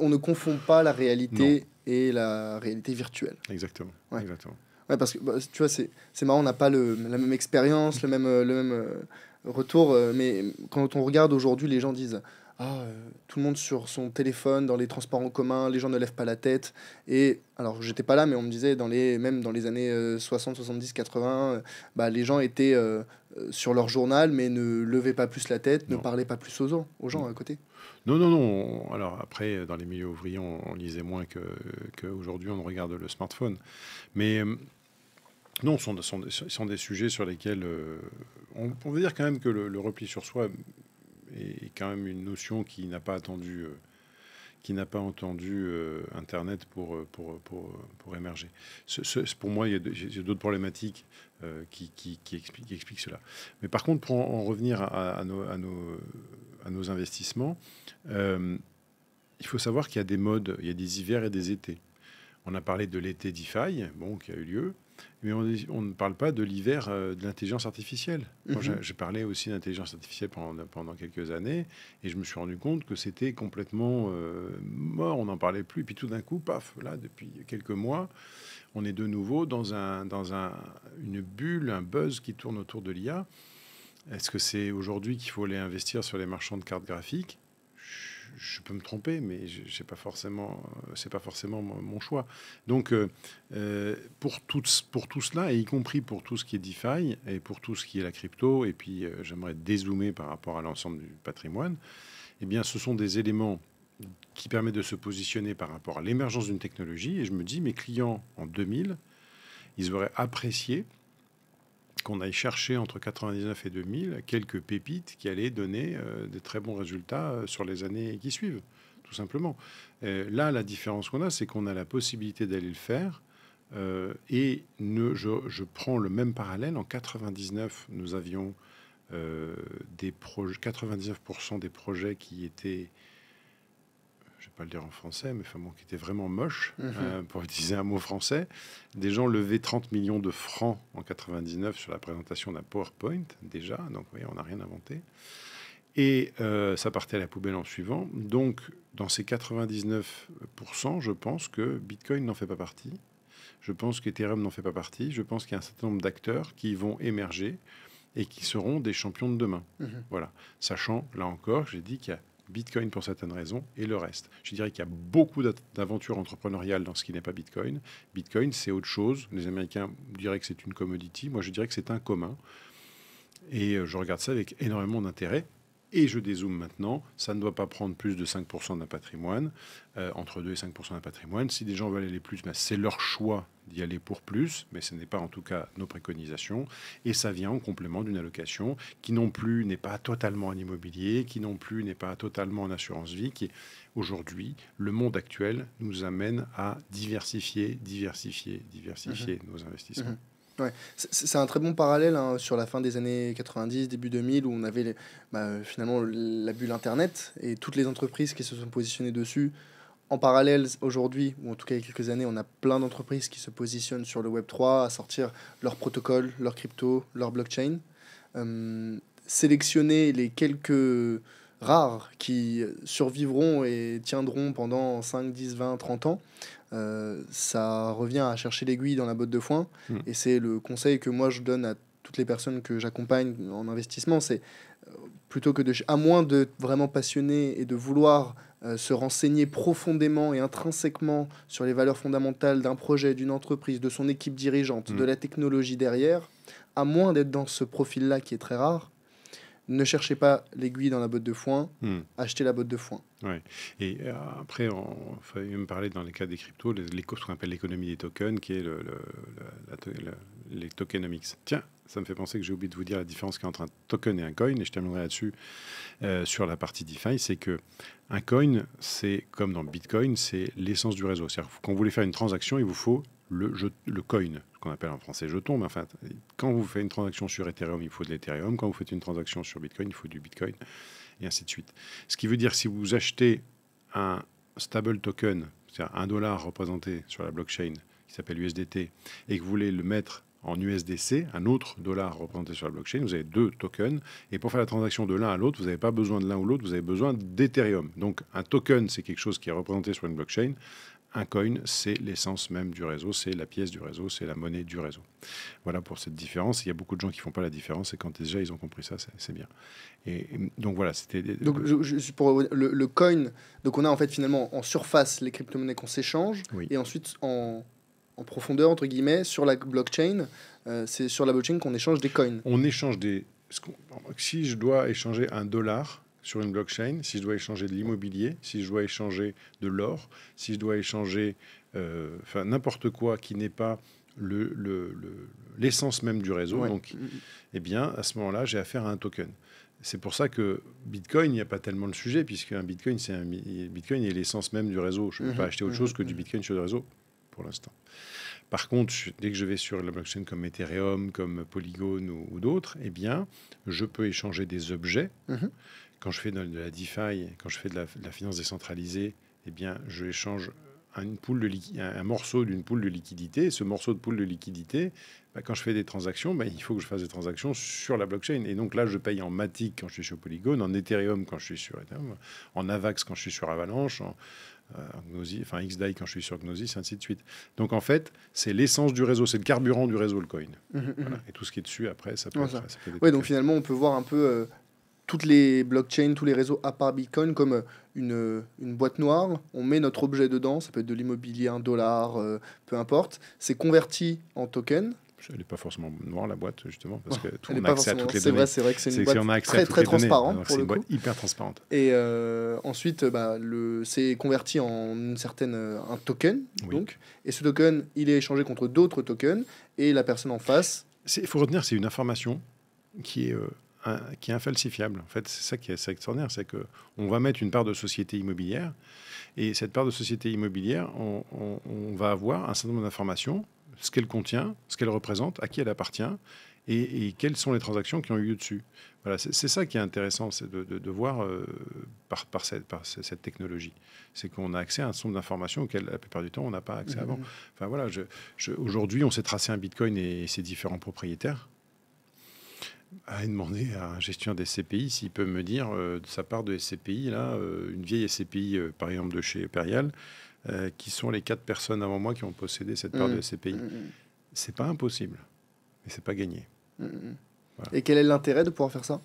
On ne confond pas la réalité et la réalité virtuelle. Exactement. Ouais. Exactement. Ouais, parce que tu vois, c'est marrant, on n'a pas la même expérience, le même retour, mais quand on regarde aujourd'hui, les gens disent tout le monde sur son téléphone, dans les transports en commun, les gens ne lèvent pas la tête. Et alors, j'étais pas là, mais on me disait, même dans les années 60, 70, 80, les gens étaient sur leur journal, mais ne levaient pas plus la tête, ne parlaient pas plus aux gens à côté. Non. Alors après, dans les milieux ouvriers, on lisait moins qu'aujourd'hui, on regarde le smartphone. Mais non, ce sont des sujets sur lesquels on veut dire quand même que le repli sur soi est quand même une notion qui n'a pas entendu Internet pour émerger. Pour moi, il y a d'autres problématiques qui expliquent cela. Mais par contre, pour en revenir à nos investissements, il faut savoir qu'il y a des modes, il y a des hivers et des étés. On a parlé de l'été DeFi, qui a eu lieu, mais on ne parle pas de l'hiver de l'intelligence artificielle. Moi, j'ai parlé aussi d'intelligence artificielle pendant quelques années, et je me suis rendu compte que c'était complètement mort, on n'en parlait plus. Et puis tout d'un coup, paf, là, depuis quelques mois, on est de nouveau dans une bulle, un buzz qui tourne autour de l'IA. Est-ce que c'est aujourd'hui qu'il faut aller investir sur les marchands de cartes graphiques ? Je peux me tromper, mais c'est pas forcément mon choix. Donc, pour tout cela, et y compris pour tout ce qui est DeFi et pour tout ce qui est la crypto, et puis j'aimerais dézoomer par rapport à l'ensemble du patrimoine, eh bien, ce sont des éléments qui permettent de se positionner par rapport à l'émergence d'une technologie. Et je me dis, mes clients en 2000, ils auraient apprécié qu'on aille chercher entre 99 et 2000 quelques pépites qui allaient donner de très bons résultats sur les années qui suivent, tout simplement. Là, la différence qu'on a, c'est qu'on a la possibilité d'aller le faire. Je prends le même parallèle. En 99, nous avions 99% des projets qui étaient... je ne vais pas le dire en français, mais qui était vraiment moche, pour utiliser un mot français. Des gens levaient 30 millions de francs en 99 sur la présentation d'un PowerPoint, déjà. Donc, vous voyez, on n'a rien inventé. Et ça partait à la poubelle en suivant. Donc, dans ces 99%, je pense que Bitcoin n'en fait pas partie. Je pense qu'Ethereum n'en fait pas partie. Je pense qu'il y a un certain nombre d'acteurs qui vont émerger et qui seront des champions de demain. Voilà. Sachant, là encore, j'ai dit qu'il y a Bitcoin pour certaines raisons et le reste. Je dirais qu'il y a beaucoup d'aventures entrepreneuriales dans ce qui n'est pas Bitcoin. Bitcoin, c'est autre chose. Les Américains diraient que c'est une commodity. Moi, je dirais que c'est un commun. Et je regarde ça avec énormément d'intérêt. Et je dézoome maintenant. Ça ne doit pas prendre plus de 5% d'un patrimoine, entre 2 et 5% d'un patrimoine. Si des gens veulent aller plus, c'est leur choix d'y aller pour plus, mais ce n'est pas en tout cas nos préconisations. Et ça vient en complément d'une allocation qui non plus n'est pas totalement en immobilier, qui non plus n'est pas totalement en assurance vie, qui aujourd'hui, le monde actuel nous amène à diversifier nos investissements. Ouais. C'est un très bon parallèle sur la fin des années 90, début 2000, où on avait finalement la bulle Internet et toutes les entreprises qui se sont positionnées dessus. En parallèle, aujourd'hui, ou en tout cas il y a quelques années, on a plein d'entreprises qui se positionnent sur le Web3 à sortir leur protocole, leur crypto, leur blockchain. Sélectionner les quelques rares qui survivront et tiendront pendant 5, 10, 20, 30 ans, ça revient à chercher l'aiguille dans la botte de foin. Et c'est le conseil que moi je donne à toutes les personnes que j'accompagne en investissement, c'est plutôt que à moins de vraiment passionner et de vouloir se renseigner profondément et intrinsèquement sur les valeurs fondamentales d'un projet, d'une entreprise, de son équipe dirigeante, de la technologie derrière, à moins d'être dans ce profil-là qui est très rare, ne cherchez pas l'aiguille dans la botte de foin, achetez la botte de foin. Ouais. Et après, on va me parler dans les cas des cryptos, ce qu'on appelle l'économie des tokens, qui est les tokenomics. Tiens, ça me fait penser que j'ai oublié de vous dire la différence qu'il y a entre un token et un coin, et je terminerai là-dessus sur la partie DeFi. C'est que un coin, c'est comme dans Bitcoin, c'est l'essence du réseau. C'est-à-dire que quand vous voulez faire une transaction, il vous faut le coin, ce qu'on appelle en français jeton. Mais enfin, quand vous faites une transaction sur Ethereum, il faut de l'Ethereum. Quand vous faites une transaction sur Bitcoin, il faut du Bitcoin, et ainsi de suite. Ce qui veut dire que si vous achetez un stable token, c'est-à-dire $1 représenté sur la blockchain, qui s'appelle USDT, et que vous voulez le mettre en USDC, un autre dollar représenté sur la blockchain. Vous avez 2 tokens. Et pour faire la transaction de l'un à l'autre, vous n'avez pas besoin de l'un ou l'autre, vous avez besoin d'Ethereum. Donc un token, c'est quelque chose qui est représenté sur une blockchain. Un coin, c'est l'essence même du réseau, c'est la pièce du réseau, c'est la monnaie du réseau. Voilà pour cette différence. Il y a beaucoup de gens qui ne font pas la différence et quand déjà ils ont compris ça, c'est bien. Et donc voilà, c'était... Donc pour le coin, donc on a en fait finalement en surface les crypto-monnaies qu'on s'échange, Oui. et ensuite en profondeur, entre guillemets, sur la blockchain, c'est sur la blockchain qu'on échange des coins. On échange des... Si je dois échanger $1 sur une blockchain, si je dois échanger de l'immobilier, si je dois échanger de l'or, si je dois échanger n'importe quoi qui n'est pas l'essence même du réseau, Ouais. donc, eh bien, à ce moment-là, j'ai affaire à un token. C'est pour ça que Bitcoin, il n'y a pas tellement le sujet, puisque un Bitcoin, Bitcoin est l'essence même du réseau. Je ne peux pas acheter autre chose que du Bitcoin sur le réseau, pour l'instant. Par contre, dès que je vais sur la blockchain comme Ethereum, comme Polygon ou d'autres, eh bien, je peux échanger des objets. Quand je fais de la DeFi, quand je fais de la finance décentralisée, eh bien, je échange un morceau d'une pool de liquidité. Et ce morceau de pool de liquidité, quand je fais des transactions, il faut que je fasse des transactions sur la blockchain. Et donc là, je paye en Matic quand je suis sur Polygon, en Ethereum quand je suis sur Ethereum, en AVAX quand je suis sur Avalanche, en XDAI quand je suis sur Gnosis, ainsi de suite. Donc en fait, c'est l'essence du réseau, c'est le carburant du réseau, le coin. Voilà. Et tout ce qui est dessus, après, ça peut être... Oui, donc finalement, on peut voir un peu... toutes les blockchains, tous les réseaux à part Bitcoin comme une boîte noire. On met notre objet dedans, ça peut être de l'immobilier, $1, peu importe. C'est converti en token. Elle n'est pas forcément noire, la boîte, justement, parce que On a accès à toutes les données. C'est vrai que c'est une boîte très transparente. C'est une boîte hyper transparente. Et ensuite, c'est converti en un token. Oui. Donc, et ce token, il est échangé contre d'autres tokens. Et la personne en face... Il faut retenir, c'est une information qui est infalsifiable. En fait, c'est ça qui est assez extraordinaire, c'est qu'on va mettre une part de société immobilière, et cette part de société immobilière, on va avoir un certain nombre d'informations, ce qu'elle contient, ce qu'elle représente, à qui elle appartient, et quelles sont les transactions qui ont eu lieu dessus. Voilà, c'est ça qui est intéressant, c'est de voir par cette technologie. C'est qu'on a accès à un certain nombre d'informations auxquelles, la plupart du temps, on n'a pas accès avant. Enfin, voilà, aujourd'hui, on s'est tracé un Bitcoin et ses différents propriétaires. À demander à un gestionnaire des SCPI s'il peut me dire de sa part de SCPI, là, une vieille SCPI, par exemple de chez Imperial, qui sont les 4 personnes avant moi qui ont possédé cette part de SCPI. C'est pas impossible, mais c'est pas gagné. Voilà. Et quel est l'intérêt de pouvoir faire ça ?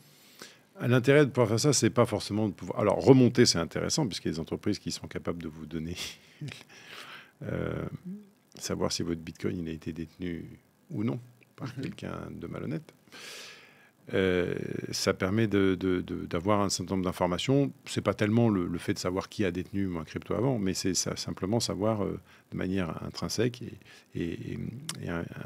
L'intérêt de pouvoir faire ça, c'est pas forcément de pouvoir... Alors, remonter, c'est intéressant, puisqu'il y a des entreprises qui sont capables de vous donner... savoir si votre Bitcoin il a été détenu ou non par quelqu'un de malhonnête. Ça permet d'avoir un certain nombre d'informations. C'est pas tellement le fait de savoir qui a détenu un crypto avant, mais c'est simplement savoir de manière intrinsèque et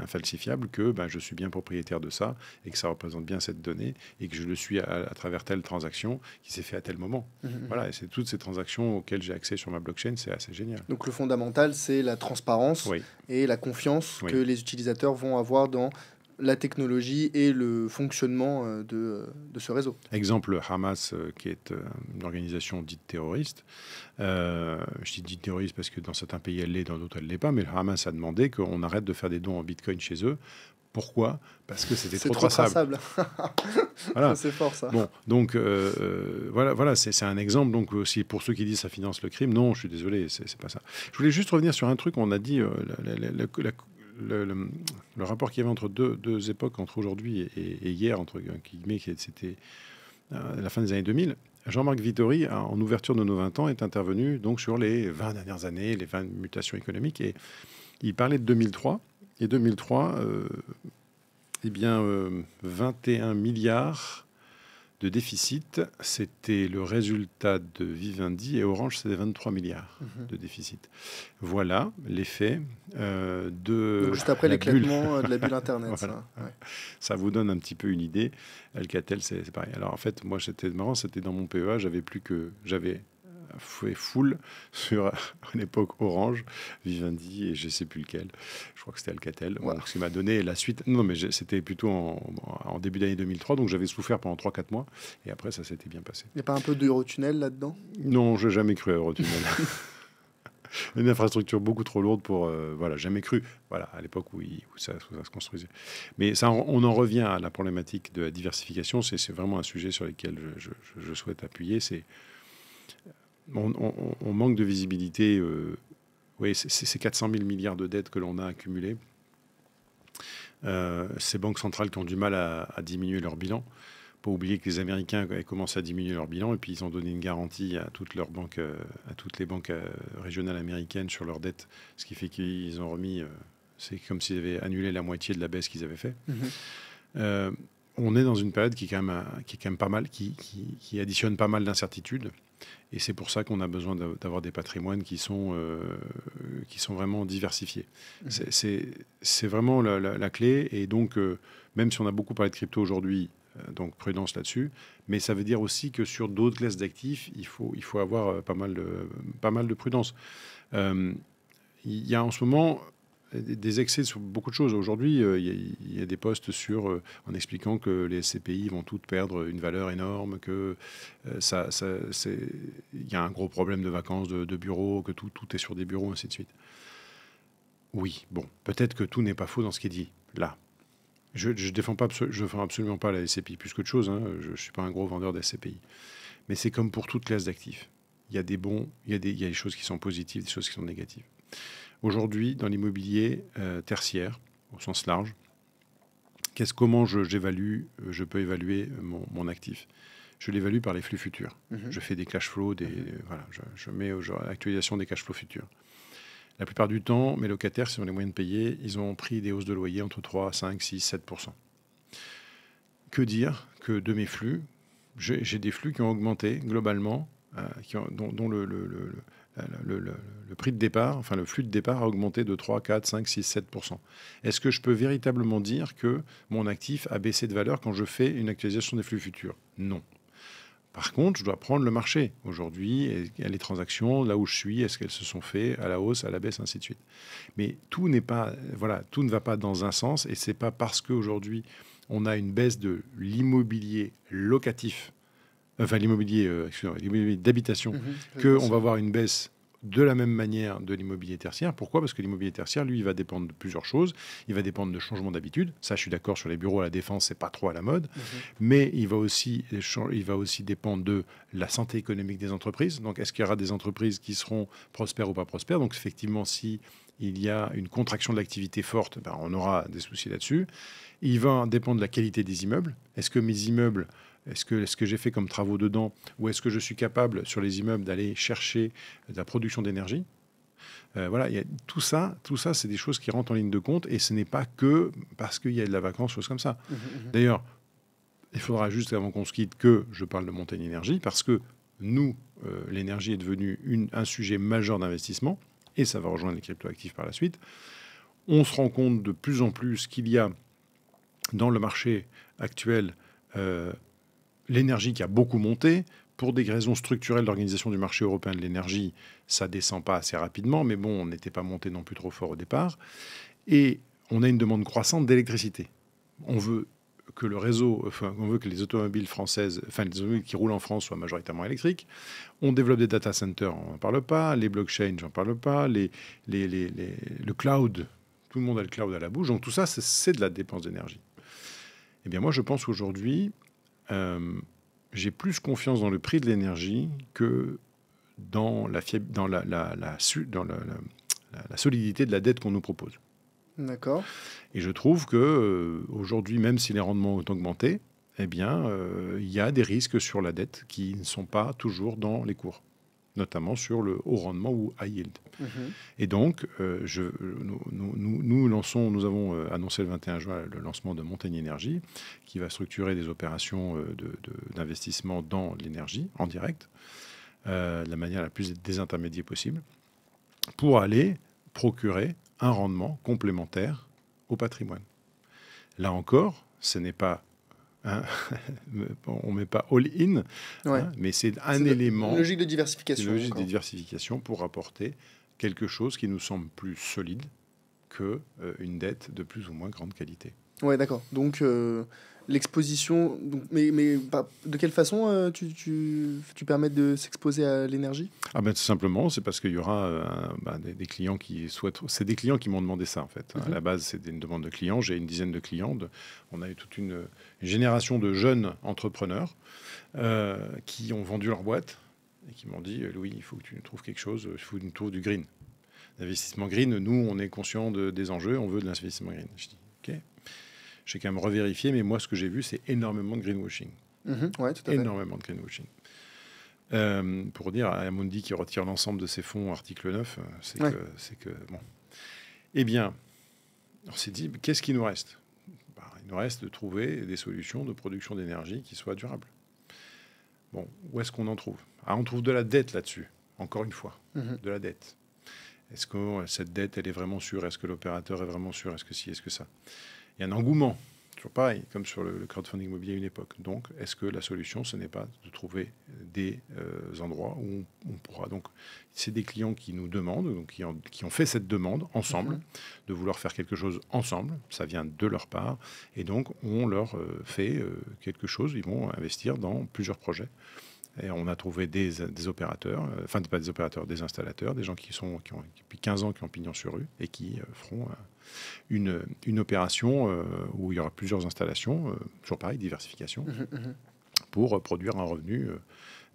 infalsifiable que je suis bien propriétaire de ça et que ça représente bien cette donnée et que je le suis à travers telle transaction qui s'est fait à tel moment. Voilà, et c'est toutes ces transactions auxquelles j'ai accès sur ma blockchain, c'est assez génial. Donc le fondamental, c'est la transparence et la confiance que les utilisateurs vont avoir dans la technologie et le fonctionnement de ce réseau. Exemple, Hamas, qui est une organisation dite terroriste. Je dis dite terroriste parce que dans certains pays, elle l'est, dans d'autres, elle ne l'est pas. Mais le Hamas a demandé qu'on arrête de faire des dons en Bitcoin chez eux. Pourquoi ? Parce que c'était trop traçable. Voilà. C'est fort, ça. Bon, donc, voilà c'est un exemple. Donc, aussi, pour ceux qui disent que ça finance le crime, non, je suis désolé, c'est pas ça. Je voulais juste revenir sur un truc. On a dit... le rapport qu'il y avait entre deux époques, entre aujourd'hui et hier, entre guillemets, c'était à la fin des années 2000. Jean-Marc Vittori, en ouverture de nos 20 ans, est intervenu donc sur les 20 dernières années, les 20 mutations économiques, et il parlait de 2003. Et 2003, 21 milliards de déficit, c'était le résultat de Vivendi, et Orange, c'était 23 milliards de déficit. Voilà l'effet de... Donc juste après l'éclatement de la bulle Internet. Voilà. Ça. Ça vous donne un petit peu une idée. Alcatel, c'est pareil. Alors en fait, moi, c'était marrant, c'était dans mon PEA, j'avais fait full sur, à l'époque, Orange, Vivendi et je ne sais plus lequel. Je crois que c'était Alcatel. Wow. Donc, ce qui m'a donné la suite. Non, mais c'était plutôt en début d'année 2003. Donc, j'avais souffert pendant 3-4 mois. Et après, ça s'était bien passé. Il n'y a pas un peu d'Eurotunnel là-dedans ? Non, je n'ai jamais cru à Eurotunnel. Une infrastructure beaucoup trop lourde pour... voilà, jamais cru. Voilà, à l'époque où ça se construisait. Mais ça, on en revient à la problématique de la diversification. C'est vraiment un sujet sur lequel je souhaite appuyer. On manque de visibilité. Oui, c'est 400 000 milliards de dettes que l'on a accumulées. Ces banques centrales qui ont du mal à diminuer leur bilan. Pas oublier que les Américains commencé à diminuer leur bilan et puis ils ont donné une garantie à toutes leurs banques, à toutes les banques régionales américaines sur leurs dettes, ce qui fait qu'ils ont remis. C'est comme s'ils avaient annulé la moitié de la baisse qu'ils avaient fait. On est dans une période qui est quand même pas mal, qui additionne pas mal d'incertitudes. Et c'est pour ça qu'on a besoin d'avoir des patrimoines qui sont vraiment diversifiés. C'est vraiment la clé. Et donc, même si on a beaucoup parlé de crypto aujourd'hui, donc prudence là-dessus, mais ça veut dire aussi que sur d'autres classes d'actifs, il faut avoir pas mal de prudence. Il y a en ce moment des excès sur beaucoup de choses. Aujourd'hui, il y a des posts en expliquant que les SCPI vont toutes perdre une valeur énorme, que il y a un gros problème de vacances de bureaux, que tout est sur des bureaux, ainsi de suite. Oui, bon, peut-être que tout n'est pas faux dans ce qui est dit là. Je ne défends absolument pas la SCPI, plus qu'autre chose. Hein. Je ne suis pas un gros vendeur de SCPI. Mais c'est comme pour toute classe d'actifs. Il y a des des choses qui sont positives, des choses qui sont négatives. Aujourd'hui, dans l'immobilier tertiaire, au sens large, comment je peux évaluer mon actif? Je l'évalue par les flux futurs. Je fais des cash flows, voilà, je mets l'actualisation des cash flows futurs. La plupart du temps, mes locataires, si on les moyens de payer, ils ont pris des hausses de loyer entre 3, 5, 6, 7%. Que dire que de mes flux, j'ai des flux qui ont augmenté globalement, dont le prix de départ, enfin le flux de départ a augmenté de 3, 4, 5, 6, 7%. Est-ce que je peux véritablement dire que mon actif a baissé de valeur quand je fais une actualisation des flux futurs? Non. Par contre, je dois prendre le marché. Aujourd'hui, et les transactions, là où je suis, est-ce qu'elles se sont faites à la hausse, à la baisse, ainsi de suite. Mais tout ne va pas dans un sens, et c'est pas parce qu'aujourd'hui, on a une baisse de l'immobilier locatif, enfin l'immobilier d'habitation, qu'on va avoir une baisse de la même manière de l'immobilier tertiaire. Pourquoi? Parce que l'immobilier tertiaire, lui, il va dépendre de plusieurs choses. Il va dépendre de changements d'habitude. Ça, je suis d'accord, sur les bureaux à la Défense, c'est pas trop à la mode. Mais il va aussi dépendre de la santé économique des entreprises. Donc, est-ce qu'il y aura des entreprises qui seront prospères ou pas prospères? Donc, effectivement, si il y a une contraction de l'activité forte, on aura des soucis là-dessus. Il va dépendre de la qualité des immeubles. Est-ce que mes immeubles... Est-ce que j'ai fait comme travaux dedans, ou est-ce que je suis capable sur les immeubles d'aller chercher de la production d'énergie? Voilà, tout ça, c'est des choses qui rentrent en ligne de compte, et ce n'est pas que parce qu'il y a de la vacance, choses comme ça. D'ailleurs, il faudra juste, avant qu'on se quitte, que je parle de Montaigne Énergie, parce que nous, l'énergie est devenue un sujet majeur d'investissement, et ça va rejoindre les cryptoactifs par la suite. On se rend compte de plus en plus qu'il y a dans le marché actuel l'énergie qui a beaucoup monté. Pour des raisons structurelles d'organisation du marché européen de l'énergie, ça ne descend pas assez rapidement, mais bon, on n'était pas monté non plus trop fort au départ. Et on a une demande croissante d'électricité. On veut que le réseau, on veut que les automobiles françaises, les automobiles qui roulent en France soient majoritairement électriques. On développe des data centers, on n'en parle pas. Les blockchains, j'en parle pas. Le cloud, tout le monde a le cloud à la bouche. Donc tout ça, c'est de la dépense d'énergie. Eh bien, moi, je pense qu'aujourd'hui, j'ai plus confiance dans le prix de l'énergie que dans la solidité de la dette qu'on nous propose. D'accord. Et je trouve que aujourd'hui, même si les rendements ont augmenté, eh bien, il y a des risques sur la dette qui ne sont pas toujours dans les cours, notamment sur le haut rendement ou high yield. Et donc, nous avons annoncé le 21 juin le lancement de Montaigne Énergie, qui va structurer des opérations d'investissement dans l'énergie en direct, de la manière la plus désintermédiée possible, pour aller procurer un rendement complémentaire au patrimoine. Là encore, ce n'est pas... on ne met pas all-in, mais c'est un élément... Une logique de diversification. Une logique de diversification pour apporter quelque chose qui nous semble plus solide qu'une dette de plus ou moins grande qualité. Ouais, d'accord. Donc, l'exposition... Mais de quelle façon tu permets de s'exposer à l'énergie? Ah ben, tout simplement, c'est parce qu'il y aura des clients qui souhaitent... C'est des clients qui m'ont demandé ça, en fait. À la base, c'est une demande de clients. J'ai une dizaine de clients. On a eu toute une génération de jeunes entrepreneurs qui ont vendu leur boîte et qui m'ont dit, Louis, il faut que tu nous trouves quelque chose, il faut que tu nous trouves du green. L'investissement green, nous, on est conscient des enjeux, on veut de l'investissement green. Je dis, OK. J'ai quand même revérifié, mais moi, ce que j'ai vu, c'est énormément de greenwashing. Ouais, tout à fait. Énormément de greenwashing. Pour dire à Amundi qui retire l'ensemble de ses fonds, article 9, c'est que... Bon. Eh bien, on s'est dit, qu'est-ce qu'il nous reste? Il nous reste de trouver des solutions de production d'énergie qui soient durables. Bon, où est-ce qu'on en trouve? On trouve de la dette là-dessus, encore une fois, de la dette. Est-ce que cette dette, elle est vraiment sûre? Est-ce que l'opérateur est vraiment sûr? Est-ce que si? Est-ce que ça? Il y a un engouement, toujours pareil, comme sur le crowdfunding immobilier à une époque. Donc, est-ce que la solution, ce n'est pas de trouver des endroits où on pourra... Donc, c'est des clients qui nous demandent, donc qui ont fait cette demande ensemble, de vouloir faire quelque chose ensemble. Ça vient de leur part. Et donc, on leur fait quelque chose. Ils vont investir dans plusieurs projets. Et on a trouvé des opérateurs, enfin pas des opérateurs, des installateurs, des gens qui ont depuis 15 ans qui ont pignon sur rue et qui feront une opération où il y aura plusieurs installations, toujours pareil, diversification, pour produire un revenu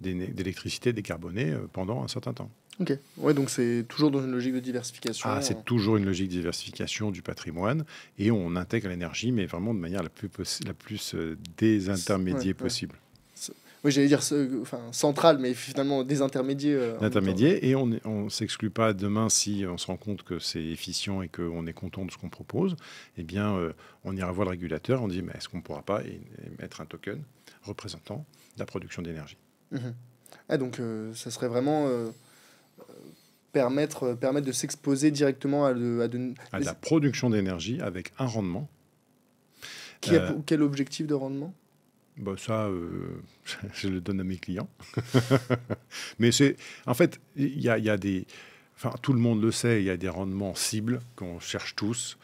d'électricité décarbonée pendant un certain temps. Ok. Ouais, donc c'est toujours dans une logique de diversification. C'est toujours une logique de diversification du patrimoine et on intègre l'énergie, mais vraiment de manière la plus désintermédiée possible. Oui, j'allais dire central, mais finalement des intermédiaires. Et on ne s'exclut pas demain si on se rend compte que c'est efficient et qu'on est content de ce qu'on propose. Eh bien, on ira voir le régulateur, on dit mais est-ce qu'on ne pourra pas mettre un token représentant la production d'énergie. Donc, ça serait vraiment permettre de s'exposer directement à la production d'énergie avec un rendement. Quel objectif de rendement? Ça, je le donne à mes clients. Mais en fait, il y a des... Enfin, tout le monde le sait, il y a des rendements cibles qu'on cherche tous,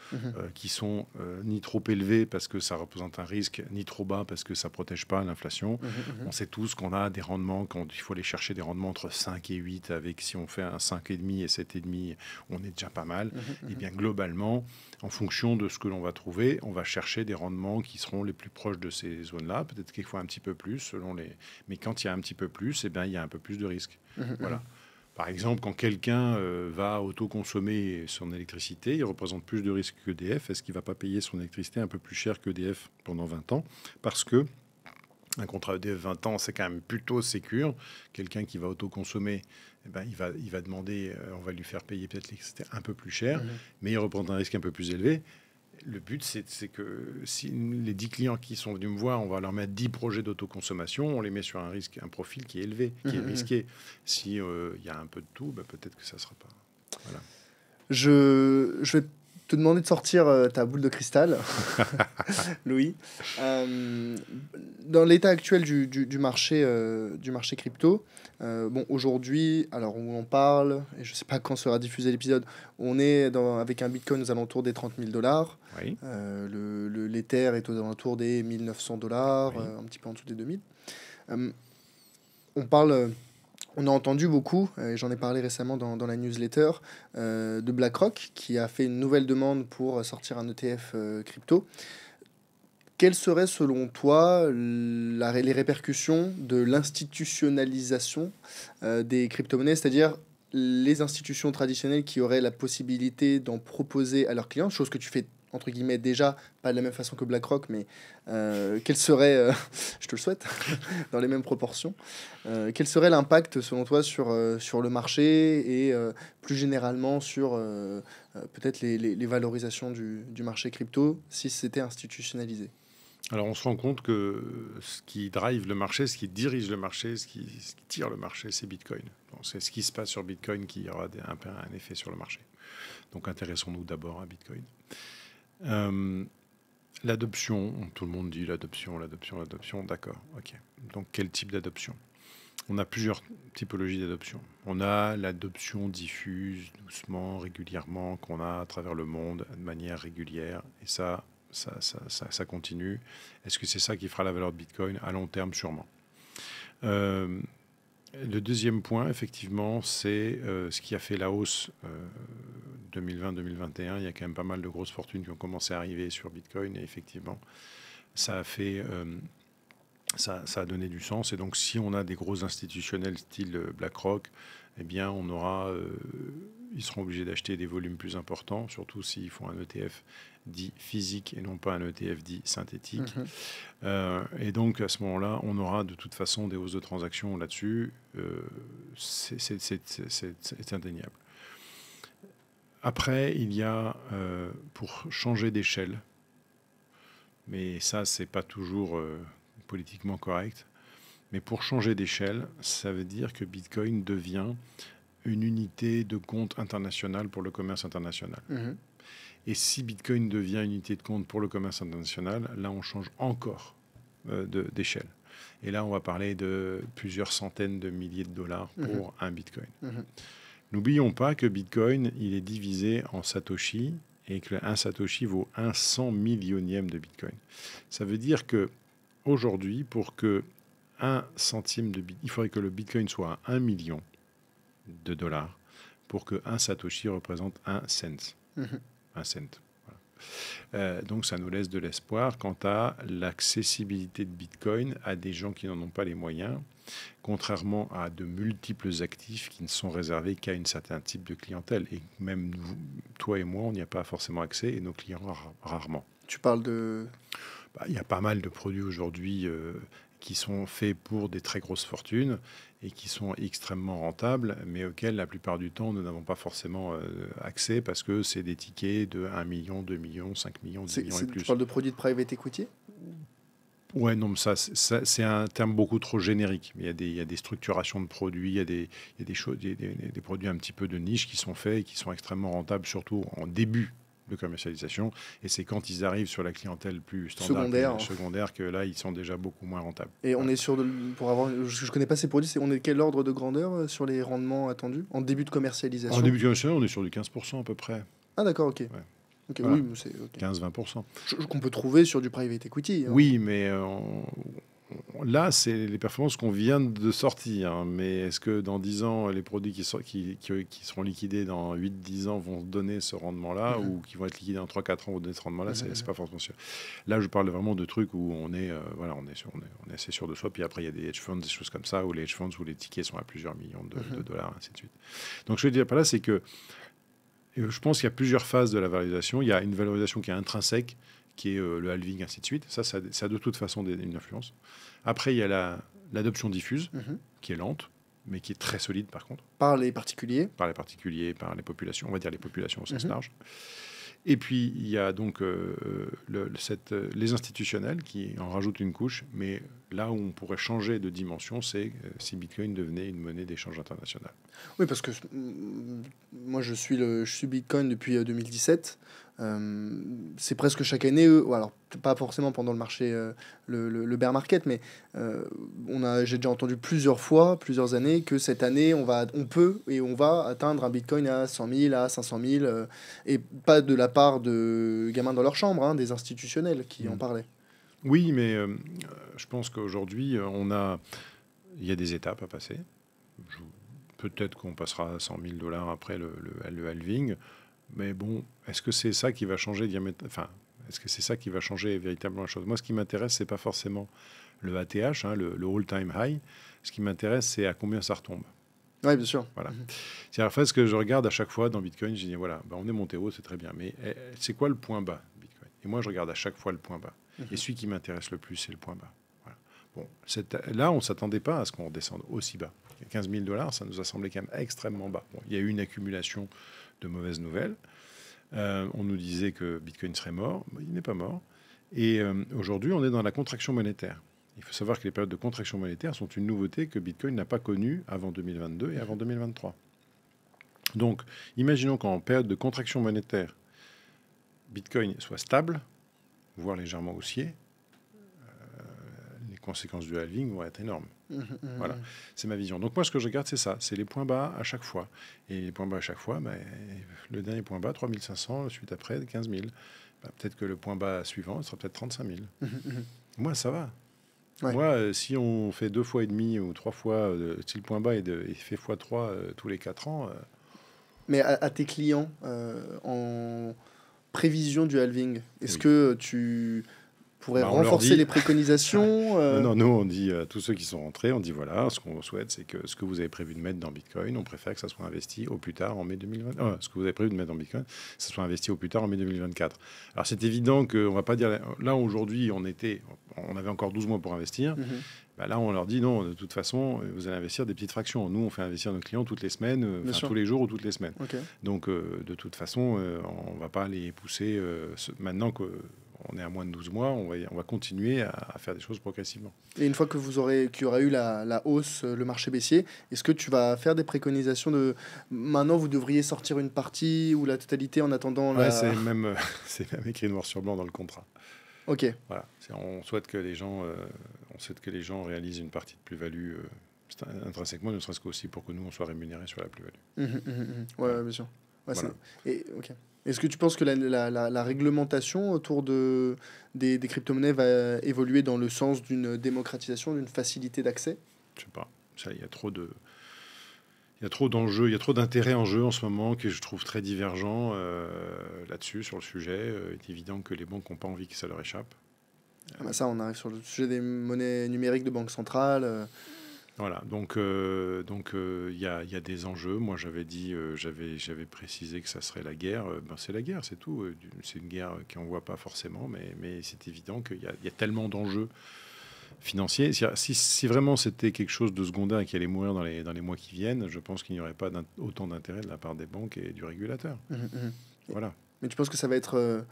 qui sont ni trop élevés parce que ça représente un risque, ni trop bas parce que ça ne protège pas l'inflation. On sait tous qu'on a des rendements, quand il faut aller chercher des rendements entre 5 et 8, avec si on fait un 5,5 et 7,5, on est déjà pas mal. Et bien globalement, en fonction de ce que l'on va trouver, on va chercher des rendements qui seront les plus proches de ces zones-là, peut-être quelquefois un petit peu plus, selon les... Mais quand il y a un petit peu plus, eh bien, il y a un peu plus de risques. Voilà. Par exemple, quand quelqu'un va autoconsommer son électricité, il représente plus de risques qu'EDF. Est-ce qu'il ne va pas payer son électricité un peu plus cher qu'EDF pendant 20 ans? Parce que un contrat EDF 20 ans, c'est quand même plutôt sécure. Quelqu'un qui va autoconsommer, il va demander, on va lui faire payer peut-être l'électricité un peu plus cher, mais il représente un risque un peu plus élevé. Le but, c'est que si les 10 clients qui sont venus me voir, on va leur mettre 10 projets d'autoconsommation, on les met sur un profil qui est élevé, qui est risqué. Si y a un peu de tout, peut-être que ça ne sera pas... Voilà. Je vais te demander de sortir ta boule de cristal, Louis. Dans l'état actuel du marché crypto, aujourd'hui, alors où on parle, et je ne sais pas quand sera diffusé l'épisode, on est avec un Bitcoin aux alentours des $30,000. Oui. L'Ether est aux alentours des $1,900, oui. Un petit peu en dessous des 2 000. On a entendu beaucoup, et j'en ai parlé récemment dans la newsletter, de BlackRock, qui a fait une nouvelle demande pour sortir un ETF crypto. Quelles seraient, selon toi, les répercussions de l'institutionnalisation des crypto-monnaies, c'est-à-dire les institutions traditionnelles qui auraient la possibilité d'en proposer à leurs clients, chose que tu fais entre guillemets déjà, pas de la même façon que BlackRock, mais quel serait, je te le souhaite, dans les mêmes proportions, quel serait l'impact selon toi sur le marché et plus généralement sur peut-être les valorisations du marché crypto si c'était institutionnalisé? Alors on se rend compte que ce qui drive le marché, ce qui dirige le marché, ce qui tire le marché, c'est Bitcoin. Donc, c'est ce qui se passe sur Bitcoin qui aura un effet sur le marché. Donc intéressons-nous d'abord à Bitcoin. L'adoption, tout le monde dit l'adoption, d'accord, ok. Donc quel type d'adoption? On a plusieurs typologies d'adoption. On a l'adoption diffuse, doucement, régulièrement, qu'on a à travers le monde de manière régulière. Et ça, ça continue. Est-ce que c'est ça qui fera la valeur de Bitcoin? À long terme, sûrement. Le deuxième point, effectivement, c'est ce qui a fait la hausse 2020-2021. Il y a quand même pas mal de grosses fortunes qui ont commencé à arriver sur Bitcoin. Et effectivement, ça a donné du sens. Et donc, si on a des gros institutionnels style BlackRock, eh bien, ils seront obligés d'acheter des volumes plus importants, surtout s'ils font un ETF dit physique et non pas un ETF dit synthétique. Et donc, à ce moment-là, on aura de toute façon des hausses de transactions là-dessus. C'est indéniable. Après, il y a, pour changer d'échelle, mais ça, c'est pas toujours politiquement correct, mais pour changer d'échelle, ça veut dire que Bitcoin devient une unité de compte internationale pour le commerce international. Et si Bitcoin devient une unité de compte pour le commerce international, là, on change encore d'échelle. Et là, on va parler de plusieurs centaines de milliers de dollars pour un Bitcoin. N'oublions pas que Bitcoin, il est divisé en Satoshi et que un Satoshi vaut un 100 millionième de Bitcoin. Ça veut dire que aujourd'hui, pour que 1 centime de Bitcoin, il faudrait que le Bitcoin soit à 1 million de dollars pour que 1 Satoshi représente 1 cent. 1 cent. Voilà. Donc ça nous laisse de l'espoir quant à l'accessibilité de Bitcoin à des gens qui n'en ont pas les moyens, contrairement à de multiples actifs qui ne sont réservés qu'à un certain type de clientèle. Et même nous, toi et moi, on n'y a pas forcément accès et nos clients rarement. Tu parles de... Il y a pas mal de produits aujourd'hui qui sont faits pour des très grosses fortunes et qui sont extrêmement rentables, mais auxquels la plupart du temps nous n'avons pas forcément accès parce que c'est des tickets de 1 million, 2 millions, 5 millions, 10 millions et plus. Tu parles de produits de private equity? Ouais, non, mais ça c'est un terme beaucoup trop générique. Il y a des structurations de produits, il y a des produits un petit peu de niche qui sont faits et qui sont extrêmement rentables, surtout en début de commercialisation. Et c'est quand ils arrivent sur la clientèle plus standard, secondaire, que là, ils sont déjà beaucoup moins rentables. Et on est sur, pour avoir, je ne connais pas ces produits, on est de quel ordre de grandeur sur les rendements attendus en début de commercialisation? En début de commercialisation, on est sur du 15% à peu près. Ah d'accord, ok. Ouais. Okay, voilà. Oui, c'est 15-20%. Qu'on peut trouver sur du private equity. Hein. Oui, mais là, c'est les performances qu'on vient de sortir. Hein. Mais est-ce que dans 10 ans, les produits qui seront liquidés dans 8-10 ans vont donner ce rendement-là ou qui vont être liquidés dans 3-4 ans vont donner ce rendement-là? C'est pas forcément sûr. Là, je parle vraiment de trucs où on est assez sûr de soi. Puis après, il y a des hedge funds, des choses comme ça, où les hedge funds, où les tickets sont à plusieurs millions de dollars, ainsi de suite. Donc, ce que je veux dire par là, c'est que je pense qu'il y a plusieurs phases de la valorisation. Il y a une valorisation qui est intrinsèque, qui est le halving, ainsi de suite. Ça a de toute façon une influence. Après, il y a l'adoption diffuse, qui est lente, mais qui est très solide par contre. Par les particuliers. Par les particuliers, par les populations, on va dire les populations au sens large. Et puis, il y a donc les institutionnels qui en rajoutent une couche, mais là où on pourrait changer de dimension, c'est si Bitcoin devenait une monnaie d'échange international. Oui, parce que moi, je suis Bitcoin depuis 2017. C'est presque chaque année, alors pas forcément pendant le marché, le bear market, mais j'ai déjà entendu plusieurs années, que cette année, on va atteindre un Bitcoin à 100 000, à 500 000, et pas de la part de gamins dans leur chambre, hein, des institutionnels qui en parlaient. Oui, mais je pense qu'aujourd'hui, il y a des étapes à passer. Peut-être qu'on passera à 100 000 dollars après le halving. Mais bon, est-ce que c'est ça qui va changer est-ce que c'est ça qui va changer véritablement la chose? Moi, ce qui m'intéresse, c'est pas forcément le ATH, hein, le all-time high. Ce qui m'intéresse, c'est à combien ça retombe. Oui, bien sûr. Voilà. C'est en fait ce que je regarde à chaque fois dans Bitcoin. Je dis voilà, on est monté haut, c'est très bien, mais c'est quoi le point bas Bitcoin? Et moi, je regarde à chaque fois le point bas. Et celui qui m'intéresse le plus, c'est le point bas. Voilà. Bon, là, on ne s'attendait pas à ce qu'on redescende aussi bas. 15 000 dollars, ça nous a semblé quand même extrêmement bas. Bon, il y a eu une accumulation de mauvaises nouvelles. On nous disait que Bitcoin serait mort. Il n'est pas mort. Et aujourd'hui, on est dans la contraction monétaire. Il faut savoir que les périodes de contraction monétaire sont une nouveauté que Bitcoin n'a pas connue avant 2022 et avant 2023. Donc, imaginons qu'en période de contraction monétaire, Bitcoin soit stable, voire légèrement haussier. conséquences du halving vont être énormes. Voilà, c'est ma vision. Donc moi, ce que je regarde, c'est ça, c'est les points bas à chaque fois. Et les points bas à chaque fois, le dernier point bas, 3500, le suite après, 15 000. Peut-être que le point bas suivant sera peut-être 35 000. Moi, ça va. Ouais. Moi, si on fait 2 fois et demi ou 3 fois, si le point bas est fait x3 tous les 4 ans... Mais à tes clients, en prévision du halving, est-ce que tu pourrais renforcer les préconisations Non, nous, on dit à tous ceux qui sont rentrés, on dit voilà, ce qu'on souhaite, c'est que ce que vous avez prévu de mettre dans Bitcoin, on préfère que ça soit investi au plus tard en mai 2020. Ce que vous avez prévu de mettre dans Bitcoin, ça soit investi au plus tard en mai 2024. Alors, c'est évident qu'on ne va pas dire... Là, aujourd'hui, on avait encore 12 mois pour investir. Là, on leur dit non, de toute façon, vous allez investir des petites fractions. Nous, on fait investir nos clients toutes les semaines, tous les jours ou toutes les semaines. Donc, de toute façon, on ne va pas les pousser. Maintenant qu'on est à moins de 12 mois, on va continuer à faire des choses progressivement. Et une fois que qu'il y aura eu la hausse, le marché baissier, est-ce que tu vas faire des préconisations de... Maintenant, vous devriez sortir une partie ou la totalité en attendant c'est même écrit noir sur blanc dans le contrat. Ok. Voilà. On souhaite que les gens réalisent une partie de plus-value intrinsèquement, ne serait-ce qu'aussi pour que nous, on soit rémunérés sur la plus-value. Ouais, bien sûr. Ouais, voilà. Est-ce que tu penses que la réglementation autour des crypto-monnaies va évoluer dans le sens d'une démocratisation, d'une facilité d'accès ? Je sais pas. Il y a trop d'enjeux, il y a trop d'intérêts en jeu en ce moment que je trouve très divergents là-dessus, sur le sujet. Il est évident que les banques n'ont pas envie que ça leur échappe. Ça, on arrive sur le sujet des monnaies numériques de banque centrale. Voilà, donc il y a des enjeux. Moi, j'avais précisé que ça serait la guerre. C'est la guerre, c'est tout. C'est une guerre qu'on ne voit pas forcément, mais c'est évident qu'il y a tellement d'enjeux financiers. Si vraiment c'était quelque chose de secondaire et qui allait mourir dans les mois qui viennent, je pense qu'il n'y aurait pas autant d'intérêt de la part des banques et du régulateur. Voilà. Mais tu penses que ça va être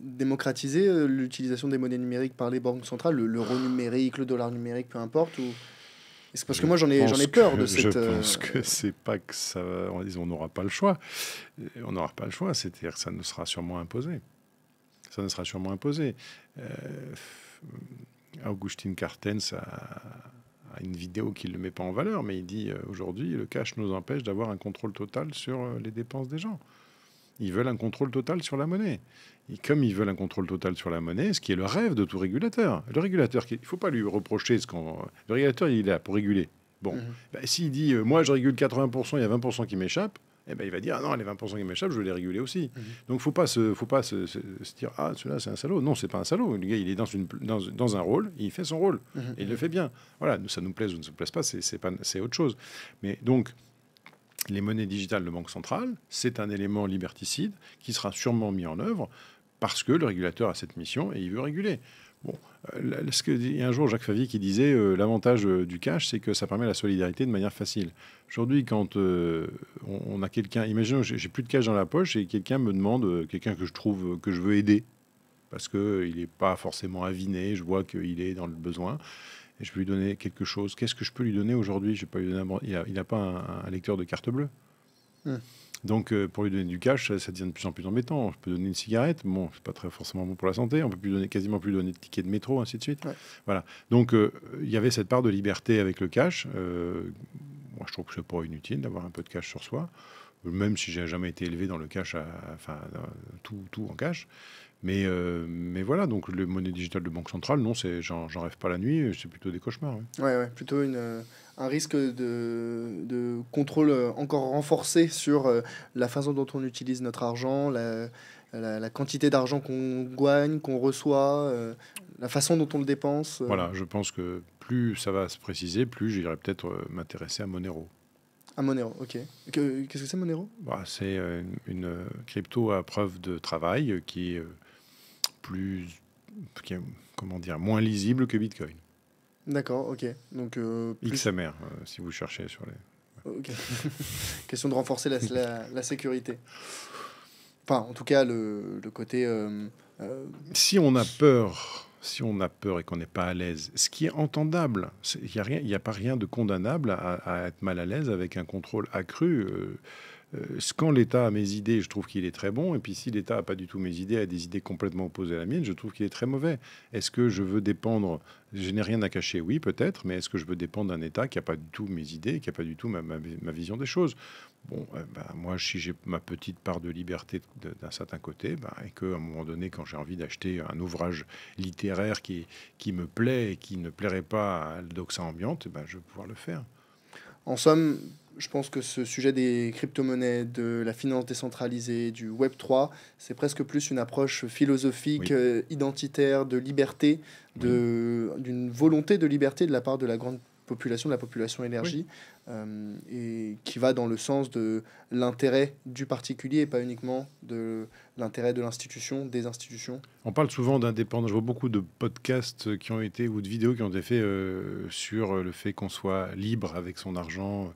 démocratiser l'utilisation des monnaies numériques par les banques centrales, l'euro numérique, le dollar numérique, peu importe ou... C'est parce que moi j'en ai peur de cette... Je pense que c'est pas que ça... On n'aura pas le choix. On n'aura pas le choix, c'est-à-dire que ça nous sera sûrement imposé. Ça nous sera sûrement imposé. Augustin Carstens a une vidéo qui ne le met pas en valeur, mais il dit aujourd'hui, le cash nous empêche d'avoir un contrôle total sur les dépenses des gens. Ils veulent un contrôle total sur la monnaie. Et comme ils veulent un contrôle total sur la monnaie, ce qui est le rêve de tout régulateur. Le régulateur, il ne faut pas lui reprocher le régulateur, il est là pour réguler. Bon, s'il dit, moi je régule 80%, il y a 20% qui m'échappent, il va dire, ah non, les 20% qui m'échappent, je veux les réguler aussi. Donc il ne faut pas se dire, ah, celui-là, c'est un salaud. Non, ce n'est pas un salaud. Le gars, il est dans un rôle, il fait son rôle. Et il le fait bien. Voilà, ça nous plaise ou ne nous plaise pas, c'est autre chose. Mais donc... Les monnaies digitales de banque centrale, c'est un élément liberticide qui sera sûrement mis en œuvre parce que le régulateur a cette mission et il veut réguler. Bon, il y a un jour Jacques Favy qui disait l'avantage du cash, c'est que ça permet la solidarité de manière facile. Aujourd'hui, quand on a quelqu'un, imaginons j'ai plus de cash dans la poche et quelqu'un me demande, quelqu'un que je trouve que je veux aider parce qu'il n'est pas forcément aviné, je vois qu'il est dans le besoin. Et je peux lui donner quelque chose. Qu'est-ce que je peux lui donner aujourd'hui ? Je vais pas lui donner il n'a pas un lecteur de carte bleue. Donc, pour lui donner du cash, ça devient de plus en plus embêtant. Je peux donner une cigarette. Bon, c'est pas très forcément bon pour la santé. On peut quasiment plus donner de tickets de métro, ainsi de suite. Ouais. Voilà. Donc, il y avait cette part de liberté avec le cash. Moi, je trouve que c'est pas inutile d'avoir un peu de cash sur soi. Même si j'ai jamais été élevé dans le cash, tout en cash. Mais voilà, donc le monnaie digitale de banque centrale, non, j'en rêve pas la nuit, c'est plutôt des cauchemars. Ouais, plutôt un risque de contrôle encore renforcé sur la façon dont on utilise notre argent, la quantité d'argent qu'on gagne, qu'on reçoit, la façon dont on le dépense. Voilà, je pense que plus ça va se préciser, plus j'irai peut-être m'intéresser à Monero. À Monero, ok. Qu'est-ce que c'est Monero ? C'est une crypto à preuve de travail qui est moins lisible que Bitcoin. D'accord, ok. Donc, XMR, si vous cherchez sur les... Ok. Question de renforcer la sécurité. Enfin, en tout cas, le côté... Si on a peur et qu'on n'est pas à l'aise, ce qui est entendable, il n'y a pas rien de condamnable à être mal à l'aise avec un contrôle accru. quand l'État a mes idées, je trouve qu'il est très bon. Et puis si l'État n'a pas du tout mes idées, a des idées complètement opposées à la mienne, je trouve qu'il est très mauvais. Est-ce que je veux dépendre, je n'ai rien à cacher, oui peut-être, mais est-ce que je veux dépendre d'un État qui n'a pas du tout mes idées, qui n'a pas du tout ma vision des choses? Bon, moi, si j'ai ma petite part de liberté d'un certain côté, et qu'à un moment donné, quand j'ai envie d'acheter un ouvrage littéraire qui me plaît et qui ne plairait pas à Doxa ambiante, je vais pouvoir le faire. En somme, je pense que ce sujet des crypto-monnaies, de la finance décentralisée, du Web3, c'est presque plus une approche philosophique, Oui. Identitaire, de liberté, d'une volonté de liberté de la part de la grande population, de la population énergie, et qui va dans le sens de l'intérêt du particulier et pas uniquement de l'intérêt de l'institution, des institutions. On parle souvent d'indépendance. Je vois beaucoup de podcasts qui ont été, ou de vidéos qui ont été faits sur le fait qu'on soit libre avec son argent,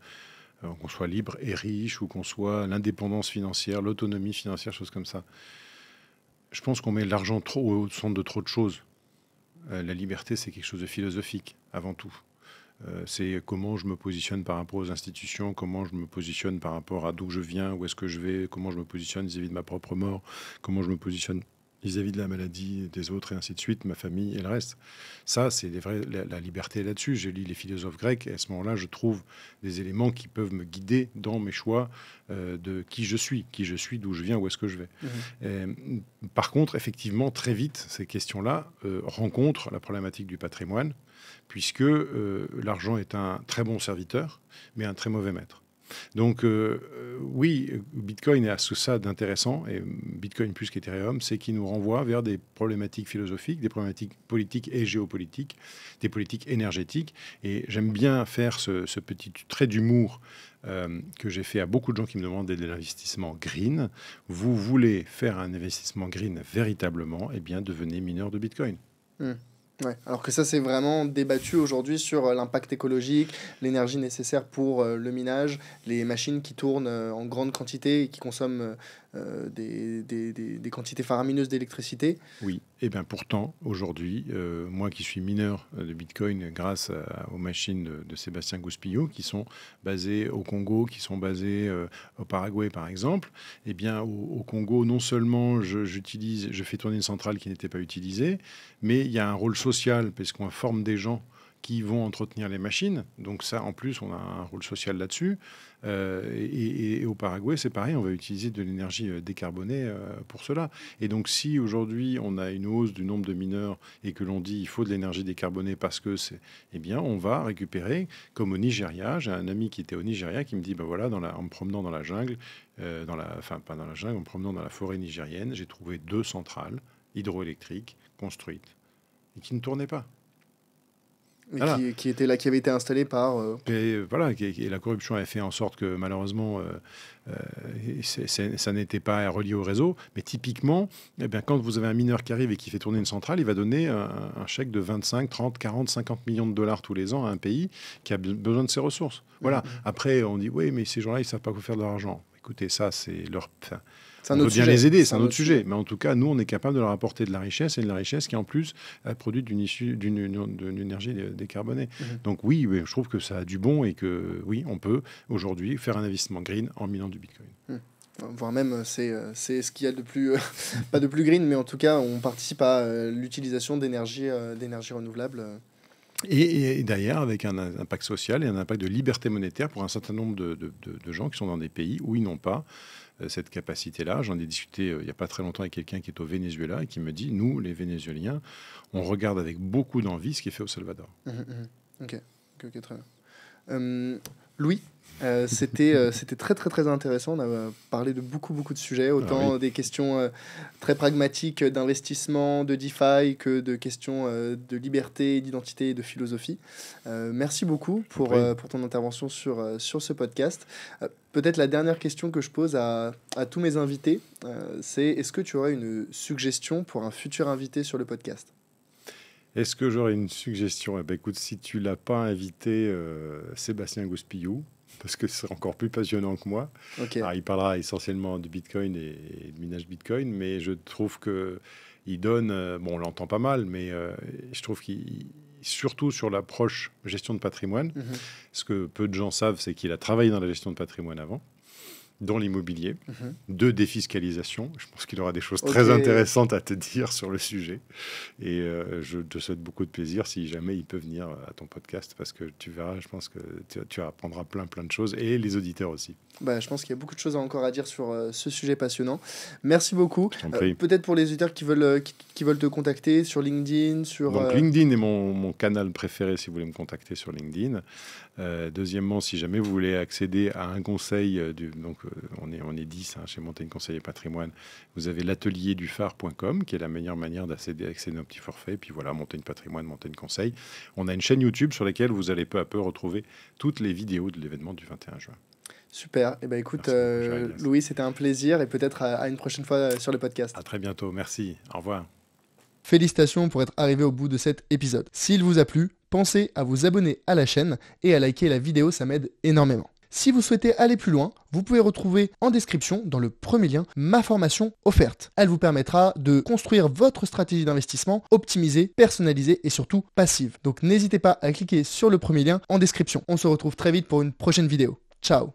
qu'on soit libre et riche, ou qu'on soit l'indépendance financière, l'autonomie financière, choses comme ça. Je pense qu'on met l'argent trop au centre de trop de choses. La liberté, c'est quelque chose de philosophique, avant tout. C'est comment je me positionne par rapport aux institutions, comment je me positionne par rapport à d'où je viens, où est-ce que je vais, comment je me positionne vis-à-vis de ma propre mort, comment je me positionne vis-à-vis de la maladie des autres, et ainsi de suite, ma famille et le reste. Ça, c'est la liberté là-dessus. J'ai lu les philosophes grecs, et à ce moment-là, je trouve des éléments qui peuvent me guider dans mes choix de qui je suis, d'où je viens, où est-ce que je vais. Par contre, effectivement, très vite, ces questions-là rencontrent la problématique du patrimoine, puisque l'argent est un très bon serviteur, mais un très mauvais maître. Donc oui, Bitcoin est à ça d'intéressant, et Bitcoin plus qu'Ethereum, c'est qu'il nous renvoie vers des problématiques philosophiques, des problématiques politiques et géopolitiques, des politiques énergétiques. Et j'aime bien faire ce petit trait d'humour que j'ai fait à beaucoup de gens qui me demandent de l'investissement green. Vous voulez faire un investissement green véritablement, eh bien devenez mineur de Bitcoin. Ouais. Alors que ça, c'est vraiment débattu aujourd'hui sur l'impact écologique, l'énergie nécessaire pour le minage, les machines qui tournent en grande quantité et qui consomment des quantités faramineuses d'électricité. Oui, et bien pourtant, aujourd'hui, moi qui suis mineur de Bitcoin grâce aux machines de Sébastien Gouspillot, qui sont basées au Congo, qui sont basées au Paraguay, par exemple, eh bien au Congo, non seulement je fais tourner une centrale qui n'était pas utilisée, mais il y a un rôle social, parce qu'on forme des gens qui vont entretenir les machines. Donc ça, en plus, on a un rôle social là-dessus. Et au Paraguay, c'est pareil, on va utiliser de l'énergie décarbonée pour cela. Et donc si aujourd'hui, on a une hausse du nombre de mineurs et que l'on dit il faut de l'énergie décarbonée parce que c'est... Eh bien, on va récupérer, comme au Nigeria. J'ai un ami qui était au Nigeria qui me dit, voilà, en me promenant dans la jungle, pas dans la jungle, en me promenant dans la forêt nigérienne, j'ai trouvé 2 centrales hydroélectriques construites et qui ne tournaient pas. Voilà. Qui avait été installé par... Et la corruption a fait en sorte que malheureusement ça n'était pas relié au réseau. Mais typiquement, quand vous avez un mineur qui arrive et qui fait tourner une centrale, il va donner un chèque de 25, 30, 40, 50 millions de dollars tous les ans à un pays qui a besoin de ses ressources. Voilà. Après, on dit, oui, mais ces gens-là, ils ne savent pas quoi faire de leur argent. Écoutez, ça, c'est leur... On peut bien les aider, c'est un autre sujet. Mais en tout cas, nous, on est capable de leur apporter de la richesse, et de la richesse qui, en plus, est produite d'une énergie décarbonée. Donc oui, je trouve que ça a du bon, et que oui, on peut aujourd'hui faire un investissement green en minant du Bitcoin. Voire même, c'est ce qu'il y a de plus... pas de plus green, mais en tout cas, on participe à l'utilisation d'énergie renouvelable. Et d'ailleurs, avec un impact social et un impact de liberté monétaire pour un certain nombre de gens qui sont dans des pays où ils n'ont pas cette capacité-là. J'en ai discuté il n'y a pas très longtemps avec quelqu'un qui est au Venezuela et qui me dit, nous, les Vénézuéliens, on regarde avec beaucoup d'envie ce qui est fait au Salvador. Ok, très bien. Louis, c'était très très très intéressant. On a parlé de beaucoup de sujets, autant des questions très pragmatiques d'investissement, de DeFi, que de questions de liberté, d'identité et de philosophie. Merci beaucoup pour ton intervention sur ce podcast. Peut-être la dernière question que je pose à tous mes invités, c'est est-ce que tu aurais une suggestion pour un futur invité sur le podcast ? Est-ce que j'aurais une suggestion ? Écoute, si tu ne l'as pas invité, Sébastien Gouspillot, parce que c'est encore plus passionnant que moi. Okay. Alors, il parlera essentiellement du Bitcoin et de minage Bitcoin, mais je trouve qu'il donne... on l'entend pas mal, mais je trouve qu'il... Surtout sur l'approche gestion de patrimoine, ce que peu de gens savent, c'est qu'il a travaillé dans la gestion de patrimoine avant. dans l'immobilier, de défiscalisation. Je pense qu'il aura des choses très intéressantes à te dire sur le sujet. Et je te souhaite beaucoup de plaisir si jamais il peut venir à ton podcast, parce que tu verras, je pense que tu apprendras plein de choses, et les auditeurs aussi. Je pense qu'il y a beaucoup de choses encore à dire sur ce sujet passionnant. Merci beaucoup. Peut-être pour les auditeurs qui veulent te contacter sur LinkedIn. Donc LinkedIn est mon canal préféré si vous voulez me contacter sur LinkedIn. Deuxièmement, si jamais vous voulez accéder à un conseil, on est 10 chez Montaigne Conseil et Patrimoine, vous avez l'atelier du phare.com qui est la meilleure manière d'accéder à nos petits forfaits. Et puis voilà, Montaigne Patrimoine, Montaigne Conseil. On a une chaîne YouTube sur laquelle vous allez peu à peu retrouver toutes les vidéos de l'événement du 21 juin. Super. Et écoute, Louis, c'était un plaisir, et peut-être à une prochaine fois sur le podcast. À très bientôt. Merci. Au revoir. Félicitations pour être arrivé au bout de cet épisode. S'il vous a plu, pensez à vous abonner à la chaîne et à liker la vidéo, ça m'aide énormément. Si vous souhaitez aller plus loin, vous pouvez retrouver en description, dans le premier lien, ma formation offerte. Elle vous permettra de construire votre stratégie d'investissement optimisée, personnalisée et surtout passive. Donc n'hésitez pas à cliquer sur le premier lien en description. On se retrouve très vite pour une prochaine vidéo. Ciao.